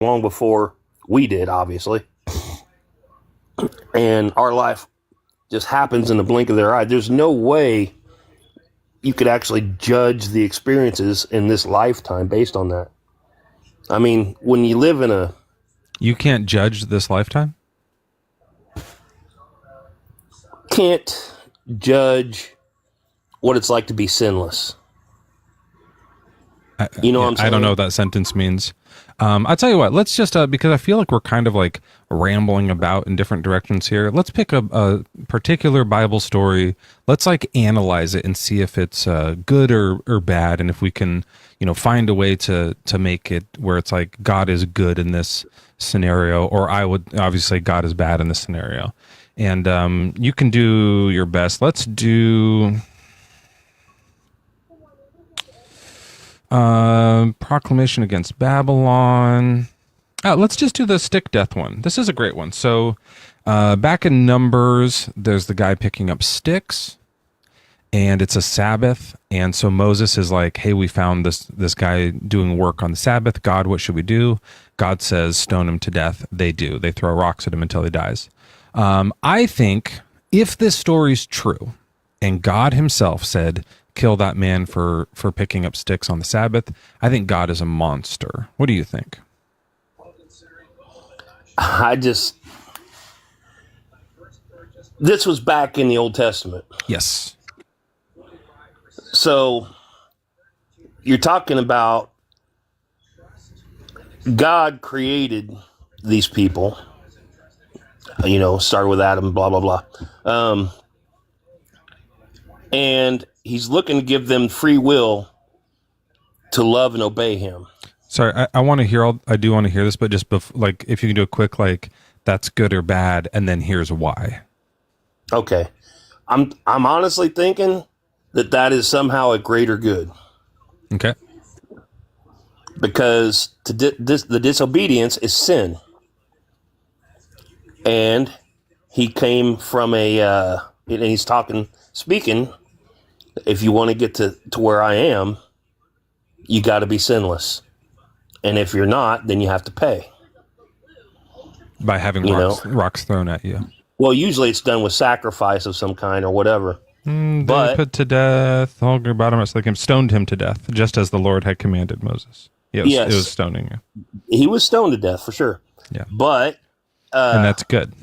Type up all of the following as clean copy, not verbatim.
long before we did, obviously. And our life just happens in the blink of their eye. There's no way you could actually judge the experiences in this lifetime based on that. I mean, when you live in a... You can't judge this lifetime? Can't judge what it's like to be sinless. You know what I'm saying? I don't know what that sentence means. I'll tell you what, let's just, because I feel like we're kind of like rambling about in different directions here. Let's pick a particular Bible story. Let's like analyze it and see if it's good or bad. And if we can, find a way to make it where it's like God is good in this scenario, or I would obviously God is bad in this scenario. And you can do your best. Let's do proclamation against Babylon. Let's just do the stick death one. This is a great one. So back in Numbers, there's the guy picking up sticks, and it's a Sabbath. And so Moses is like, hey, we found this guy doing work on the Sabbath. God, what should we do? God says, stone him to death. They do. They throw rocks at him until he dies. I think if this story's true, and God himself said, kill that man for picking up sticks on the Sabbath, I think God is a monster. What do you think? This was back in the Old Testament. Yes. So you're talking about God created these people, started with Adam, blah, blah, blah. And he's looking to give them free will to love and obey him. Sorry, I want to hear. I do want to hear this, but just if you can do a quick that's good or bad, and then here's why. Okay, I'm honestly thinking that is somehow a greater good. Okay, because the disobedience is sin, and he came from and he's speaking. If you want to get to where I am, you got to be sinless. And if you're not, then you have to pay. By having rocks thrown at you. Well, usually it's done with sacrifice of some kind or whatever. They put to death, all bottomless, like him, stoned him to death, just as the Lord had commanded Moses. Yes. It was stoning. He was stoned to death, for sure. Yeah. But... and that's good.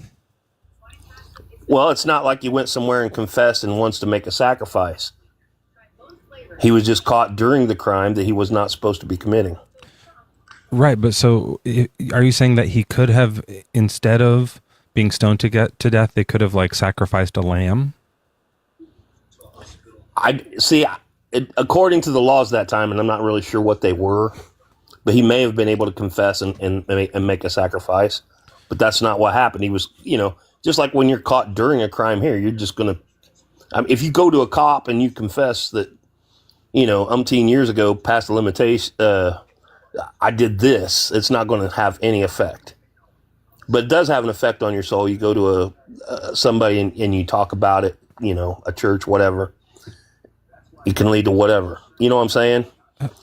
Well, it's not like he went somewhere and confessed and wants to make a sacrifice. He was just caught during the crime that he was not supposed to be committing. Right, but so are you saying that he could have, instead of being stoned to death, they could have sacrificed a lamb? According to the laws that time, and I'm not really sure what they were, but he may have been able to confess and make a sacrifice. But that's not what happened. He was, just like when you're caught during a crime here, you're just going to, if you go to a cop and you confess that, umpteen years ago, past the limitation, I did this, it's not going to have any effect. But it does have an effect on your soul. You go to somebody and you talk about it, a church, whatever. It can lead to whatever. You know what I'm saying?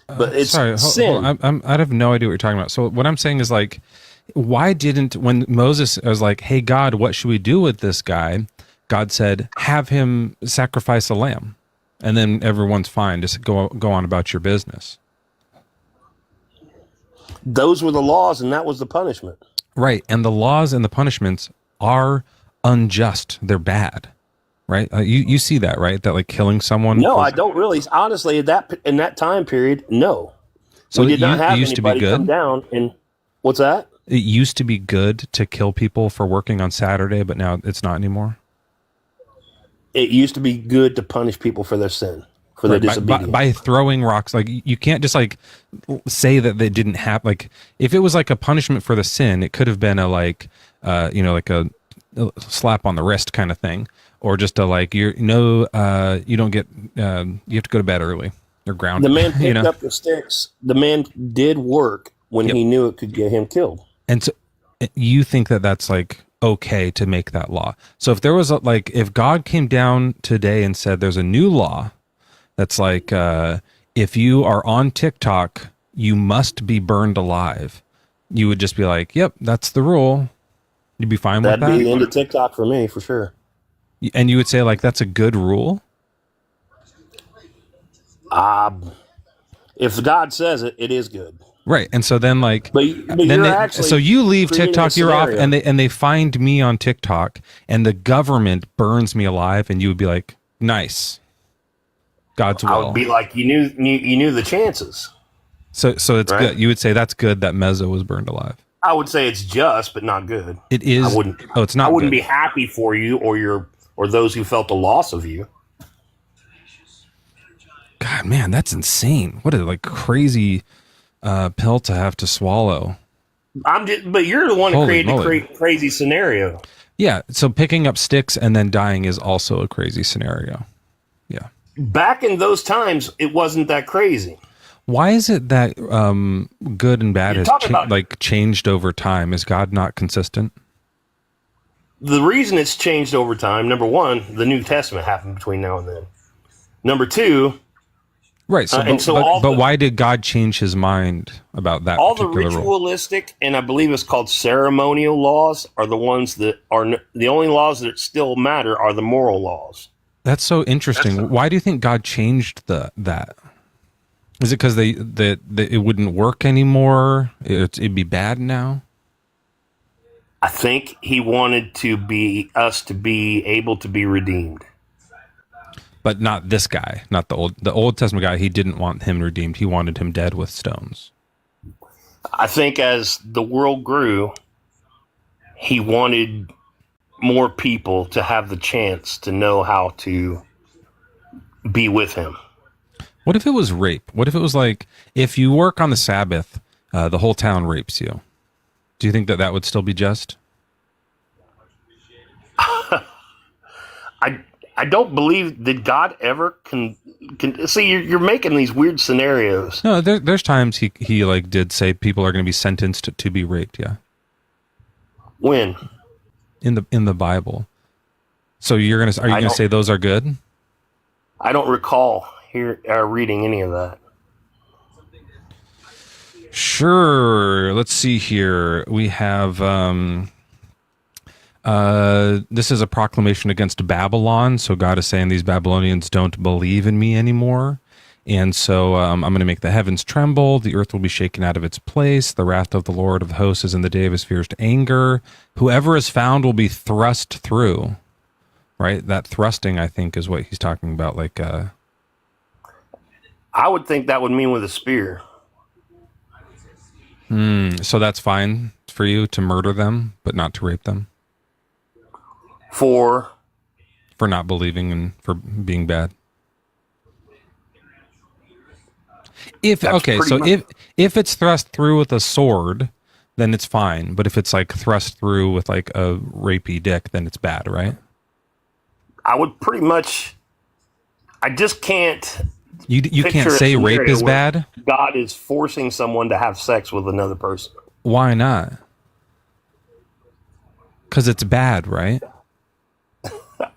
But it's sin. I have no idea what you're talking about. So what I'm saying is why didn't, when Moses was like, hey, God, what should we do with this guy? God said, have him sacrifice a lamb. And then everyone's fine. Just go on about your business. Those were the laws, and that was the punishment. Right. And the laws and the punishments are unjust. They're bad. Right? You see that, right? That killing someone. No, I don't really. Honestly, in that time period, no. So we did not have anybody come down and what's that? It used to be good to kill people for working on Saturday, but now it's not anymore. It used to be good to punish people for their sin, for their disobedience. By throwing rocks. You can't just say that they didn't have, if it was a punishment for the sin, it could have been a slap on the wrist kind of thing, or just you don't get, you have to go to bed early. You're grounded. The man picked up the sticks. The man did work when he knew it could get him killed. And so you think that that's okay to make that law. So if there was if God came down today and said there's a new law that's if you are on TikTok, you must be burned alive, you would just be like, "Yep, that's the rule." You'd be fine with That'd that. be the end of TikTok for me, for sure. And you would say like that's a good rule. If God says it, it is good. Right. And so then like But then you're actually so you leave creating TikTok, a you're off, scenario. and they find me on TikTok and the government burns me alive, and you would be like, nice. God's will. I would be like, you knew the chances. So it's right? good. You would say that's good that Mezzo was burned alive. I would say it's just, but not good. It is. I wouldn't. Oh, it's not. I wouldn't good. be happy for you or those who felt the loss of you. God, man, that's insane. What a like crazy pill to have to swallow. But you're the one who created the crazy scenario. Yeah. So picking up sticks and then dying is also a crazy scenario. Yeah. Back in those times, it wasn't that crazy. Why is it that good and bad has changed over time? Is God not consistent? The reason it's changed over time, number one, the New Testament happened between now and then. Number two, right. So, but why did God change his mind about that? All the rule? Ritualistic and I believe it's called ceremonial laws are the ones that are the only laws that still matter are the moral laws. That's so interesting. Why do you think God changed that? Is it because that it wouldn't work anymore? It'd be bad now? I think he wanted us to be able to be redeemed. But not this guy, not the Old Testament guy. He didn't want him redeemed. He wanted him dead with stones. I think as the world grew, he wanted more people to have the chance to know how to be with him. What if it was rape? What if it was like, if you work on the Sabbath, the whole town rapes you? Do you think that would still be just? I don't believe, did God ever see, you're making these weird scenarios. No, there's times he like did say people are going to be sentenced to be raped. Yeah. When? In the Bible. So are you going to say those are good? I don't recall reading any of that. Sure. Let's see here. We have this is a proclamation against Babylon. So God is saying these Babylonians don't believe in me anymore. And so I'm going to make the heavens tremble. The earth will be shaken out of its place. The wrath of the Lord of hosts is in the day of his fierce anger. Whoever is found will be thrust through. Right? That thrusting, I think, is what he's talking about. Like, I would think that would mean with a spear. So that's fine for you to murder them, but not to rape them? For not believing and for being bad. If it's thrust through with a sword, then it's fine. But if it's like thrust through with like a rapey dick, then it's bad, right? I would pretty much. I just can't. You can't say rape is bad? God is forcing someone to have sex with another person. Why not? Because it's bad, right?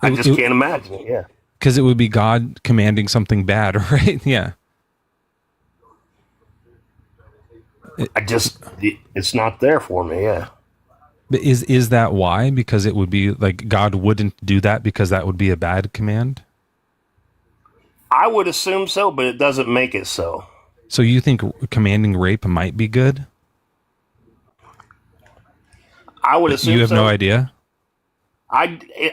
I just can't imagine it, yeah. Because it would be God commanding something bad, right? Yeah. It's not there for me, yeah. But is that why? Because it would be like God wouldn't do that because that would be a bad command? I would assume so, but it doesn't make it so. So you think commanding rape might be good? I would assume so. You have no idea?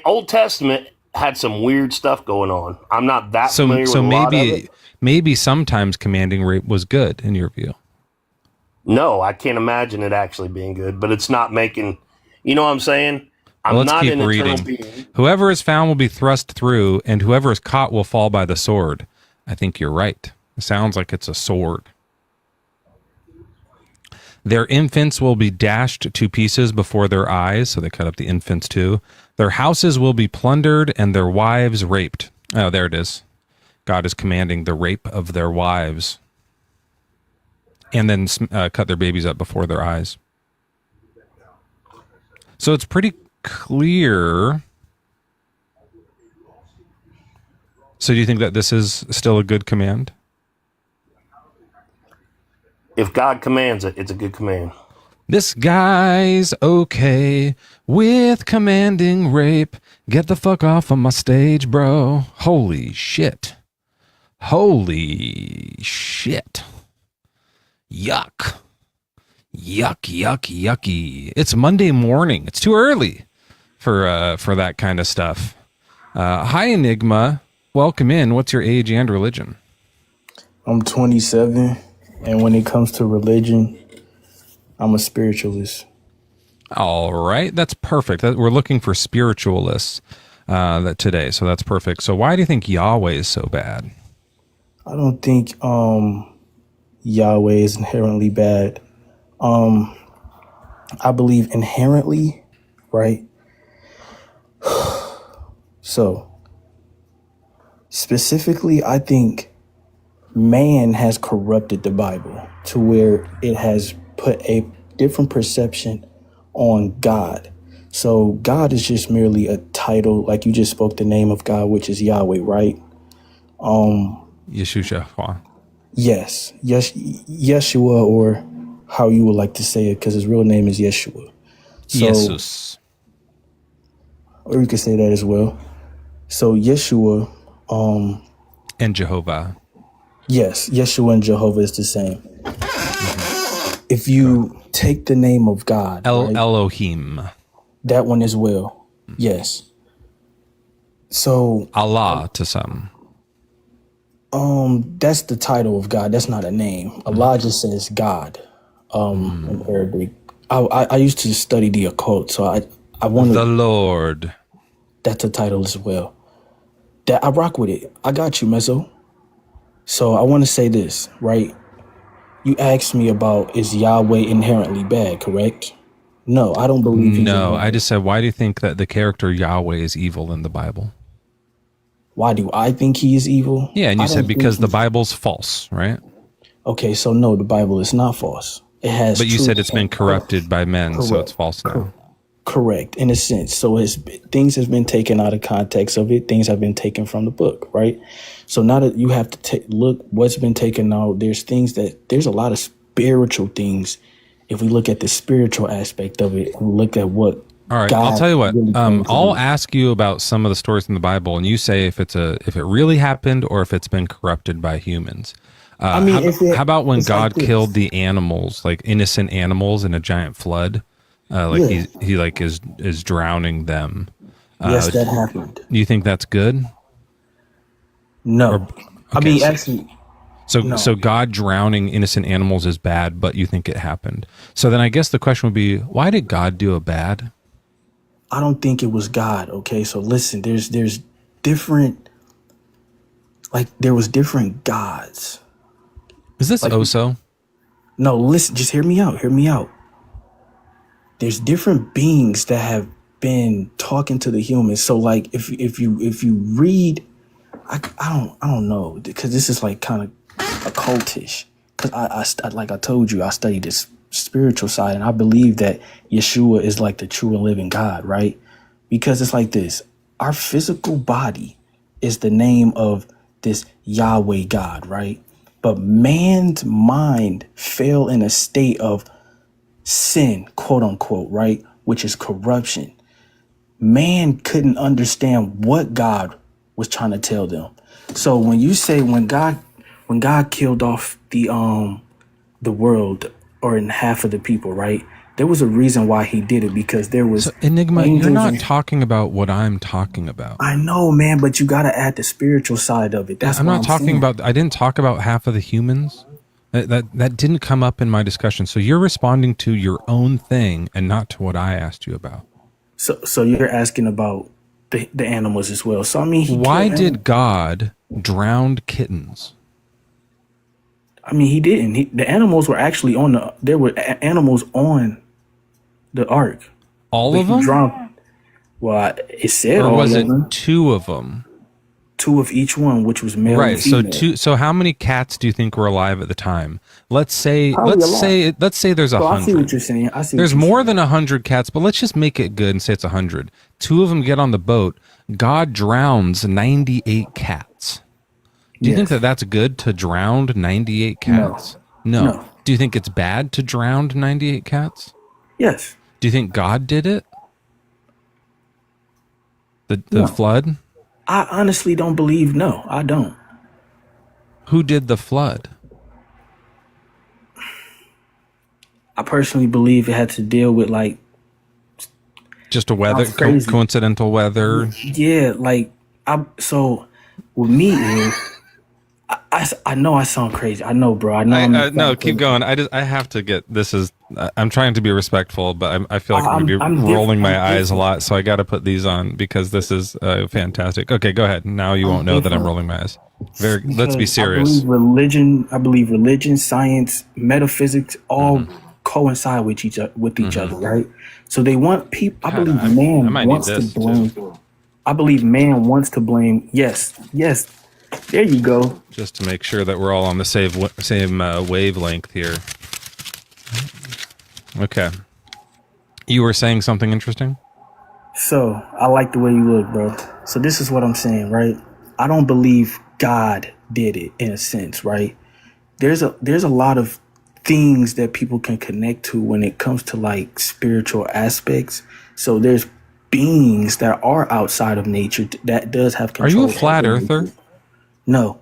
Old Testament had some weird stuff going on. I'm not that familiar with a lot of it. Maybe sometimes commanding rape was good in your view. No, I can't imagine it actually being good, but it's not making, you know what I'm saying? Let's keep reading. Whoever is found will be thrust through, and whoever is caught will fall by the sword. I think you're right. It sounds like it's a sword. Their infants will be dashed to pieces before their eyes, so they cut up the infants too. Their houses will be plundered, and their wives raped. Oh, there it is. God is commanding the rape of their wives. And then cut their babies up before their eyes. So it's pretty clear. So do you think that this is still a good command? If God commands it, it's a good command. This guy's okay with commanding rape. Get the fuck off of my stage, bro. Holy shit. Holy shit. Yuck. Yuck, yuck, yucky. It's Monday morning. It's too early for that kind of stuff. Hi, Enigma. Welcome in. What's your age and religion? I'm 27, and when it comes to religion, I'm a spiritualist. All right. That's perfect. We're looking for spiritualists today, so that's perfect. So why do you think Yahweh is so bad? I don't think Yahweh is inherently bad. I believe inherently, right? So, specifically, I think man has corrupted the Bible to where it has put a different perception on God. So God is just merely a title, like you just spoke the name of God, which is Yahweh, right? Yeshua. Yes, Yeshua, or how you would like to say it, because his real name is Yeshua. So, Jesus. or you could say that as well. So Yeshua, And Jehovah. yes, Yeshua and Jehovah is the same. If you take the name of God, right, Elohim. that one as well. Yes. So Allah to some. that's the title of God. That's not a name. Allah just says God. In Arabic. I used to study the occult, so I wanted The Lord. that's a title as well. That I rock with it. I got you, Mezzo. So I want to say this, right? You asked me about, is Yahweh inherently bad, correct? No, I don't believe he's No, inherently. I just said, why do you think that the character Yahweh is evil in the Bible? Why do I think he is evil? Yeah, and you I said don't because think the he's- Bible's false, right? Okay, so no, the Bible is not false. It has But you truth said it's been and- corrupted by men, so it's false now. Correct, in a sense. So things have been taken out of context of it. Things have been taken from the book, right? So now that you have to look what's been taken out, there's a lot of spiritual things. If we look at the spiritual aspect of it and look at what All right, God I'll tell you what. really came to I'll do. ask you about some of the stories in the Bible, and you say if it really happened or if it's been corrupted by humans. I mean, How about when it's God like this. killed the animals, like innocent animals, in a giant flood? Yeah. He like is drowning them. Yes, that happened. You think that's good? No. I okay, mean, so- actually, no. So God drowning innocent animals is bad, but you think it happened. So then I guess the question would be, why did God do a bad? I don't think it was God. Okay, so listen, there's different, like there was different gods. Is this Oso? No, listen, just hear me out. Hear me out. There's different beings that have been talking to the humans. So like if you read, I don't know, because this is like kind of occultish. Because I like I told you, I studied this spiritual side, and I believe that Yeshua is like the true and living God, right? Because it's like this: our physical body is the name of this Yahweh God, right? But man's mind fell in a state of sin, quote unquote, right? Which is corruption. Man couldn't understand what God was trying to tell them. So when you say when God killed off the world or in half of the people, right? There was a reason why he did it, because there was Enigma, you're angels not and- talking about what I'm talking about. I know, man, but you got to add the spiritual side of it. That's I'm what not talking saying. about. I didn't talk about half of the humans. That didn't come up in my discussion. So you're responding to your own thing and not to what I asked you about. So you're asking about the animals as well. So I mean, Why did God drown kittens? I mean, he didn't. The animals were actually there were animals on the ark. All But of he them? drowned. Well, it said Or all was of it them. two of them? Two of each one, which was male Right. and So female. So how many cats do you think were alive at the time? Let's say Probably a lot. let's say there's So I see what 100. you're saying. I see. There's what you're more saying. than 100 cats, but let's just make it good and say it's 100. Two of them get on the boat. God drowns 98 cats. Do you think Yes. that that's good to drown 98 cats? No. Do you think it's bad to drown 98 cats? Yes. Do you think God did it? The No. flood? I honestly don't believe. No, I don't. Who did the flood? I personally believe it had to deal with like Just a weather, Sounds crazy. coincidental weather. yeah, like so with me is I know I sound crazy. I know, bro. I know. No, keep going. I have to get. This is. I'm trying to be respectful, but I feel like I'm going to be rolling my eyes a lot, so I got to put these on because this is fantastic. Okay, go ahead. Now you won't know that I'm rolling my eyes. Let's be serious. I believe religion, science, metaphysics all coincide with each other, right? So they want people. I believe man wants to blame. I believe man wants to blame. Yes. There you go. Just to make sure that we're all on the same wavelength here. Okay. You were saying something interesting? So I like the way you look, bro. So this is what I'm saying, right? I don't believe God did it in a sense, right? There's a lot of things that people can connect to when it comes to like spiritual aspects. So there's beings that are outside of nature that does have control. Are you a flat earther? No,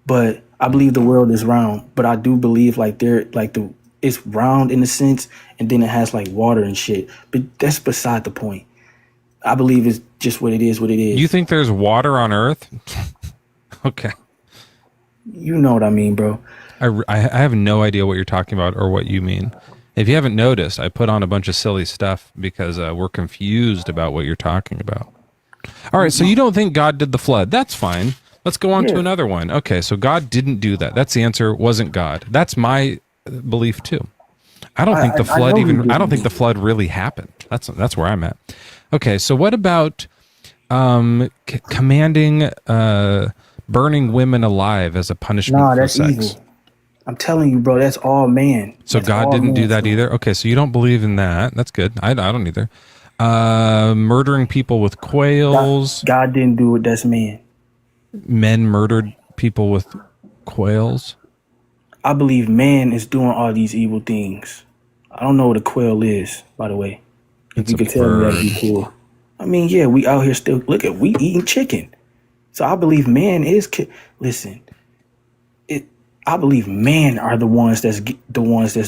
but I believe the world is round. But I do believe like it's round in a sense, and then it has like water and shit. But that's beside the point. I believe it's just what it is. You think there's water on Earth? Okay. You know what I mean, bro. I have no idea what you're talking about or what you mean. If you haven't noticed, I put on a bunch of silly stuff because we're confused about what you're talking about. All right, so you don't think God did the flood. That's fine. Let's go on to another one. Okay, so God didn't do that. That's the answer. Wasn't God. That's my belief too. I don't think the flood I don't think the flood really happened. That's where I'm at. Okay, so what about commanding burning women alive as a punishment for sex? Evil. I'm telling you, bro, that's all man. So God didn't do that either? Okay, so you don't believe in that. That's good. I don't either. Murdering people with quails. God didn't do it, that's man. Men murdered people with quails. I believe man is doing all these evil things. I don't know what a quail is, by the way. If you could tell me, that'd be cool. I mean, yeah, we out here still, we eating chicken. So I believe man is, listen, I believe man are the ones that's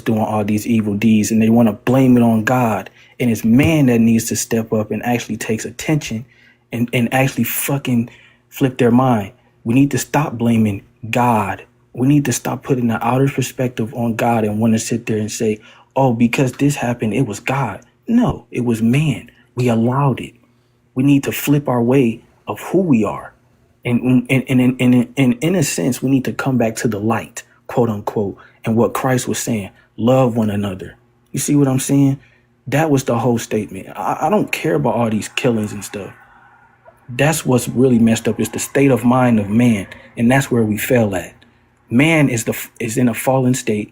doing all these evil deeds, and they want to blame it on God. And it's man that needs to step up and actually takes attention and actually fucking flip their mind. We need to stop blaming God. We need to stop putting the outer perspective on God and want to sit there and say, oh, because this happened, it was God. No, it was man. We allowed it. We need to flip our way of who we are. And in a sense, we need to come back to the light, quote unquote, and what Christ was saying, love one another. You see what I'm saying? That was the whole statement. I don't care about all these killings and stuff. That's what's really messed up is the state of mind of man. And that's where we fail at. Man is in a fallen state,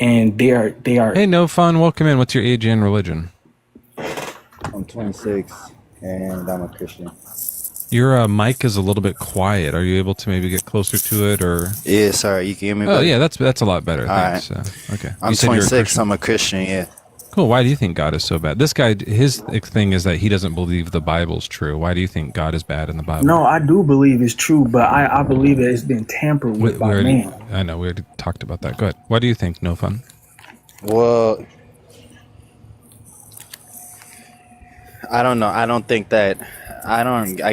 and they are. Hey, no fun. Welcome in. What's your age and religion? I'm 26 and I'm a Christian. Your mic is a little bit quiet. Are you able to maybe get closer to it, or? Yeah, sorry, you can hear me. Oh, yeah, that's a lot better. Thanks. Right. Okay. I'm 26. I'm a Christian. Yeah. Cool. Why do you think God is so bad? This guy, his thing is that he doesn't believe the Bible's true. Why do you think God is bad in the Bible? No, I do believe it's true, but I believe that it's been tampered with by man. I know, we already talked about that. Go ahead. Why do you think? No fun? Well, I don't know. I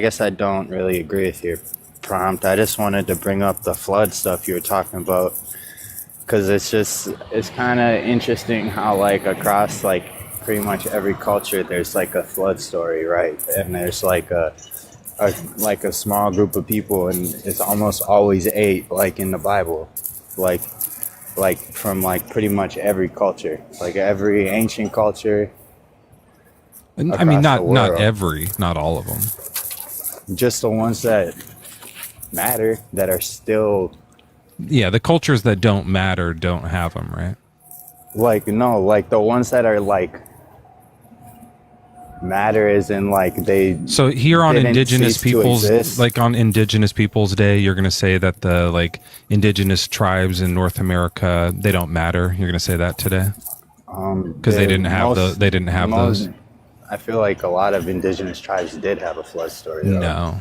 guess I don't really agree with your prompt. I just wanted to bring up the flood stuff you were talking about. Because it's kind of interesting how, like, across, like, pretty much every culture, there's, like, a flood story, right? And there's, like, a small group of people, and it's almost always 8, like, in the Bible. Like from, like, pretty much every culture. Like, every ancient culture. I mean, not every, not all of them. Just the ones that matter, that are still... Yeah, the cultures that don't matter don't have them, right? Like, no, like the ones that are like Matter is in like they. So here on didn't Indigenous cease to peoples, exist. like on Indigenous Peoples Day, you're going to say that the like indigenous tribes in North America, they don't matter. You're going to say that today because they didn't have they didn't have those. I feel like a lot of indigenous tribes did have a flood story. Though. No.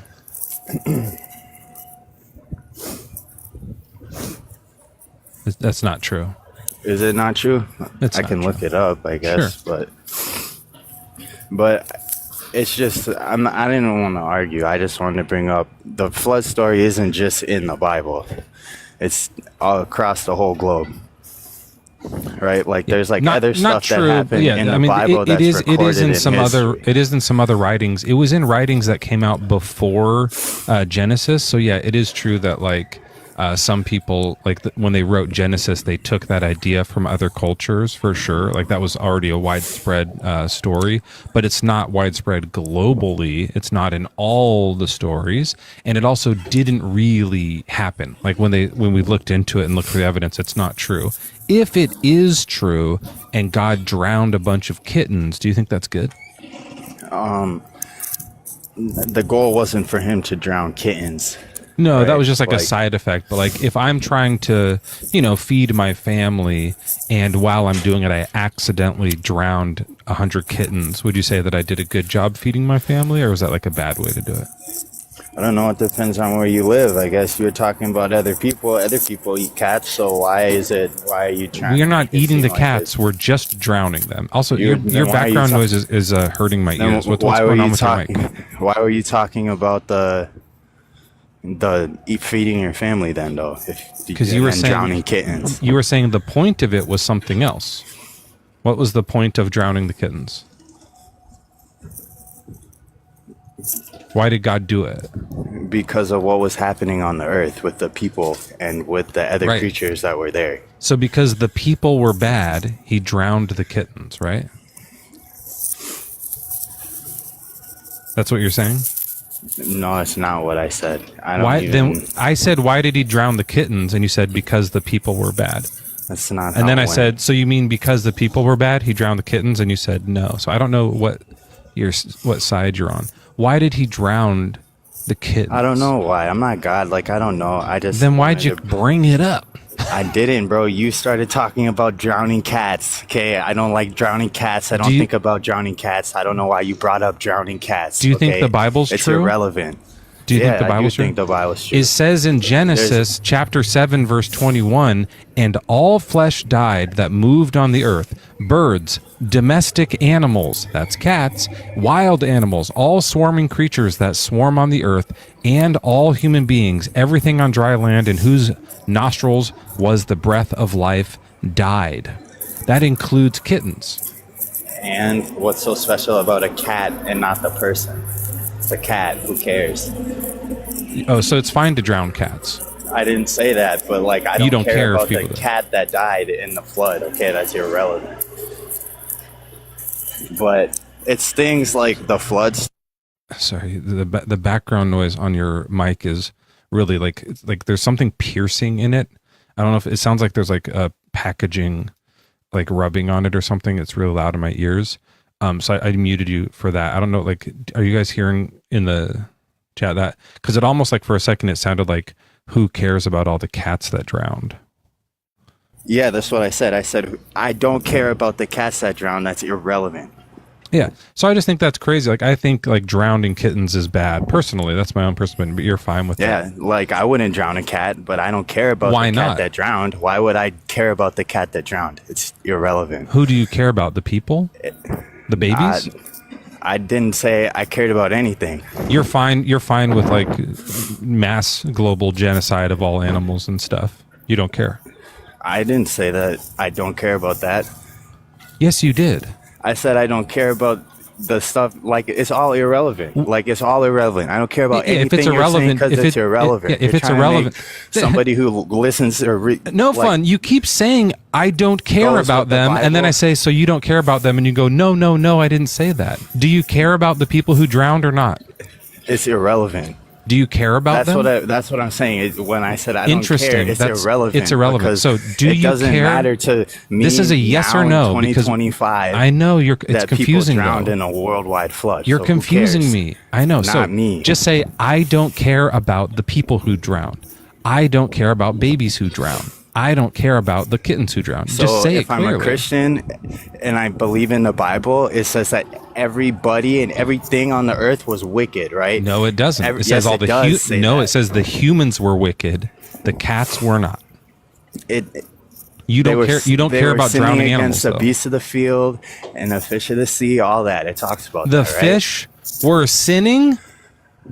That's not true. Is it not true? It's I not can true. look it up, I guess, but it's just I didn't want to argue. I just wanted to bring up the flood story isn't just in the Bible. It's all across the whole globe. Right? Like there's like other stuff that happened in the Bible that's recorded in history. It is in some other writings. It was in writings that came out before Genesis. So yeah, it is true that like some people like when they wrote Genesis, they took that idea from other cultures for sure. Like that was already a widespread story, but it's not widespread globally. It's not in all the stories, and it also didn't really happen. Like when we looked into it and looked for the evidence, it's not true. If it is true and God drowned a bunch of kittens, do you think that's good? The goal wasn't for him to drown kittens. No, right? That was just like a side effect. But like if I'm trying to, feed my family and while I'm doing it, I accidentally drowned 100 kittens, would you say that I did a good job feeding my family, or was that like a bad way to do it? I don't know. It depends on where you live. I guess you're talking about other people. Other people eat cats, so why are you trying? We are not eating the like cats. We're just drowning them. Also, your then why are you background noise is hurting my ears. What's going on with your mic? Why were you talking about the feeding your family then, though? Because you were saying drowning kittens. You were saying the point of it was something else. What was the point of drowning the kittens? Why did God do it? Because of what was happening on the earth with the people and with the other creatures that were there. So because the people were bad, he drowned the kittens, right? That's what you're saying? No, it's not what I said. Then I said, why did he drown the kittens? And you said, because the people were bad. That's not. And then I said, so you mean because the people were bad, he drowned the kittens? And you said no. So I don't know what side you're on. Why did he drown the kittens? I don't know why. I'm not God. Like, I don't know. Then why'd you bring it up? I didn't, bro. You started talking about drowning cats. Okay, I don't like drowning cats. I don't think about drowning cats. I don't know why you brought up drowning cats. Do you think the Bible's true? It's irrelevant. Do you think the Bible's true? I do think the Bible's true. It says in Genesis chapter 7, verse 21, and all flesh died that moved on the earth, birds, domestic animals, that's cats, wild animals, all swarming creatures that swarm on the earth, and all human beings, everything on dry land in whose nostrils was the breath of life, died. That includes kittens. And what's so special about a cat and not the person? It's a cat. Who cares? Oh, so it's fine to drown cats. I didn't say that, but like I don't care about the do. cat that died in the flood. Okay, that's irrelevant. But it's things like the floods. Sorry, the background noise on your mic is really like there's something piercing in it. I don't know if it sounds like there's like a packaging like rubbing on it or something. It's really loud in my ears. So I muted you for that. I don't know, like, are you guys hearing in the chat that? Because it almost like for a second it sounded like, who cares about all the cats that drowned? Yeah, that's what I said. I said, I don't care about the cats that drowned. That's irrelevant. Yeah. So I just think that's crazy. Like, I think like drowning kittens is bad. Personally, that's my own personal opinion, but you're fine with that. Yeah, like I wouldn't drown a cat, but I don't care about the cat that drowned. Why would I care about the cat that drowned? It's irrelevant. Who do you care about? The people? The babies? I didn't say I cared about anything. You're fine with like mass global genocide of all animals and stuff. You don't care. I didn't say that I don't care about that. Yes, you did. I said I don't care about the stuff, like it's all irrelevant. Like it's all irrelevant. I don't care about anything if it's irrelevant, because it's irrelevant. If it's irrelevant, somebody who listens or no fun. You keep saying I don't care about them, and then I say, so you don't care about them, and you go, no, I didn't say that. Do you care about the people who drowned or not? It's irrelevant. Do you care about them? That's what I'm saying. When I said I don't Interesting. care, it's irrelevant. It's irrelevant. Because So do it you doesn't care? matter to me. This is a yes now or no, in because 2025. I know it's that confusing. People drowned though. in a worldwide flood. You're so who confusing cares? me. I know. Not so me. Just say I don't care about the people who drowned. I don't care about babies who drown. I don't care about the kittens who drown. So Just say if it clearly. I'm a Christian and I believe in the Bible, it says that everybody and everything on the earth was wicked, right? No, it doesn't. It says yes, all it the does say no. that. It says the humans were wicked. The cats were not. It You they don't were- care. You don't they care were about sinning drowning against animals. the Though. beasts of the field and the fish of the sea, all that. It talks about The that, right? fish were sinning.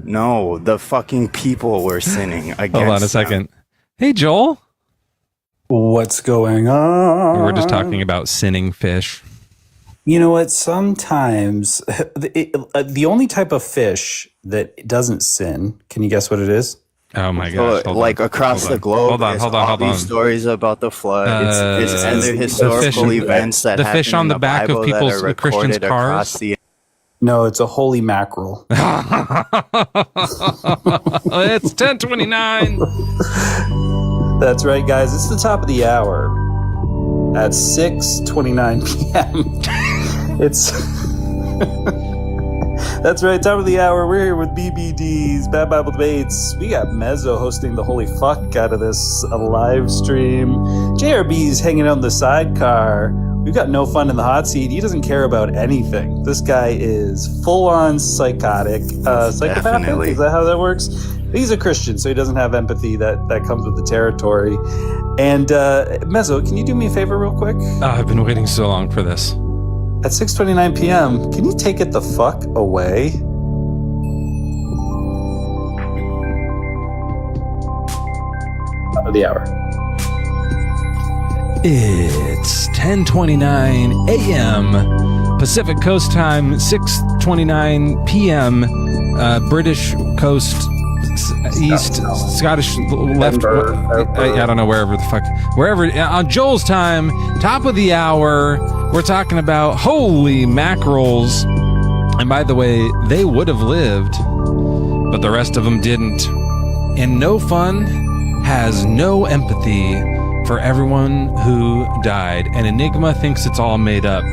No, the fucking people were sinning against Hold on a them. second. Hey, Joel. What's going on? We were just talking about sinning fish. You know what? Sometimes the only type of fish that doesn't sin. Can you guess what it is? Oh my So, gosh! Hold like on. across Hold the on. globe, Hold on. there's Hold on. all Hold these on. stories about the flood. It's the other historical fish- events that the fish happen on in the back of Bible that people's are Christians' recorded cars? across the No, it's a holy mackerel. It's 10:29. That's right, guys. It's the top of the hour at 6:29 p.m. It's that's right, top of the hour. We're here with BBDs, Bad Bible Debates. We got Mezzo hosting the holy fuck out of this live stream. JRB's hanging out in the sidecar. We've got No Fun in the hot seat. He doesn't care about anything. This guy is full-on psychotic. Psychopathic? Definitely. Is that how that works? He's a Christian, so he doesn't have empathy. That comes with the territory. And Mezzo, can you do me a favor real quick? Oh, I've been waiting so long for this. At 6:29 p.m., can you take it the fuck away? Top of the hour. It's 10:29 a.m. Pacific Coast time, 6:29 p.m. British Coast East, Scottish left. I don't know wherever on Joel's time. Top of the hour. We're talking about holy mackerels. And by the way, they would have lived, but the rest of them didn't. And No Fun has no empathy for everyone who died. And Enigma thinks it's all made up.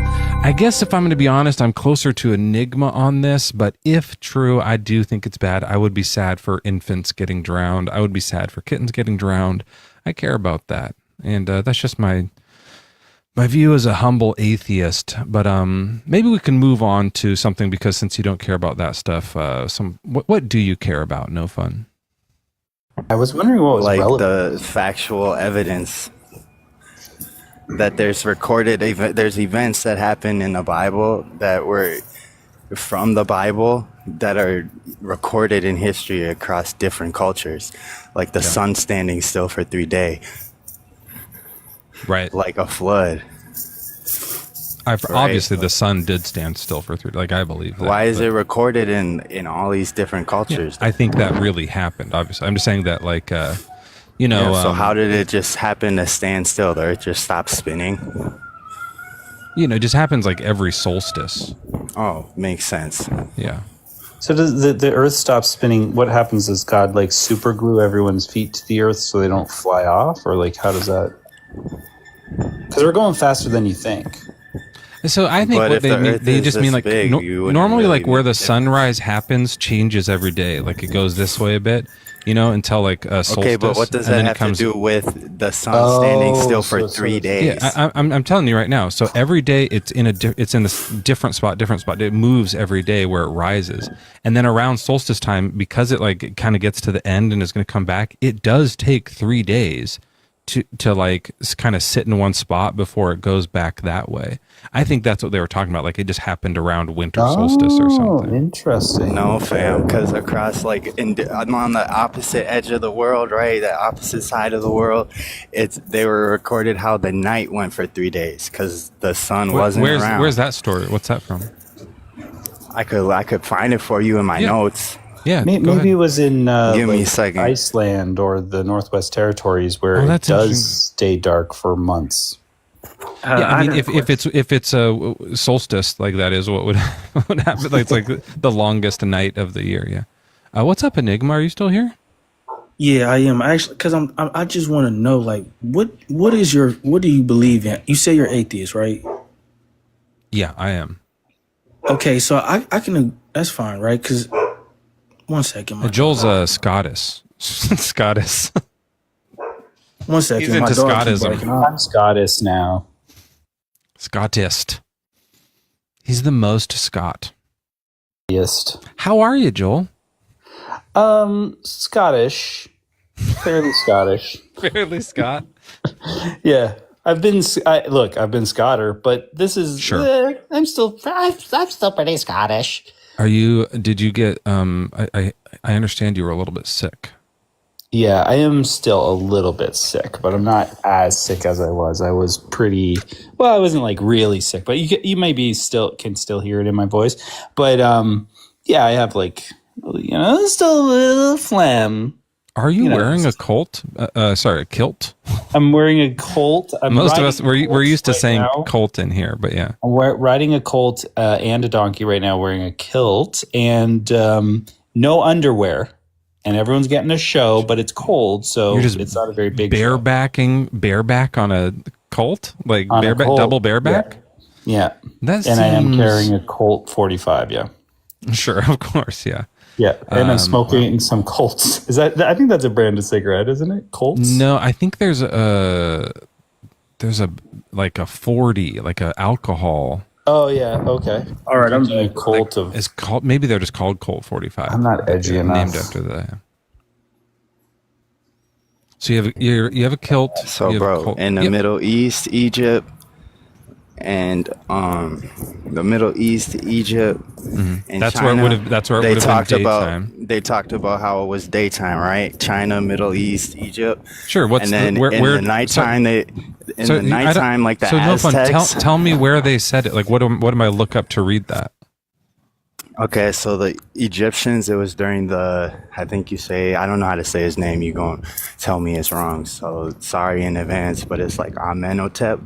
I guess if I'm going to be honest, I'm closer to Enigma on this, but if true, I do think it's bad. I would be sad for infants getting drowned. I would be sad for kittens getting drowned. I care about that. And that's just my view as a humble atheist. But maybe we can move on to something, because since you don't care about that stuff, what do you care about? No Fun. I was wondering what was like relevant. the factual evidence that there's there's events that happen in the Bible that were from the Bible that are recorded in history across different cultures, like the sun standing still for 3 days, Right. like a flood. Obviously, the sun did stand still for 3 days. Like, I believe that. Why is it recorded in all these different cultures? I think that really happened, obviously. I'm just saying that, like, So how did it just happen to stand still? The earth just stopped spinning? it just happens like every solstice. Oh, makes sense. Yeah. So does the earth stop spinning? What happens is God like super glue everyone's feet to the earth so they don't fly off? Or like, how does that? Because we're going faster than you think. So I think But what if they the mean, Earth they is just this mean like big, you wouldn't normally really like where the make a difference. sunrise happens changes every day. Like it goes this way a bit, until like solstice. Okay, but what does and that then have it comes, to do with the sun standing still for so 3 days? Yeah, I'm telling you right now. So every day it's in a different spot. It moves every day where it rises, and then around solstice time, because it kind of gets to the end and is going to come back. It does take 3 days to like kind of sit in one spot before it goes back that way. I think that's what they were talking about. Like it just happened around winter solstice or something. Interesting. No, fam, because across I'm on the opposite edge of the world, right? The opposite side of the world. They were recorded how the night went for 3 days because the sun wasn't around. Where's that story? What's that from? I could find it for you in my notes. Yeah, go Maybe ahead. it was in Give me a second. Iceland or the Northwest Territories where Oh, it that's does interesting. stay dark for months. Yeah, I mean, if it's a solstice, like that is what would happen. Like it's like the longest night of the year. Yeah, What's up, Enigma? Are you still here? Yeah, I am actually because I just want to know like what do you believe in? You say you're atheist, right? Yeah, I am. Okay, so I can that's fine, right? Because one second, my Joel's dog. Scottish. Scottish. One second, He's my into dog keep Scottism. barking. I'm Scottish now. Scottist. He's the most Scot. Yes. How are you, Joel? Scottish. Fairly Scottish. Fairly Scot. Yeah. I've been Scotter, but this is Sure. I'm still pretty Scottish. Did you get, I understand you were a little bit sick. yeah, I am still a little bit sick, but I'm not as sick as I was. I was pretty well. I wasn't like really sick, but you maybe can still hear it in my voice. But yeah, I have like still a little phlegm. Are you wearing a kilt? A kilt? I'm wearing a colt. Most of us, we're used to saying now. colt in here, but yeah. I'm riding a colt and a donkey right now, wearing a kilt and no underwear. And everyone's getting a show, but it's cold, so it's not a very big bareback on a colt? Like on bareback, double bareback? Yeah. That and I am seems- carrying a Colt 45, yeah. Sure, of course, yeah. Yeah, and I'm smoking some Colts. I think that's a brand of cigarette, isn't it? Colts? No, I think there's a like a 40, like a alcohol. Oh yeah, okay. All right, I'm a Colt of. It's called, maybe they're just called Colt 45. I'm not edgy enough. Named after that. So you have a kilt. So, you have a bro, Colt. in the Yep. Middle East, Egypt, and the Middle East, Egypt, and That's China, where it would have they been talked daytime. They talked about how it was daytime, right? China, Middle East, Egypt. Sure. What's and then where, in where the nighttime so, in so the nighttime like the so no fun. Aztecs. Tell me where they said it. Like what am I look up to read that? Okay, so the Egyptians, it was during I think you say, I don't know how to say his name. You're going to tell me it's wrong. So sorry in advance, but it's like Amenhotep,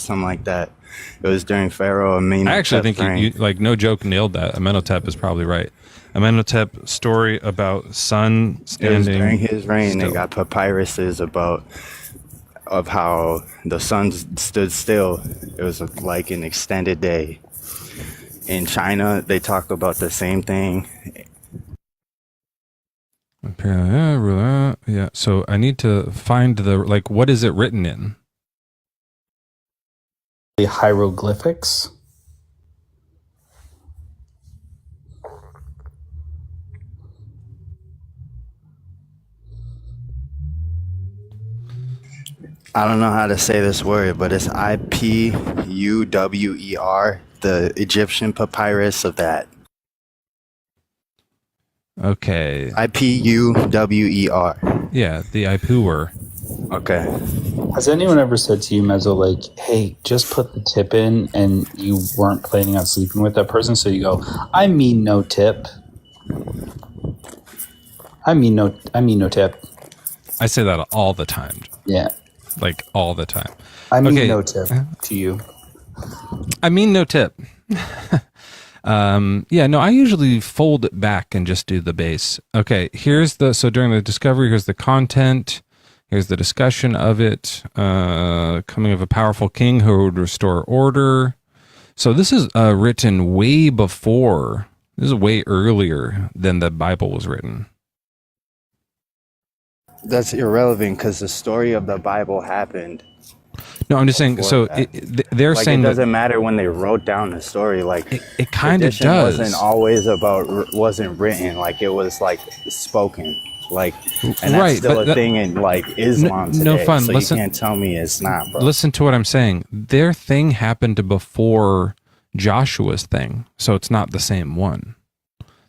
something like that. It was during Pharaoh Amenhotep. I actually think you like no joke nailed that. Amenhotep is probably right. Amenhotep story about sun standing. It was during his reign. still. They got papyruses of how the sun stood still. It was like an extended day. In China, they talk about the same thing. Yeah. So I need to find what is it written in? The hieroglyphics. I don't know how to say this word, but it's Ipuwer, the Egyptian papyrus of that. Okay. Ipuwer. Yeah, the Ipuwer. Okay. Has anyone ever said to you, Mezzo, like, hey, just put the tip in and you weren't planning on sleeping with that person? So you go, I mean no tip. I mean no tip. I say that all the time. Yeah. Like all the time. I mean Okay. no tip to you. I mean no tip. Yeah, no, I usually fold it back and just do the base. Okay, so during the discovery, here's the content. Here's the discussion of it. Coming of a powerful king who would restore order. So this is written way before. This is way earlier than the Bible was written. That's irrelevant because the story of the Bible happened. No, I'm just saying. So they're Like, saying it that doesn't matter when they wrote down the story. Like it kind of tradition does. wasn't written. Like it was like spoken. Like, and that's Right, still but a thing in like Islam today. no fun. So Listen- you can't tell me it's not, bro. Listen to what I'm saying. Their thing happened before Joshua's thing, so it's not the same one.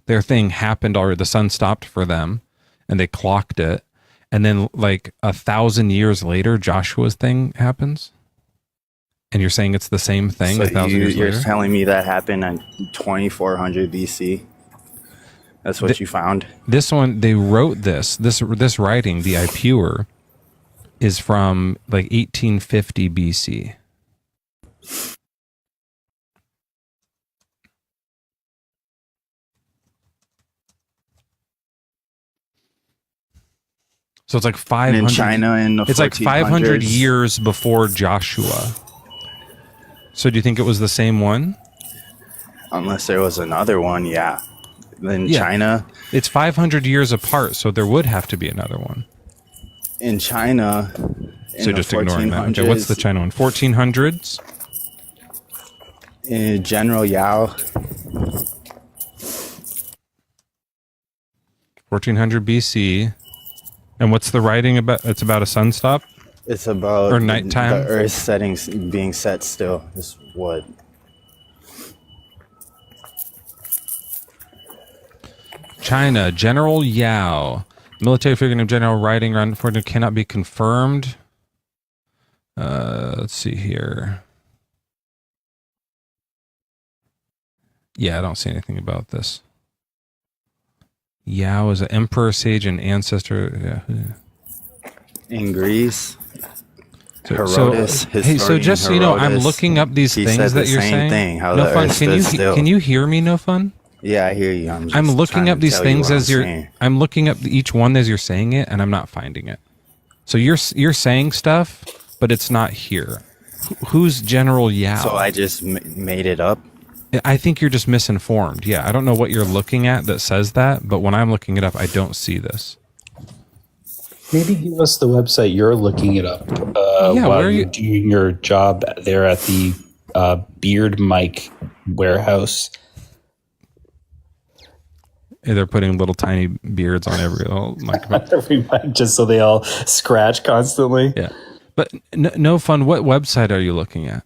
Their thing happened already. The sun stopped for them, and they clocked it. And then, like 1,000 years later, Joshua's thing happens. And you're saying it's the same thing So 1,000 years you're later? telling me that happened in 2400 BC? That's what you found? This one, they wrote this writing, the Ipuwer, is from like 1850 BC. So it's like And 500. in China in the It's like 500 1400s. years before Joshua. So do you think it was the same one? Unless there was another one, yeah. In China, It's 500 years apart, so there would have to be another one. in China, So just ignoring that. Okay, what's the China one? 1400s? General Yao. 1400 BC. And what's the writing about? It's about a sunstop? It's about Or nighttime? the Earth settings being set still. Is what? China, General Yao. Military figure named General writing around 1400 cannot be confirmed. Let's see here. Yeah, I don't see anything about this. Yao is an emperor, sage, and ancestor. Yeah. In Greece, So Herodotus, hey, so historian just so you know, I'm Herodotus, looking up these he things said that the you're same saying. thing, how No the fun. Earth stood still. Can you hear me? No fun. Yeah, I hear you. I'm looking up these things as you're. saying. I'm looking up each one as you're saying it, and I'm not finding it. So you're saying stuff, but it's not here. Who's General Yao? So I just made it up. I think you're just misinformed. Yeah, I don't know what you're looking at that says that, but when I'm looking it up, I don't see this. Maybe give us the website you're looking it up. Yeah, while where are you you're doing your job there at the Beard Mic warehouse. They're putting little tiny beards on every little microphone. Every mic, just so they all scratch constantly. Yeah, but no fun. What website are you looking at?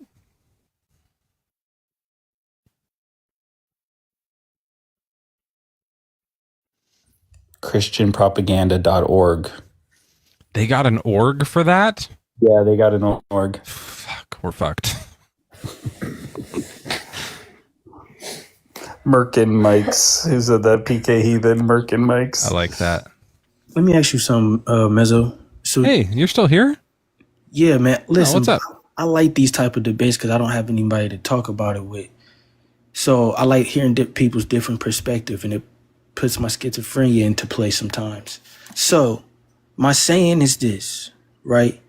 ChristianPropaganda.org. They got an org for that? Yeah, they got an org. Fuck, we're fucked. Merkin Mics. Who said that? PK Heathen. Merkin Mics. I like that. Let me ask you something, Mezzo. So Hey, you're still here? yeah, man. Listen, what's up? I like these type of debates because I don't have anybody to talk about it with. So I like hearing people's different perspective, and it puts my schizophrenia into play sometimes. So my saying is this, right?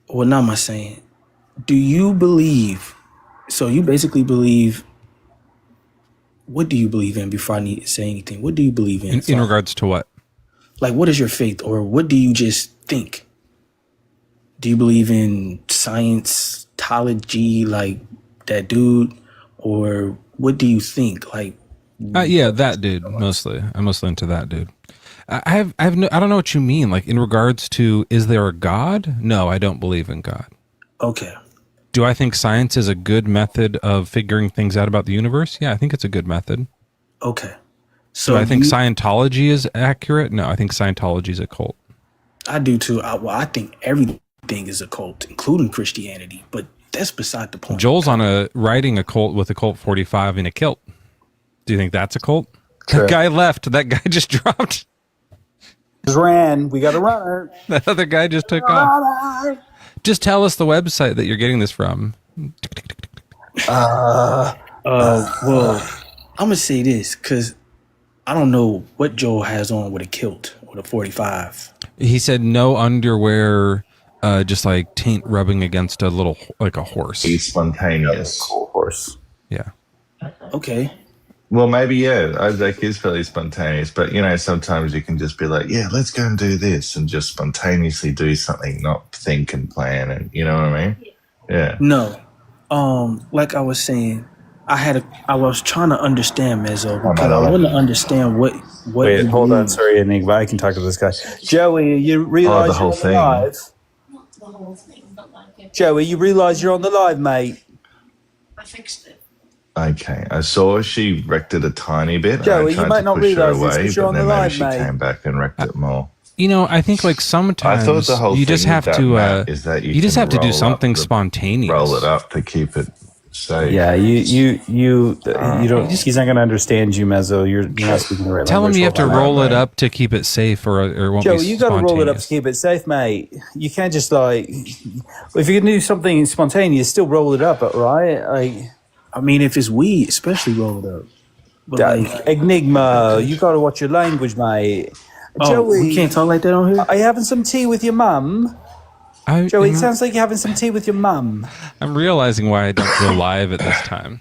Well, not my saying. Do you believe? So you basically believe. What do you believe in? Before I need to say anything, what do you believe in? In regards to what? Like, what is your faith, or what do you just think? Do you believe in Scientology, like that dude, or what do you think? Like, Yeah, that dude mostly. I'm mostly into that dude. I don't know what you mean. Like in regards to, is there a God? No, I don't believe in God. okay, Do I think science is a good method of figuring things out about the universe? Yeah, I think it's a good method. okay. So Do I think Scientology is accurate? No, I think Scientology is a cult. I do too. I think everything is a cult, including Christianity. But that's beside the point. Joel's writing a cult with a Colt 45 in a kilt. Do you think that's a cult? Sure. That guy left. That guy just dropped. Just ran. We got to run. That other guy just took off. Just tell us the website that you're getting this from. Well, I'm gonna say this because I don't know what Joel has on with a kilt or a 45. He said no underwear, just like taint rubbing against a little, like a horse. He's spontaneous. Cool horse. Yeah. Okay. Well, maybe, yeah, Isaac is fairly spontaneous, but, you know, sometimes you can just be like, yeah, let's go and do this and just spontaneously do something, not think and plan, and you know what I mean? Yeah. No. Like I was saying, I was trying to understand Mezzo because I want to understand what. Wait, you hold on. mean. Sorry, Enigma. I can talk to this guy. Joey, you realize the whole you're on the thing. live? Joey, you realize you're on the live, mate? I fixed it. Okay. I saw she wrecked it a tiny bit. Joey, I tried you might to not push her realise this, away, but you're but on the then maybe live, she mate. came back and wrecked it more. You know, I think like sometimes I thought the whole you just thing have with that, to, Matt, is that you just can have to do roll something up the- spontaneous. Roll it up to keep it safe. Yeah, you don't. He's not going to understand you, Mezzo. You're not speaking the right Tell him language. you have to Hold on. roll it up to keep it safe, or it won't Joey, be you got to roll it up to spontaneous. keep it safe, mate. You can't just like, if you can do something spontaneous, still roll it up, right? Like, I mean, if it's weed, especially roll it up. But like, Enigma, you got to watch your language, mate. Oh, Joey, we can't talk like that on here. are you having some tea with your mum? Joey, it sounds like you're having some tea with your mum. I'm realizing why I don't go live at this time.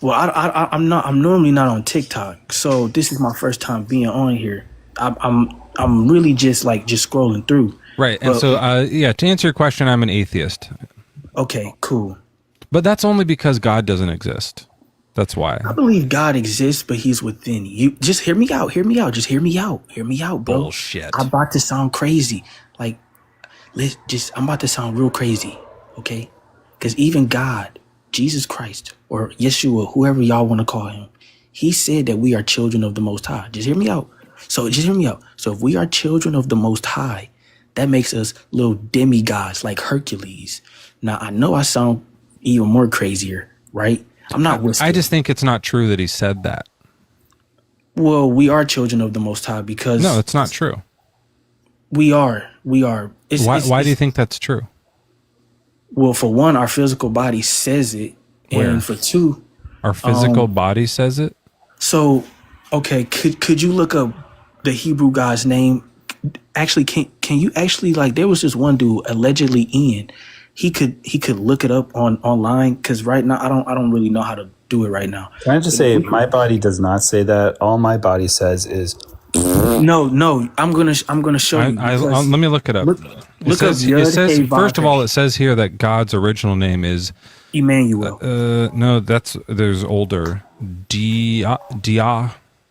Well, I'm not. I'm normally not on TikTok, so this is my first time being on here. I'm really just scrolling through. Right, and But- so to answer your question, I'm an atheist, Okay, cool. but that's only because God doesn't exist. That's why. I believe God exists, but He's within you. Just hear me out. Hear me out. Just hear me out. Hear me out, bro. Bullshit. I'm about to sound crazy. I'm about to sound real crazy, okay? Because even God, Jesus Christ, or Yeshua, whoever y'all want to call him, he said that we are children of the Most High. Just hear me out. So if we are children of the Most High, that makes us little demigods like Hercules. Now, I know I sound even more crazier, right? I'm not whistling. I just think it's not true that he said that. Well, we are children of the Most High because No, it's not true. we are. Why do you think that's true? Well, for one, our physical body says it, Where? and for two, Our physical body says it? so okay, could you look up the Hebrew guy's name? Actually, can you actually there was this one dude allegedly Ian. He could look it up online because right now I don't really know how to do it right now. Can I just say, my body does not say that. All my body says is No, I'm gonna show you. Let me look it up. Look it says, up Yud Hey first of Vav all, Hey. it says here that God's original name is Emmanuel. no, there's older.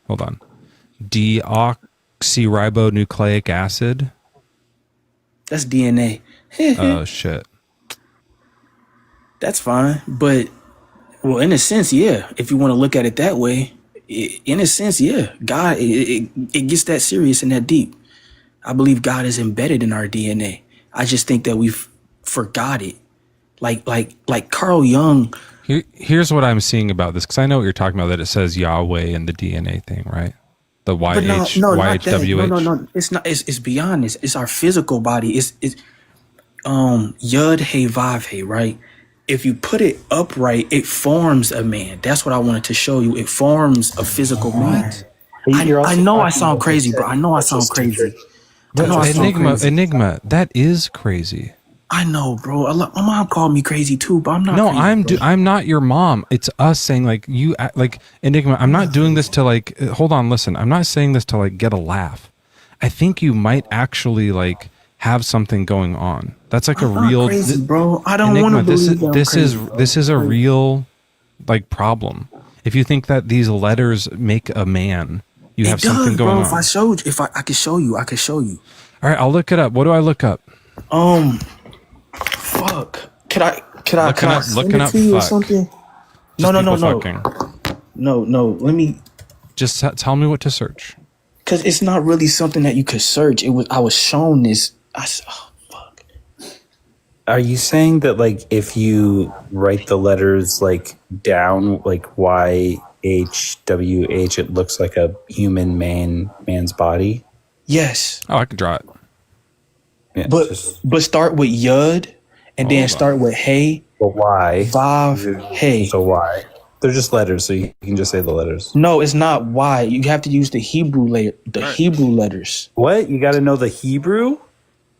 Hold on. Deoxyribonucleic acid. That's DNA. Oh shit. That's fine, but well, in a sense, yeah. If you want to look at it that way, in a sense, yeah. God, it gets that serious and that deep. I believe God is embedded in our DNA. I just think that we've forgot it. Like Carl Jung. Here's what I'm seeing about this, because I know what you're talking about, that it says Yahweh in the DNA thing, right? The But YH, not that. YHWH. No. It's not. It's beyond this. It's our physical body. It's Yud Hey Vav Hey, right? If you put it upright, it forms a man. That's what I wanted to show you. It forms a physical man. I know I sound crazy, bro. I know I sound crazy. Enigma, that is crazy. I know, bro. My mom called me crazy too, but I'm not. No, crazy, I'm not your mom. It's us saying Enigma. I'm not doing this to hold on, listen. I'm not saying this to get a laugh. I think you might actually have something going on. That's a I'm real not crazy, bro. I don't Enigma. want to believe that I'm crazy, This is a real problem. If you think that these letters make a man, you have something going on. If I showed you, I could show you. All right, I'll look it up. What do I look up? Fuck. Could I send looking it up to you or fuck. something? Just No. people fucking. No. Let me. Just tell me what to search. Because it's not really something that you could search. I was shown this. Oh, fuck. Are you saying that if you write the letters down YHWH, it looks like a human man's body? Yes. Oh, I can draw it. Yeah, But start with Yud and then start with Hey, but why? Vav, Hey. So why? They're just letters, so you can just say the letters. No, it's not Y. You have to use the Hebrew Hebrew letters. What? You got to know the Hebrew?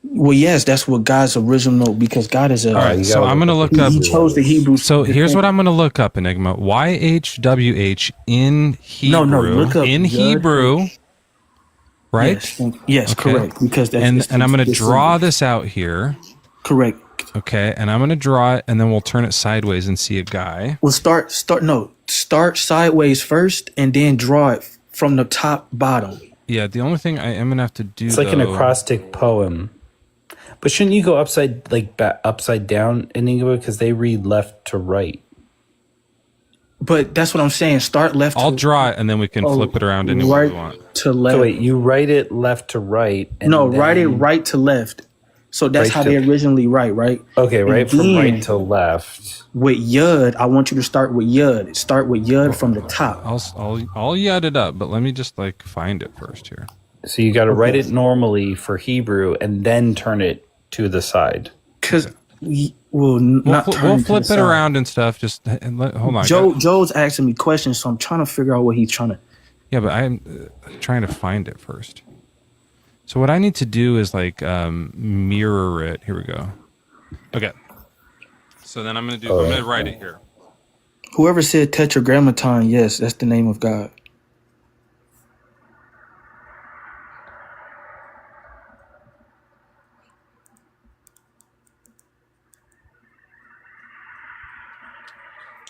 Well, yes, that's what God's original, because God is a. All right, So I'm going to look up. He chose the Hebrew. So here's what I'm going to look up, Enigma. YHWH in Hebrew. No, look up in Yud. Hebrew. Right? Yes, Okay. correct. Because that's And I'm going to draw this out here. Correct. Okay, and I'm going to draw it, and then we'll turn it sideways and see a guy. Well, start sideways first, and then draw it from the top bottom. Yeah, the only thing I am going to have to do, It's like an though- acrostic poem. But shouldn't you go upside down in English, because they read left to right? But that's what I'm saying. Start left. I'll to, draw it, and then we can flip it around any way we want. to left. So wait, you write it left to right. And No, then, write it right to left. So that's Right how to- they originally write, right? Okay, right And from then right to left. With Yud, I want you to start with Yud. Start with Yud from the top. I'll yet it up, but let me just find it first here. So you got to write it normally for Hebrew and then turn it to the side. Because We'll turn flip it around and stuff. Just hold on. Joe's asking me questions, so I'm trying to figure out what he's trying to. Yeah, but I'm trying to find it first. So what I need to do is like mirror it. Here we go. Okay. So then I'm gonna write it here. Whoever said tetragrammaton, yes, that's the name of God.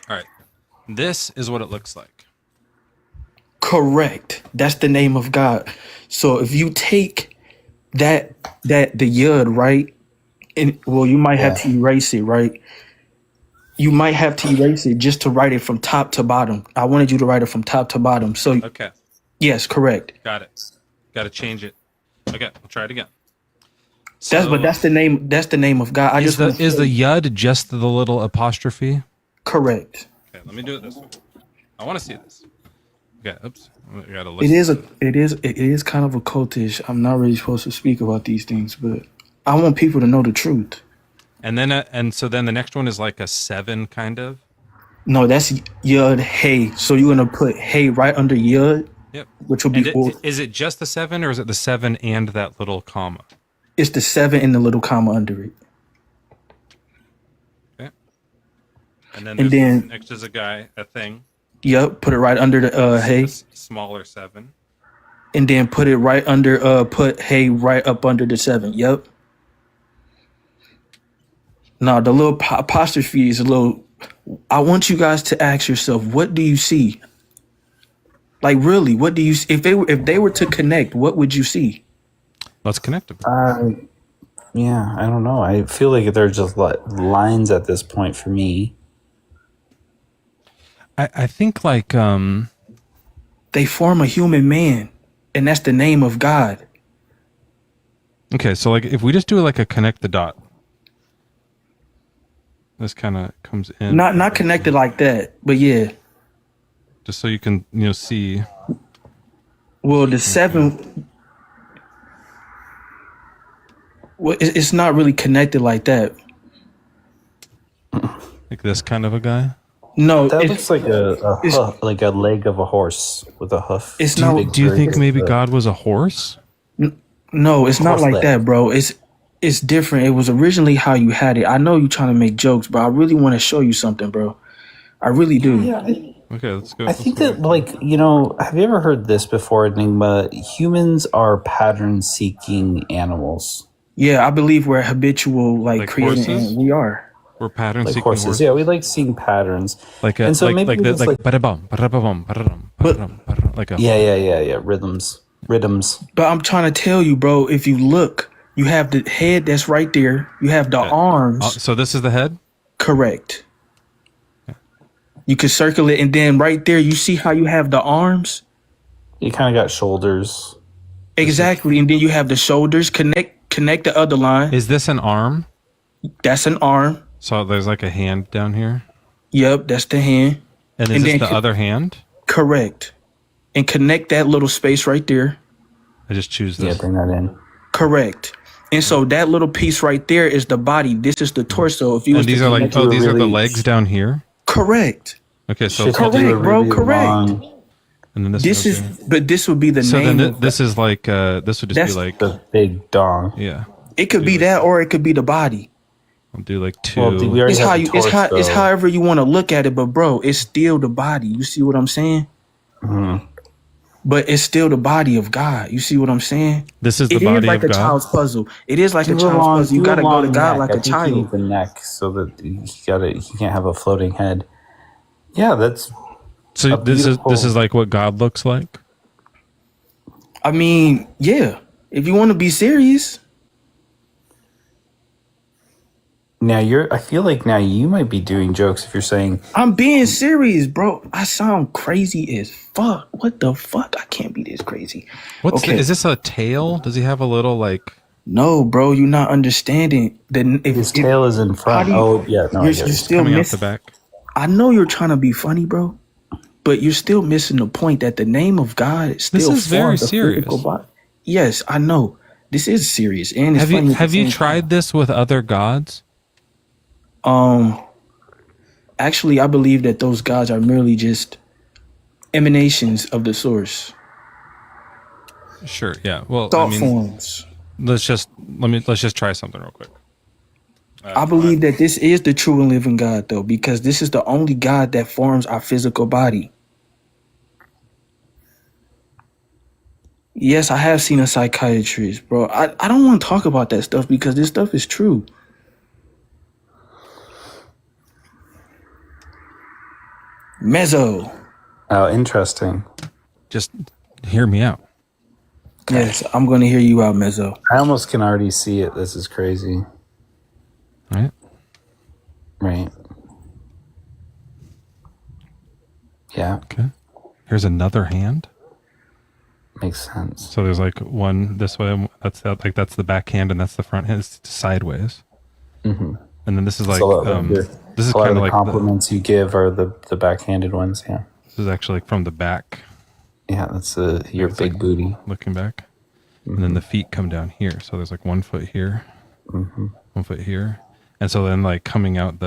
All right. This is what it looks like. Correct. That's the name of God. So if you take the yud, right? And well, you might have to erase it, right? You might have to erase it just to write it from top to bottom. I wanted you to write it from top to bottom. So Okay. yes, correct. Got it. Got to change it. Okay, we'll try it again. That's the name. That's the name of God. Is the yud just the little apostrophe? Correct. Okay, let me do it this way. I want to see this. Okay, oops. I gotta It is kind of occultish. I'm not really supposed to speak about these things, but I want people to know the truth. And then so then the next one is like a 7 kind of. No, that's yud hey. So you're gonna put hey right under yud. Yep. Which will be. Is it just the 7 or is it the 7 and that little comma? It's the 7 and the little comma under it. Okay. And then next is a thing. Yep. Put it right under the hey. Smaller 7. And then put it right under put hey right up under the 7. Yep. Now the little apostrophe is a little. I want you guys to ask yourself, what do you see? Like really, what do you see? If they were to connect, what would you see? Let's connect them. Yeah, I don't know. I feel like they're just lines at this point for me. I think like they form a human man, and that's the name of God. Okay, so like if we just do like a connect the dot. This kind of comes in. Not connected like that, but yeah. Just so you can see. Well, the 7. Well, it's not really connected like that. Like this kind of a guy. No, that looks like a leg of a horse with a hoof. It's not. Do you think maybe God was a horse? No, it's not like that, bro. It's different. It was originally how you had it. I know you're trying to make jokes, but I really want to show you something, bro. I really do. Yeah. Okay, let's go. I think that, have you ever heard this before, Enigma? Humans are pattern-seeking animals. Yeah, I believe we're habitual, like creating. Horses? We are. We're pattern seeking horses. Yeah, we like seeing patterns. Like a, and so maybe yeah, rhythms. But I'm trying to tell you, bro. If you look, you have the head that's right there. You have the arms. So this is the head. Correct. You can circle it, and then right there, you see how you have the arms. You kind of got shoulders. Exactly, and then you have the shoulders. Connect the other line. Is this an arm? That's an arm. So there's like a hand down here. Yep, that's the hand. And is this the other hand? Correct. And connect that little space right there. I just choose this. Yeah, bring that in. Correct. And so that little piece right there is the body. This is the torso. If you and these are like, these are the legs down here. Correct. Okay, so correct, bro. Correct. And then this is, but this would be the so name. So then this is like, this would just be like the big dong. Yeah. It could be that, or it could be the body. I'll do like 2. Well, it's however you want to look at it, but bro, it's still the body. You see what I'm saying? Mm-hmm. But it's still the body of God. You see what I'm saying? This is the body of God. It is like a child's puzzle. It is like a child's puzzle. You got to go to God like a child. You need the neck so that you can't have a floating head. Yeah, that's. So this is like what God looks like. I mean, yeah. If you want to be serious. Now I feel like now you might be doing jokes if you're saying I'm being serious, bro. I sound crazy as fuck. What the fuck? I can't be this crazy. Is this a tail? Does he have a little like? No, bro. You're not understanding. His tail is in front. You're still coming out the back. I know you're trying to be funny, bro, but you're still missing the point that the name of God still. This is very serious. Yes, I know. This is serious, and it's have you tried this with other gods? Actually, I believe that those gods are merely just emanations of the source, Sure. Yeah. Well, thought I mean, forms. let's just try something real quick. I believe that this is the true and living God, though, because this is the only God that forms our physical body. Yes, I have seen a psychiatrist, bro. I don't want to talk about that stuff because this stuff is true. Mezzo. Oh, interesting. Just hear me out. Yes, I'm going to hear you out, Mezzo. I almost can already see it. This is crazy. Right. Right. Yeah, Okay. Here's another hand. makes sense. So there's like one this way. That's the back hand, and that's the front hand. It's sideways. Mm-hmm. And then this is like So, this is a lot kind of of the like compliments you give are the backhanded ones. Yeah, this is actually like from the back, yeah. That's your It's big like- booty. looking back, and then the feet come down here. So there's like 1 foot here, 1 foot here, and so then like coming out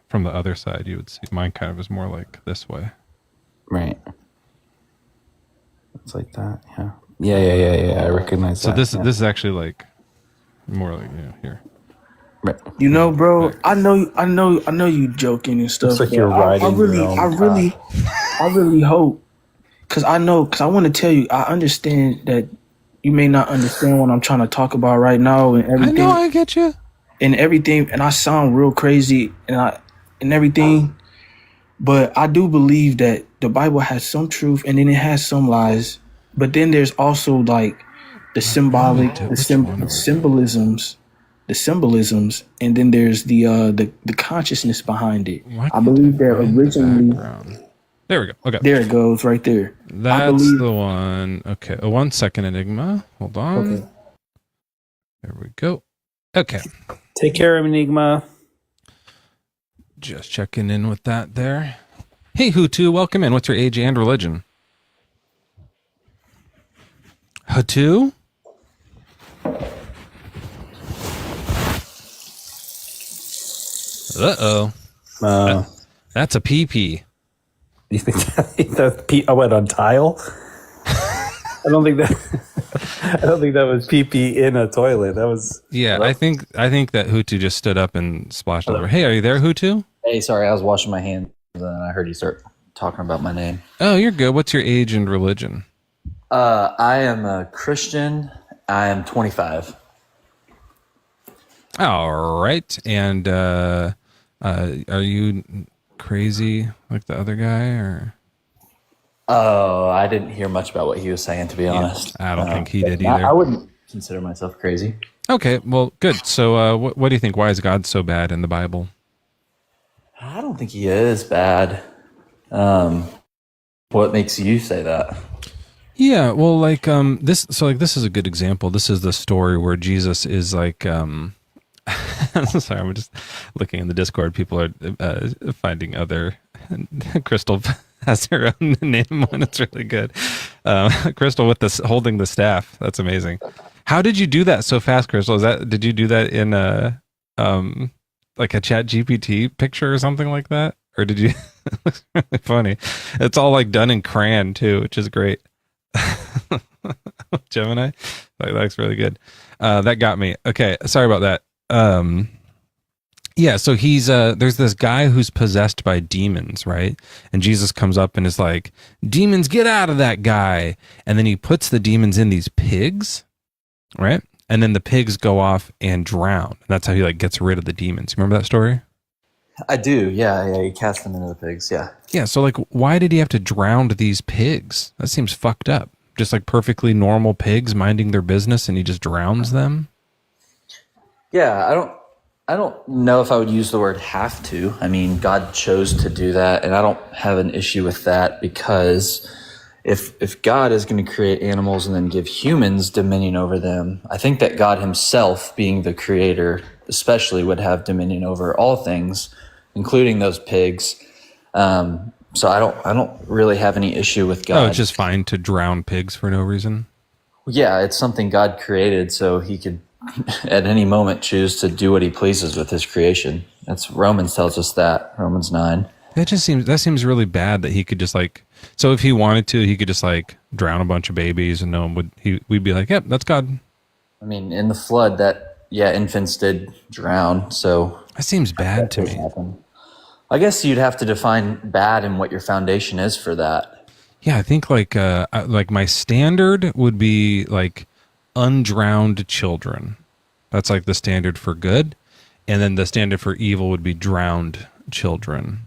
from the other side, you would see mine kind of is more like this way. Right. It's like that. Yeah. Yeah. I recognize So that. this yeah. is actually like more like here. Right. You know, bro, I know you joking and stuff. Looks like but you're riding I your own I really hope, because I want to tell you, I understand that you may not understand what I'm trying to talk about right now and I everything. know, I get you. And I sound real crazy and everything, but I do believe that the Bible has some truth and then it has some lies, but then there's also like the symbolic, the symbolisms, and then there's the consciousness behind it. Why I can't believe that find the originally. background? There we go. Okay. There it goes, right there. That's believe- the one. Okay. 1 second, Enigma. Hold on. Okay. There we go. Okay. Take care of Enigma. Just checking in with that there. Hey, Hutu, welcome in. What's your age and religion? Hutu? Uh-oh. That's a pee-pee. You think that I went on tile? I don't think that was pee pee in a toilet. That was Yeah, I think that Hutu just stood up and splashed over. Hey, are you there, Hutu? Hey, sorry, I was washing my hands and then I heard you start talking about my name. Oh, you're good. What's your age and religion? I am a Christian. I am 25. All right. And are you crazy like the other guy, or? Oh, I didn't hear much about what he was saying, to be honest. I don't think he did I either. wouldn't consider myself crazy. Okay, well, good. So what do you think? Why is God so bad in the Bible? I don't think he is bad. What makes you say that? Yeah, well, like this. So like this is a good example. This is the story where Jesus is like. Sorry, I'm just looking in the Discord. People are finding other. Crystal has her own name one. It's really good. Crystal with this holding the staff. That's amazing. How did you do that so fast, Crystal? Did you do that in like a Chat GPT picture or something like that, or did you? It looks really funny. It's all like done in crayon too, which is great. Gemini, that looks really good. That got me. Okay, sorry about that. Yeah, so he's there's this guy who's possessed by demons, right? And Jesus comes up and is like, "Demons, get out of that guy!" And then he puts the demons in these pigs, right? And then the pigs go off and drown. And that's how he like gets rid of the demons. You remember that story? I do, yeah. You cast them into the pigs, yeah. Yeah, so like why did he have to drown these pigs? That seems fucked up. Just like perfectly normal pigs minding their business and he just drowns them? Yeah, I don't know if I would use the word have to. I mean, God chose to do that, and I don't have an issue with that because if God is going to create animals and then give humans dominion over them, I think that God himself, being the creator, especially would have dominion over all things, including those pigs. So I don't really have any issue with God. Oh, it's just fine to drown pigs for no reason? Yeah, it's something God created, so he could at any moment choose to do what he pleases with his creation. That's Romans tells us that, Romans 9. That seems really bad that he could just like. So if he wanted to, he could just like drown a bunch of babies, and no one would. We'd be like, yep, that's God. I mean, in the flood, infants did drown. So That seems bad to me. Happen. I guess you'd have to define bad and what your foundation is for that. Yeah, I think like my standard would be like undrowned children. That's like the standard for good, and then the standard for evil would be drowned children.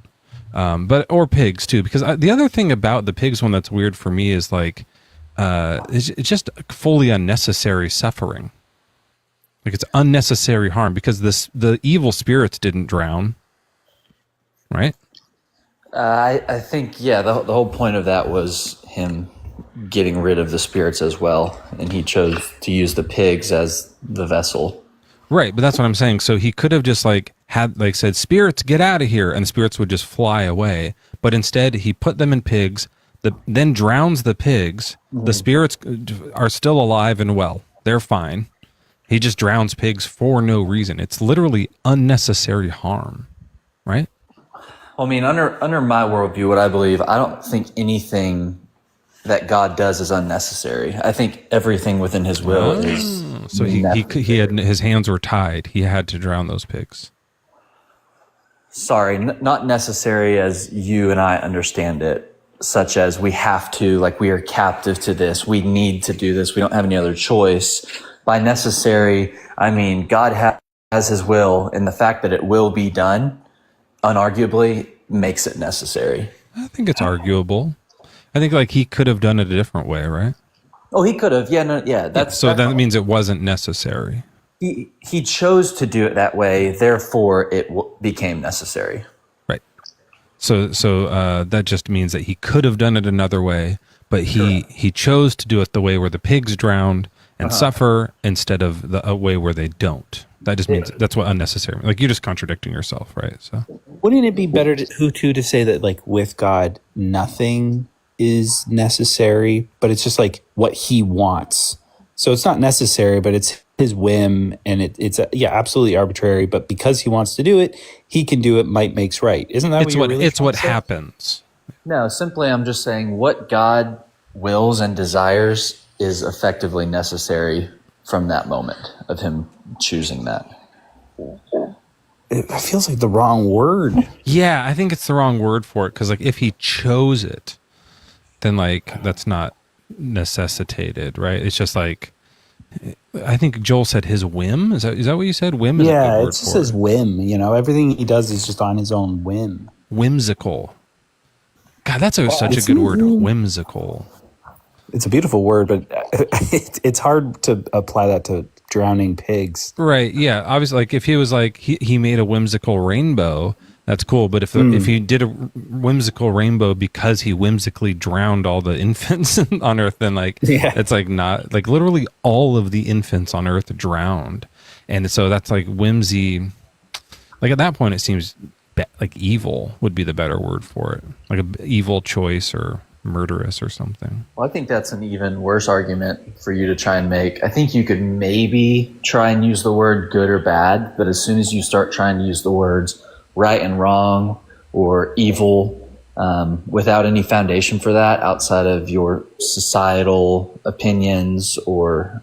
Or pigs too, because the other thing about the pigs one that's weird for me is like it's just fully unnecessary suffering. Like it's unnecessary harm because the evil spirits didn't drown, right? I think the whole point of that was him getting rid of the spirits as well, and he chose to use the pigs as the vessel. Right, but that's what I'm saying. So he could have just said, spirits, get out of here, and the spirits would just fly away. But instead, he put them in pigs, then drowns the pigs. Mm-hmm. The spirits are still alive and well. They're fine. He just drowns pigs for no reason. It's literally unnecessary harm, right? Well, I mean, under my worldview, what I believe, I don't think anything that God does is unnecessary. I think everything within his will is. So he had his hands were tied. He had to drown those pigs. Sorry, not necessary as you and I understand it, such as we have to, like we are captive to this. We need to do this. We don't have any other choice. By necessary, I mean God has his will, and the fact that it will be done, unarguably, makes it necessary. I think it's arguable. I think like he could have done it a different way, right? Oh, he could have. That means it wasn't necessary. He chose to do it that way, therefore it became necessary. Right. So that just means that he could have done it another way, but he chose to do it the way where the pigs drowned and suffer instead of the way where they don't. That just means that's what unnecessary. Like you're just contradicting yourself, right? So wouldn't it be better to say that like with God nothing is necessary, but it's just like what he wants. So it's not necessary, but it's his whim, and it's absolutely arbitrary. But because he wants to do it, he can do it. Might makes right. Isn't that what happens? No, simply I'm just saying what God wills and desires is effectively necessary from that moment of him choosing that. It feels like the wrong word. Yeah, I think it's the wrong word for it because like if he chose it, then like that's not necessitated, right? It's just like I think Joel said his whim. Is that what you said? Whim is a good word it's just his whim. You know, everything he does is just on his own whim. Whimsical. God, that's such a good word. Whimsical. It's a beautiful word, but it's hard to apply that to drowning pigs. Right. Yeah. Obviously, like if he was like he made a whimsical rainbow, that's cool. But if he did a whimsical rainbow because he whimsically drowned all the infants on Earth, then it's like not like literally all of the infants on Earth drowned, and so that's like whimsy. Like at that point, it seems like evil would be the better word for it, like an evil choice or murderous or something. Well, I think that's an even worse argument for you to try and make. I think you could maybe try and use the word good or bad, but as soon as you start trying to use the words right and wrong or evil without any foundation for that outside of your societal opinions or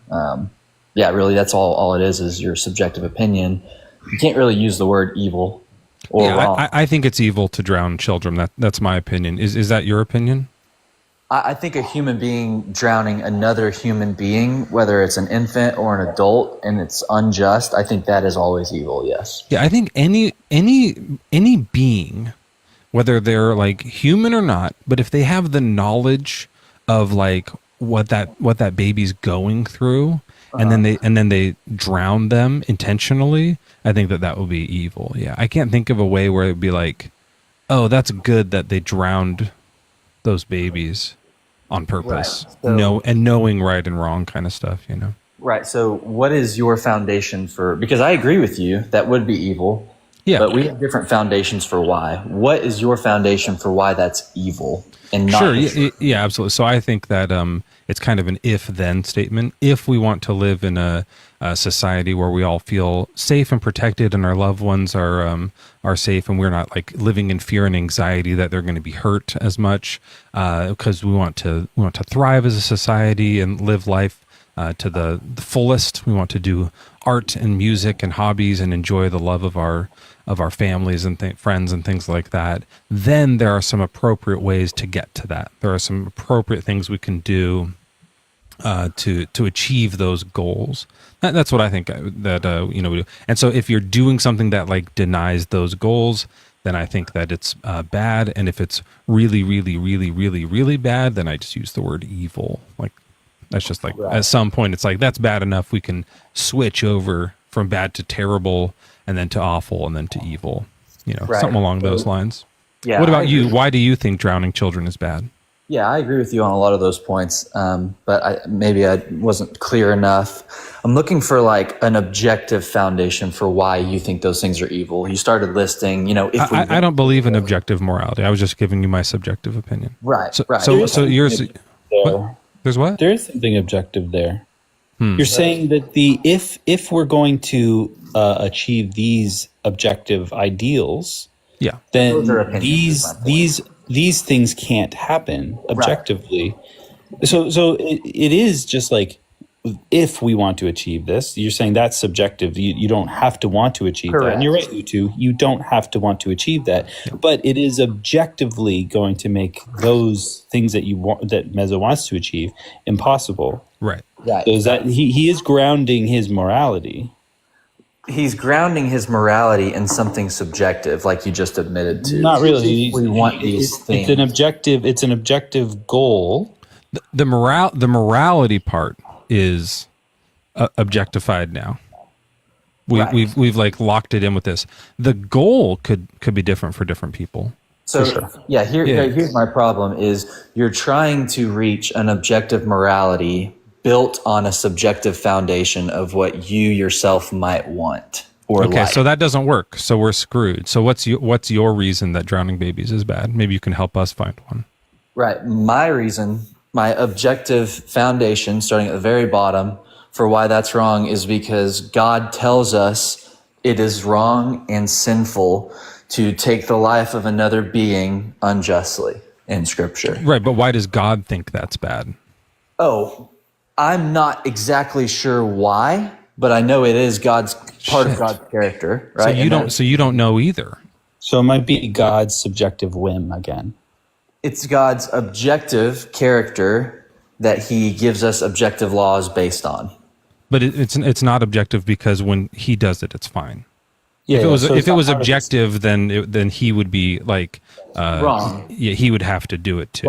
really that's all it is your subjective opinion. You can't really use the word evil or wrong. I think it's evil to drown children. That's my opinion. Is that your opinion? I think a human being drowning another human being, whether it's an infant or an adult, and it's unjust, I think that is always evil, yes. Yeah, I think any being, whether they're like human or not, but if they have the knowledge of like what that baby's going through, and then they drown them intentionally, I think that would be evil. Yeah, I can't think of a way where it'd be like, oh, that's good that they drowned those babies on purpose. Right. So, knowing right and wrong kind of stuff, you know. Right. So what is your foundation for, because I agree with you, that would be evil. Yeah. But we have different foundations for why. What is your foundation for why that's evil and not sure, yeah, absolutely. So I think that it's kind of an if-then statement. If we want to live in a society where we all feel safe and protected, and our loved ones are safe, and we're not like living in fear and anxiety that they're going to be hurt as much, because we want to thrive as a society and live life to the fullest. We want to do art and music and hobbies and enjoy the love of our families and friends and things like that. Then there are some appropriate ways to get to that. There are some appropriate things we can do to achieve those goals. That's what I think that we do. And so if you're doing something that like denies those goals, then I think that it's bad. And if it's really, really, really, really, really bad, then I just use the word evil. Like, that's just like, at some point, it's like, that's bad enough. We can switch over from bad to terrible, and then to awful, and then to evil. Something along those lines. Yeah. What about you? Why do you think drowning children is bad? Yeah, I agree with you on a lot of those points, but maybe I wasn't clear enough. I'm looking for like an objective foundation for why you think those things are evil. You started listing, if I don't believe in objective morality. I was just giving you my subjective opinion. Right. So yours. What? There's what? There is something objective there. You're saying that if we're going to achieve these objective ideals, then these things can't happen objectively. Right. So it is just like, if we want to achieve this, you're saying that's subjective. You don't have to want to achieve that. And you're right, Utu, you don't have to want to achieve that. But it is objectively going to make those things that you want, that Mezzo wants to achieve, impossible. Right. Right. So is that he is grounding his morality. He's grounding his morality in something subjective, like you just admitted to. Not really. We want these things. It's an objective goal. The morality part is objectified now. We've like locked it in with this. The goal could be different for different people. So here's my problem is you're trying to reach an objective morality built on a subjective foundation of what you yourself might want or like. So that doesn't work. So we're screwed. So what's your reason that drowning babies is bad? Maybe you can help us find one. Right. My reason, my objective foundation, starting at the very bottom, for why that's wrong is because God tells us it is wrong and sinful to take the life of another being unjustly in Scripture. Right, but why does God think that's bad? Oh, I'm not exactly sure why, but I know it is part of God's character, right? So you don't know either. So it might be God's subjective whim again. It's God's objective character that he gives us objective laws based on. But it's not objective because when he does it, it's fine. Yeah, if it was objective, then he would be like wrong. Yeah, he would have to do it too.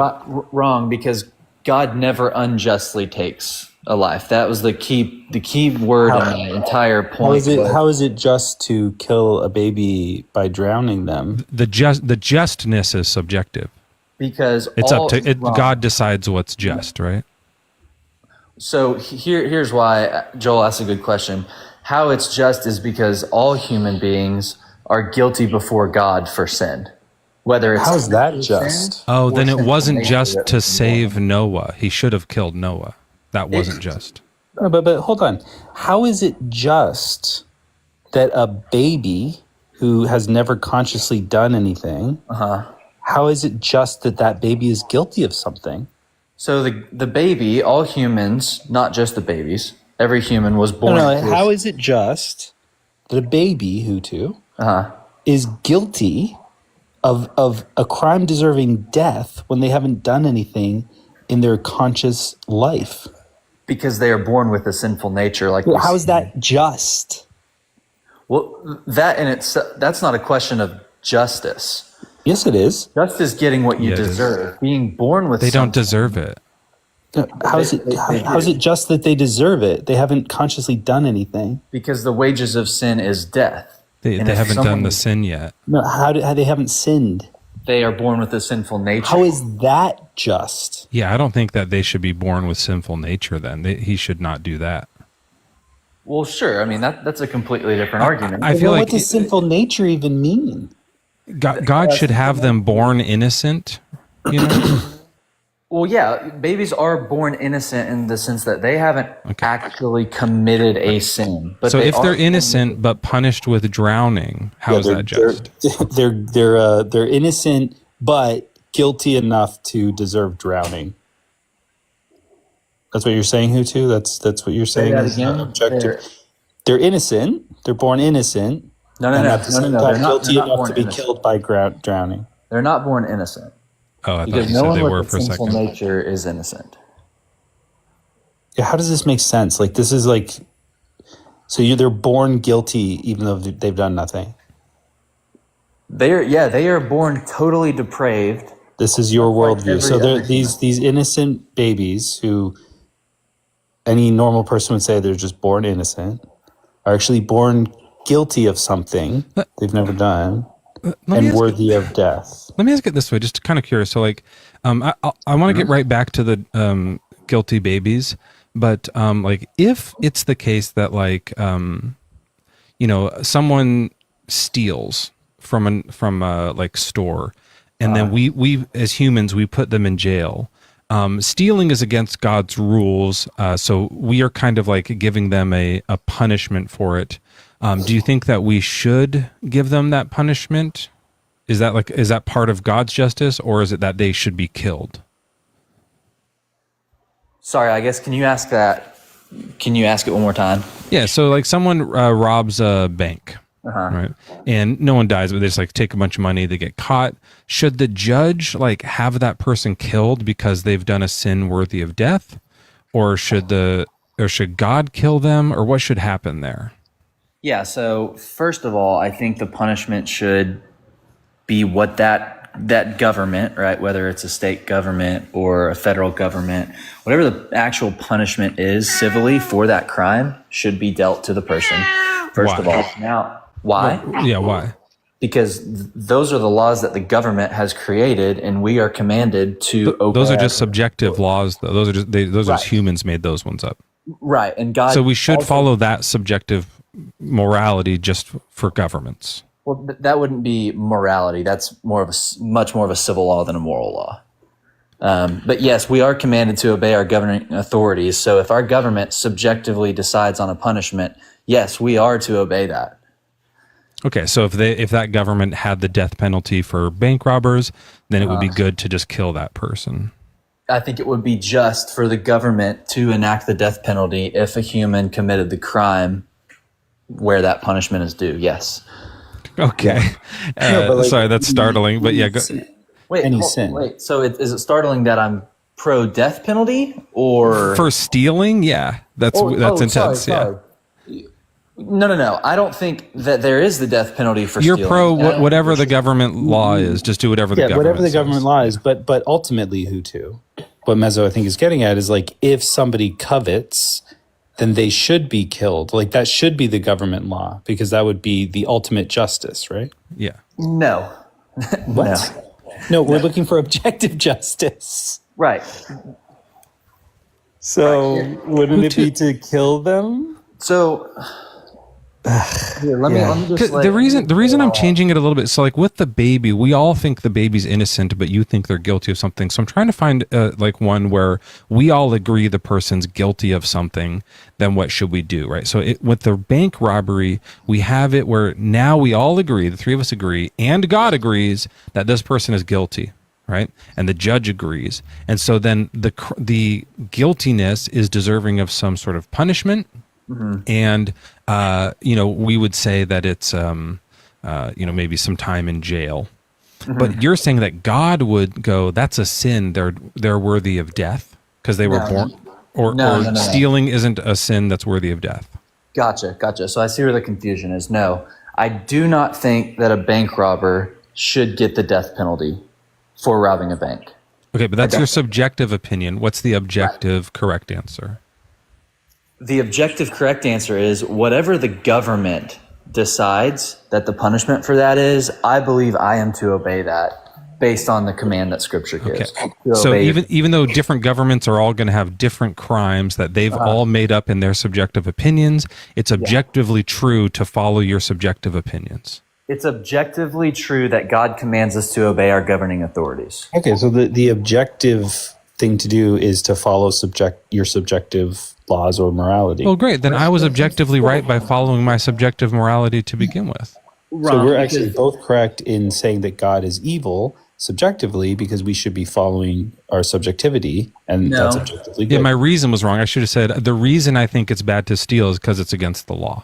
Wrong, because God never unjustly takes a life. That was the key word in the entire point. How is it just to kill a baby by drowning them? The justness is subjective. Because it's up to it. God decides what's just, right? So here's why Joel asked a good question. How it's just is because all human beings are guilty before God for sin. Whether it's how's that just? Oh, then it wasn't just to save Noah. He should have killed Noah. That wasn't just. No, but hold on. How is it just that a baby who has never consciously done anything? How is it just that baby is guilty of something? So the baby, all humans, not just the babies, every human was born. How is it just that a baby, Hutu, is guilty of a crime deserving death when they haven't done anything in their conscious life? Because they are born with a sinful nature. How is that just? Well, that's not a question of justice. Yes, it is. Justice getting what you deserve. Being born with they don't deserve it. How is it just that they deserve it? They haven't consciously done anything. Because the wages of sin is death. They haven't done the sin yet. No, how they haven't sinned? They are born with a sinful nature. How is that just? Yeah, I don't think that they should be born with sinful nature then. He should not do that. Well, sure. I mean, that's a completely different argument. I feel like what does sinful nature even mean? God should have them born innocent, you know? Well, yeah, babies are born innocent in the sense that they haven't actually committed a sin. But So if they're are innocent but punished with drowning, how is that just? They're innocent but guilty enough to deserve drowning. That's what you're saying, Hutu? That's what you're saying that is again? objective. They're innocent. They're born innocent. No. At the same time, They're guilty not enough born to be innocent. killed by drowning. They're not born innocent. Oh, I thought Because you no said one they were with for a a sinful second. nature is innocent. Yeah, how does this make sense? Like, this is like, so they're born guilty even though they've done nothing. They are born totally depraved. This is your Like worldview. every So other these innocent babies who any normal person would say they're just born innocent are actually born guilty of something they've never done and worthy of death. Let me ask it this way, just kind of curious. So, like, I want to get right back to the guilty babies, but like, if it's the case that like, someone steals from a like store, and then we as humans we put them in jail. Stealing is against God's rules, so we are kind of like giving them a punishment for it. Do you think that we should give them that punishment? Is that part of God's justice, or is it that they should be killed? Sorry, I guess, can you ask it one more time? Yeah, so like someone robs a bank, right? And no one dies, but they just like take a bunch of money, they get caught. Should the judge like have that person killed because they've done a sin worthy of death? Or should God kill them, or what should happen there? Yeah, so first of all, I think the punishment should be what that government, right, whether it's a state government or a federal government, whatever the actual punishment is civilly for that crime should be dealt to the person, first of all. Now, why? Yeah, why? Because those are the laws that the government has created, and we are commanded to obey. Those are just subjective laws, though. Those are just humans made those ones up. Right, and God. So we should also follow that subjective morality just for governments. Well, that wouldn't be morality. That's much more of a civil law than a moral law. But yes, we are commanded to obey our governing authorities. So if our government subjectively decides on a punishment, yes, we are to obey that. Okay, so if that government had the death penalty for bank robbers, then it would be good to just kill that person. I think it would be just for the government to enact the death penalty if a human committed the crime where that punishment is due. Yes. Okay. Sorry, that's startling, but yeah. Wait. So is it startling that I'm pro death penalty or For stealing? Yeah, that's intense. Sorry. No. I don't think that there is the death penalty for You're stealing. pro whatever the government law is. Just do whatever the government whatever the says. government law is. But ultimately, Hutu, what Mezzo I think is getting at is like, if somebody covets, then they should be killed. Like, that should be the government law, because that would be the ultimate justice, right? Yeah. No. What? No, we're looking for objective justice. Right. So wouldn't it be to kill them? So here, let me just The reason I'm changing it a little bit, so like with the baby, we all think the baby's innocent, but you think they're guilty of something. So I'm trying to find like one where we all agree the person's guilty of something. Then what should we do, right? So with the bank robbery, we have it where now we all agree, the three of us agree, and God agrees that this person is guilty, right? And the judge agrees, and so then the guiltiness is deserving of some sort of punishment. Mm-hmm. And, we would say that it's, maybe some time in jail. Mm-hmm. But you're saying that God would go, that's a sin. They're worthy of death because they were born. Or stealing isn't a sin that's worthy of death. Gotcha. So I see where the confusion is. No, I do not think that a bank robber should get the death penalty for robbing a bank. Okay, but that's your subjective opinion. What's the objective correct answer? The objective correct answer is whatever the government decides that the punishment for that is, I believe I am to obey that based on the command that Scripture gives. Okay. So even though different governments are all going to have different crimes that they've all made up in their subjective opinions, it's objectively true to follow your subjective opinions. It's objectively true that God commands us to obey our governing authorities. Okay, so the objective thing to do is to follow your subjective laws or morality. Well, great. Then I was objectively right by following my subjective morality to begin with. So we're actually both correct in saying that God is evil subjectively because we should be following our subjectivity, and that's objectively good. Yeah, my reason was wrong. I should have said the reason I think it's bad to steal is because it's against the law.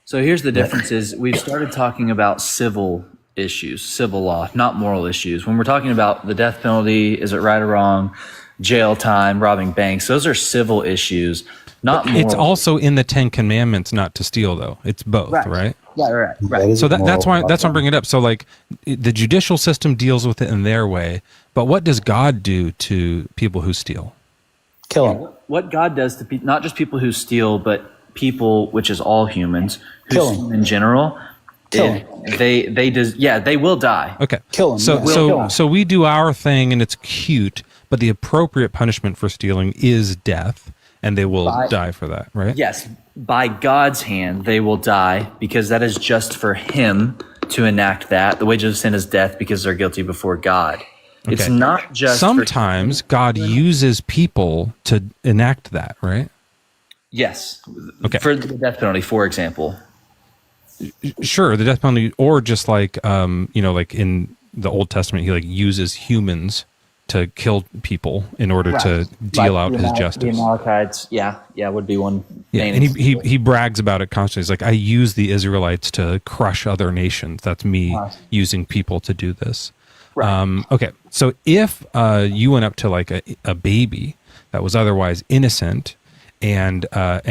So here's the difference is we've started talking about civil issues, civil law, not moral issues. When we're talking about the death penalty, is it right or wrong, jail time, robbing banks, those are civil issues, not moral. It's also in the 10 Commandments not to steal, though. It's both, right? Right. So that's why I'm bringing it up. So like the judicial system deals with it in their way, but what does God do to people who steal? Kill them. What God does to not just people who steal, but people, which is all humans, who steal in general, they will die. Okay. Kill them. So we do our thing and it's cute, but the appropriate punishment for stealing is death, and they will die for that, right? Yes. By God's hand, they will die because that is just for him to enact that. The wages of sin is death because they're guilty before God. Okay. It's not just sometimes God uses people to enact that, right? Yes. Okay. For the death penalty, for example. Sure, the death penalty, or just like like in the Old Testament, he like uses humans to kill people in order to deal out his justice. The Amalekites, would be one. Yeah, and he brags about it constantly. He's like, I use the Israelites to crush other nations. That's me using people to do this. Right. Okay, so if you went up to like a baby that was otherwise innocent, and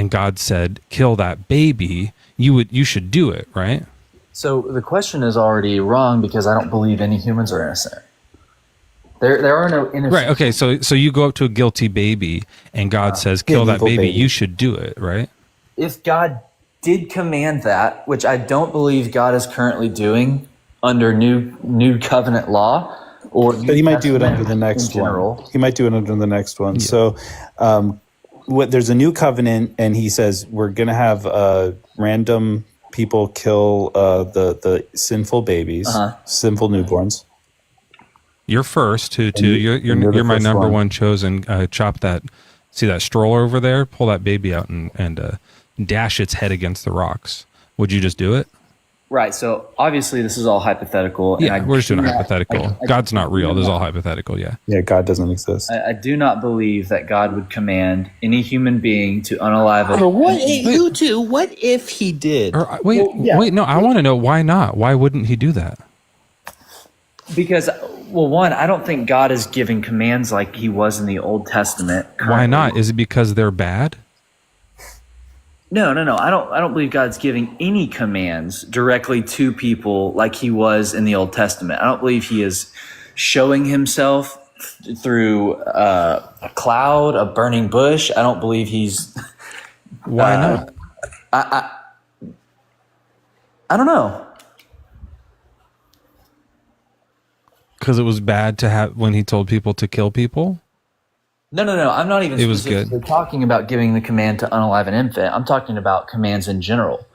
God said, kill that baby, you should do it, right? So the question is already wrong because I don't believe any humans are innocent. There are no innocent. Right. Okay. So you go up to a guilty baby, and God says, "Kill that baby." You should do it, right? If God did command that, which I don't believe God is currently doing under new covenant law, but he might do it under the next one. He might do it under the next one. Yeah. So, there's a new covenant, and he says we're going to have random people kill the sinful babies, sinful newborns. You're first to you're my number one chosen. Chop that. See that stroller over there? Pull that baby out and dash its head against the rocks. Would you just do it? Right. So obviously this is all hypothetical. Yeah, we're just doing a hypothetical. God's not real. This is all hypothetical. Yeah. Yeah, God doesn't exist. I do not believe that God would command any human being to unalive it. What if he did? Wait. No, I want to know why not. Why wouldn't he do that? Because, one, I don't think God is giving commands like he was in the Old Testament. Currently. Why not? Is it because they're bad? No. I don't believe God's giving any commands directly to people like he was in the Old Testament. I don't believe he is showing himself through a cloud, a burning bush. I don't believe he's... Why not? I don't know. Because it was bad to have when he told people to kill people? No. I'm not even specifically talking about giving the command to unalive an infant. I'm talking about commands in general.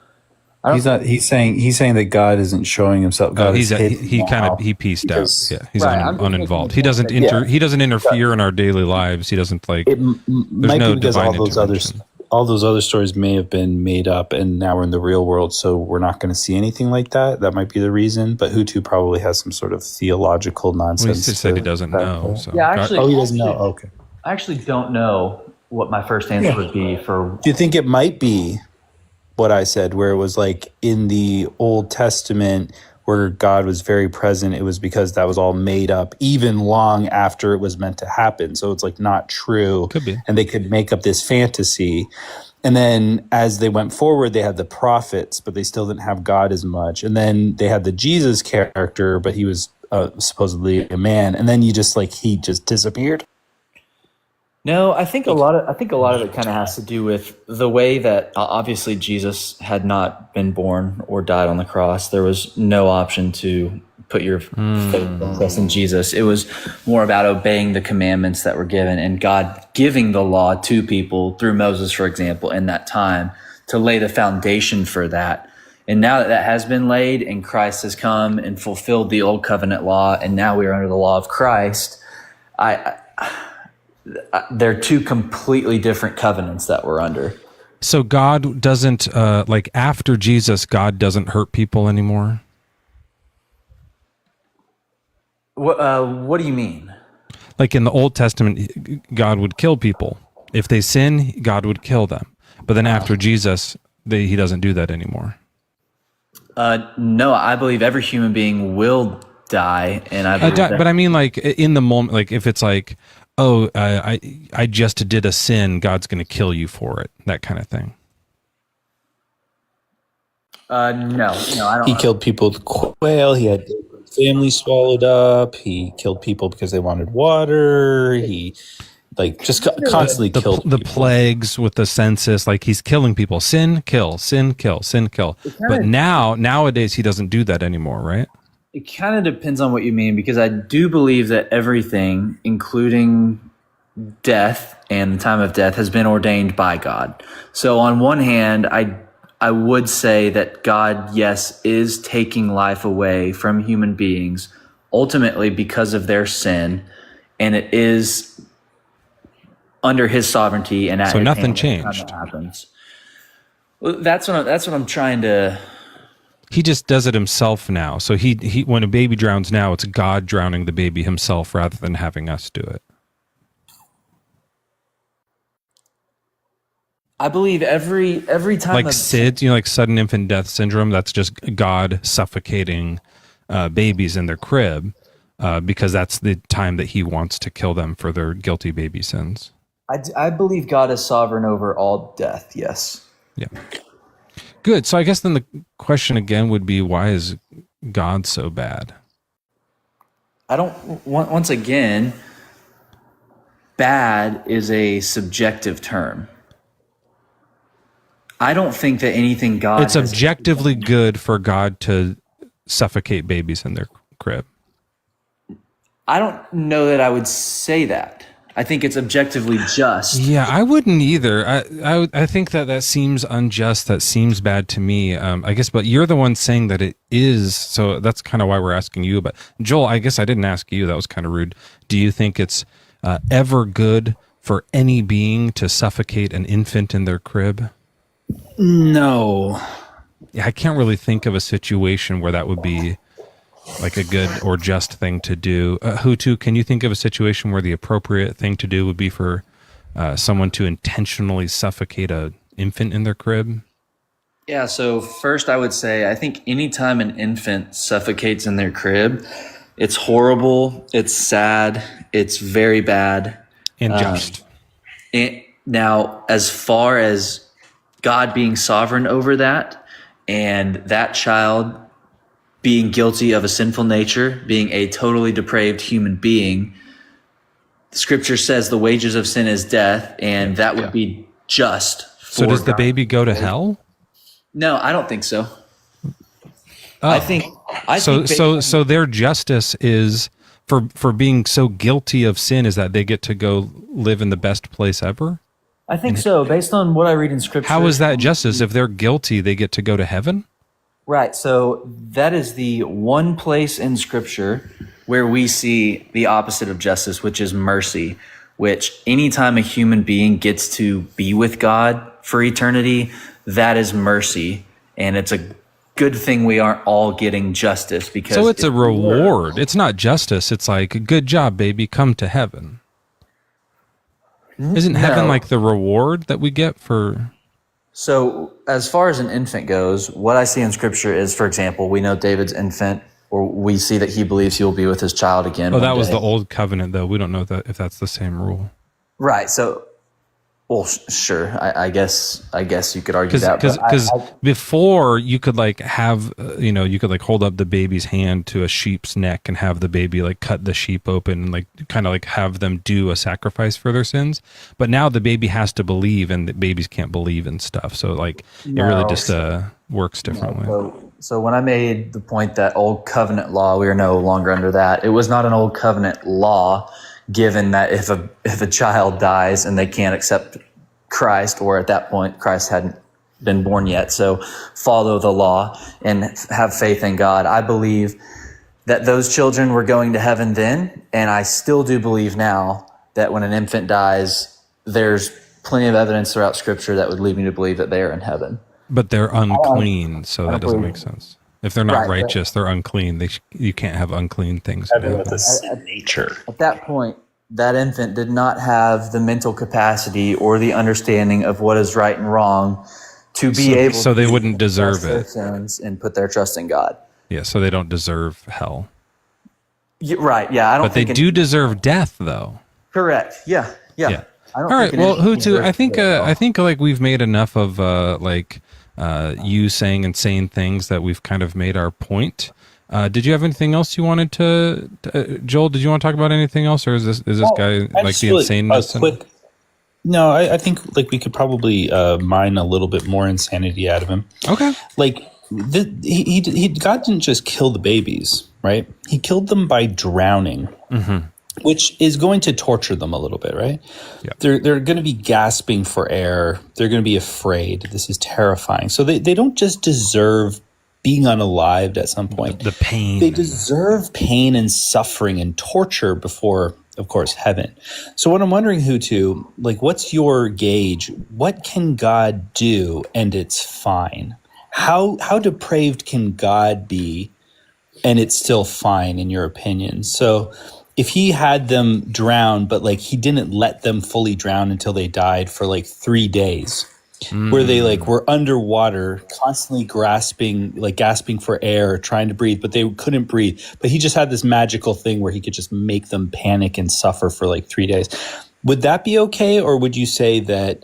He's saying that God isn't showing himself. God he pieced out. Yeah, he's uninvolved. He doesn't interfere in our daily lives. He doesn't like. There's no divine intervention. All those other stories may have been made up, and now we're in the real world, so we're not going to see anything like that. That might be the reason. But Hutu probably has some sort of theological nonsense. Well, he just said he doesn't know. So. Yeah, he doesn't know. Okay. I actually don't know what my first answer would be for. Do you think it might be what I said, where it was like in the Old Testament where God was very present? It was because that was all made up even long after it was meant to happen. So it's like not true. Could be. And they could make up this fantasy. And then as they went forward, they had the prophets, but they still didn't have God as much. And then they had the Jesus character, but he was supposedly a man. And then he just disappeared. No, I think a lot of it kind of has to do with the way that obviously Jesus had not been born or died on the cross. There was no option to put your faith and trust in Jesus. It was more about obeying the commandments that were given and God giving the law to people through Moses, for example, in that time to lay the foundation for that. And now that has been laid and Christ has come and fulfilled the old covenant law, and now we are under the law of Christ, they're two completely different covenants that we're under. So God doesn't, like after Jesus, God doesn't hurt people anymore? What do you mean? Like in the Old Testament, God would kill people. If they sin, God would kill them. But then after Jesus, he doesn't do that anymore. No, I believe every human being will die, and I believe But I mean, like in the moment, like if it's like, oh, I just did a sin, God's going to kill you for it, that kind of thing. no, I don't. He killed people with quail. He had family swallowed up. He killed people because they wanted water. He just constantly killed the people. plagues with the census, like he's killing people. Sin, kill, sin, kill, sin, kill. But nowadays he doesn't do that anymore, right? It kind of depends on what you mean, because I do believe that everything, including death and the time of death, has been ordained by God. So on one hand, I would say that God, yes, is taking life away from human beings, ultimately because of their sin, and it is under His sovereignty. And so nothing changed. That happens. Well, that's what I'm trying to. He just does it himself now. So he when a baby drowns now, it's God drowning the baby himself rather than having us do it. I believe every time, like SIDS, like sudden infant death syndrome, that's just God suffocating babies in their crib because that's the time that He wants to kill them for their guilty baby sins. I believe God is sovereign over all death. Yes. Yeah. Good. So I guess then the question again would be, why is God so bad? Once again, bad is a subjective term. I don't think that anything God It's objectively good for God to suffocate babies in their crib. I don't know that I would say that. I think it's objectively just. Yeah, I wouldn't either. I think that seems unjust. That seems bad to me. I guess, but you're the one saying that it is. So that's kind of why we're asking you. But Joel, I guess I didn't ask you. That was kind of rude. Do you think it's ever good for any being to suffocate an infant in their crib? No. Yeah, I can't really think of a situation where that would be like a good or just thing to do. Hutu, can you think of a situation where the appropriate thing to do would be for someone to intentionally suffocate an infant in their crib? Yeah, so first I would say I think anytime an infant suffocates in their crib, it's horrible, it's sad, it's very bad. And just. Now, as far as God being sovereign over that, and that child being guilty of a sinful nature, being a totally depraved human being, Scripture says the wages of sin is death, and that would be just. So does the baby go to hell? No, I don't think so. Oh. I think so their justice is for being so guilty of sin is that they get to go live in the best place ever? I think so, based on what I read in Scripture. How is that justice? If they're guilty, they get to go to heaven? Right. So that is the one place in Scripture where we see the opposite of justice, which is mercy, which anytime a human being gets to be with God for eternity, that is mercy. And it's a good thing we aren't all getting justice, because so it's a reward. It's not justice. It's like, good job, baby, come to heaven. Isn't heaven like the reward that we get for? So as far as an infant goes, what I see in Scripture is, for example, we know David's infant, or we see that he believes he will be with his child again. Oh, that was the old covenant, though. We don't know if that's the same rule. Right. So, well, sure. I guess you could argue that. Because before you could like have, you could like hold up the baby's hand to a sheep's neck and have the baby like cut the sheep open and like kind of like have them do a sacrifice for their sins. But now the baby has to believe, and the babies can't believe and stuff. So like it really just works differently. So when I made the point that old covenant law, we are no longer under that. It was not an old covenant law, given that if a child dies and they can't accept Christ, or at that point Christ hadn't been born yet, so follow the law and have faith in God. I believe that those children were going to heaven then, and I still do believe now that when an infant dies, there's plenty of evidence throughout Scripture that would lead me to believe that they are in heaven. But they're unclean, so that doesn't make sense. If they're not Right, righteous, they're unclean. You can't have unclean things. Having with a sin nature. At that point, that infant did not have the mental capacity or the understanding of what is right and wrong to be able so they wouldn't deserve their it. sins and put their trust in God. Yeah, so they don't deserve hell. Right, yeah. I don't But they do deserve death, though. Correct, yeah. Yeah. I don't All right. think Well, anything Hutu, I think deserves like we've made enough of you saying and saying things that we've kind of made our point. Did you have anything else you wanted to Joel? Did you want to talk about anything else, or is this guy like the insaneness? No, I think like we could probably mine a little bit more insanity out of him. Okay. Like God didn't just kill the babies, right? He killed them by drowning. Mm-hmm. Which is going to torture them a little bit, right? Yep. They're going to be gasping for air. They're going to be afraid. This is terrifying. So they don't just deserve being unalived at some point. The pain. They deserve pain and suffering and torture before, of course, heaven. So what I'm wondering, Hutu, like, what's your gauge? What can God do and it's fine? How depraved can God be and it's still fine, in your opinion? So if he had them drown, but like he didn't let them fully drown until they died for like 3 days, where they like were underwater, constantly gasping for air, trying to breathe, but they couldn't breathe. But he just had this magical thing where he could just make them panic and suffer for like 3 days. Would that be okay? Or would you say that,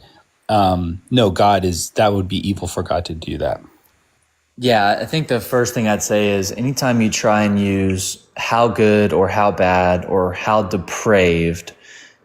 no, that would be evil for God to do that? Yeah, I think the first thing I'd say is anytime you try and use how good or how bad or how depraved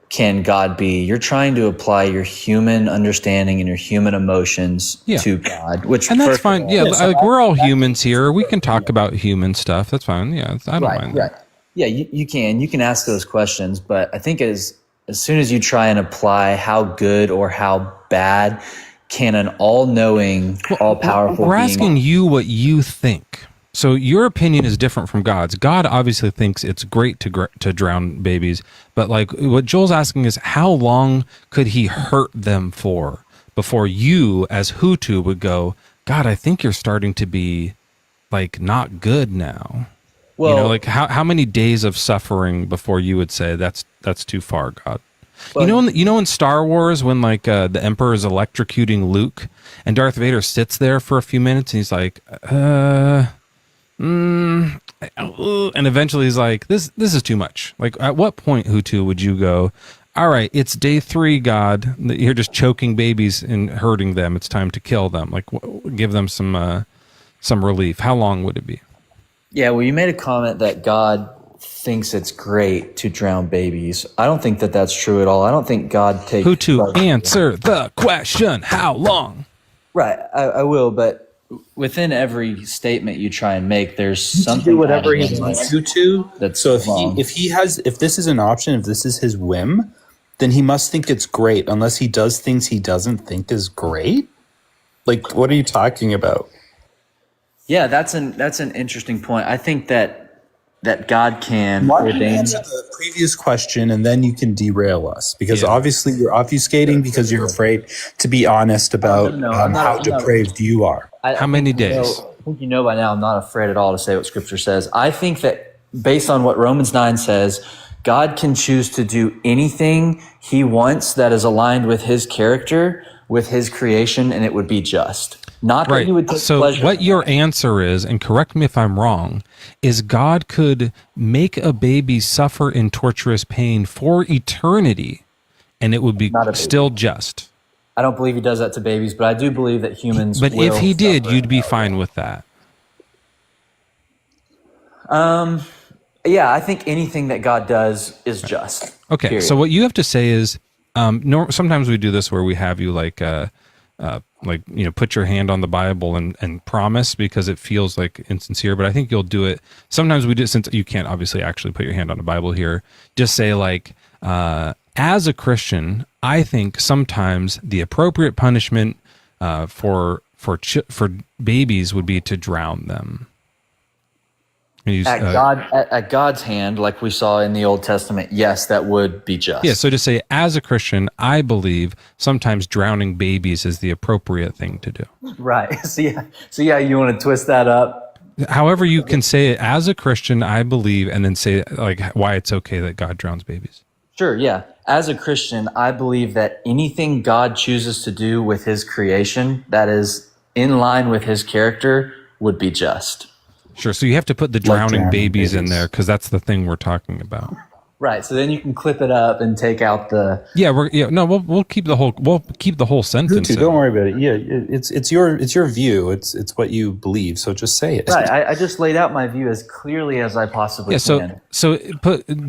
can God be, you're trying to apply your human understanding and your human emotions to God. And that's fine. Yeah, like we're all humans here. We can talk about human stuff. That's fine. Yeah, I don't mind that. Right. Yeah, you can ask those questions, but I think as soon as you try and apply how good or how bad can an all-knowing, all-powerful We're being... asking you what you think. So your opinion is different from God's. God obviously thinks it's great to drown babies, but like what Joel's asking is how long could he hurt them for before you as Hutu would go, God, I think you're starting to be like not good now. Well, like how many days of suffering before you would say that's too far, God? Well, you know in Star Wars when like the Emperor is electrocuting Luke and Darth Vader sits there for a few minutes and he's like, and eventually he's like, this is too much. Like at what point, Hutu, would you go, all right, it's day 3, God, you're just choking babies and hurting them. It's time to kill them. Like give them some relief. How long would it be? Yeah, well, you made a comment that God thinks it's great to drown babies. I don't think that that's true at all. I don't think God takes... Hutu, answer the question. How long? Right, I will, but within every statement you try and make, there's something... To do whatever he wants you to. That's so wrong. if this is an option, if this is his whim, then he must think it's great, unless he does things he doesn't think is great? Like, what are you talking about? Yeah, that's an interesting point. I think that God can ordain. Answer the previous question, and then you can derail us, because obviously you're obfuscating because you're afraid to be honest about how depraved you are. How many days? I think you know by now I'm not afraid at all to say what Scripture says. I think that based on what Romans 9 says, God can choose to do anything he wants that is aligned with his character, with his creation, and it would be just. Not that he would take pleasure. So what your answer is, and correct me if I'm wrong, is God could make a baby suffer in torturous pain for eternity, and it would be still just. I don't believe he does that to babies, but I do believe that humans But will if he did, suffer. you'd be fine with that. Yeah, I think anything that God does is just. Okay, period. so what you have to say is, sometimes we do this where we have you put your hand on the Bible and promise because it feels like insincere, but I think you'll do it. Sometimes we do, since you can't obviously actually put your hand on the Bible here, just say like, as a Christian, I think sometimes the appropriate punishment for babies would be to drown them. At God's hand, like we saw in the Old Testament, yes, that would be just. Yeah, so to say, as a Christian, I believe sometimes drowning babies is the appropriate thing to do. Right. So yeah, you want to twist that up? However you can say it, as a Christian, I believe, and then say like why it's okay that God drowns babies. Sure, yeah. As a Christian, I believe that anything God chooses to do with his creation that is in line with his character would be just. Sure, so you have to put the drowning babies in there because that's the thing we're talking about. Right, so then you can clip it up and take out the. We'll keep the whole sentence. Don't worry about it. Yeah, it's your view. It's what you believe. So just say it. Right, I just laid out my view as clearly as I possibly can.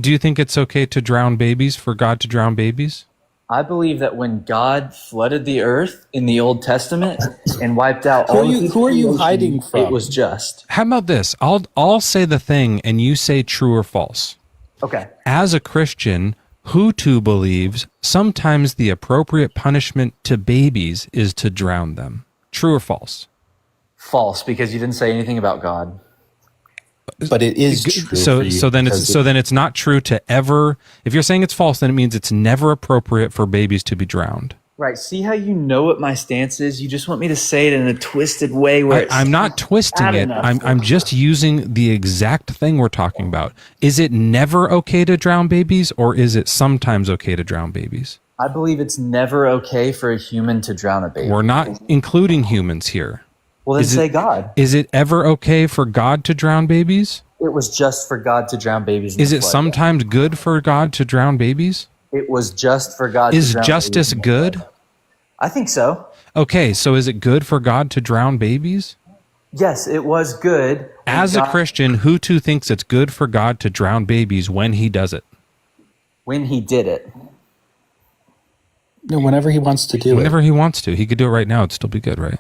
Do you think it's okay to drown babies, for God to drown babies? I believe that when God flooded the earth in the Old Testament and wiped out who are you hiding from? It was just. How about this? I'll say the thing and you say true or false. Okay. As a Christian, Hutu believes sometimes the appropriate punishment to babies is to drown them. True or false? False, because you didn't say anything about God. But it is true. So then it's not true to ever. If you're saying it's false, then it means it's never appropriate for babies to be drowned. Right. See how you know what my stance is? You just want me to say it in a twisted way where I'm not twisting it. I'm just using the exact thing we're talking about. Is it never okay to drown babies, or is it sometimes okay to drown babies? I believe it's never okay for a human to drown a baby. We're not including humans here. Well, then say God. Is it ever okay for God to drown babies? It was just for God to drown babies. Is it sometimes good for God to drown babies? It was just for God to drown babies. Is justice good? I think so. Okay, so is it good for God to drown babies? Yes, it was good. As a Christian, Hutu thinks it's good for God to drown babies when he does it. When he did it. No, whenever he wants to do it. Whenever he wants to. He could do it right now. It'd still be good, right?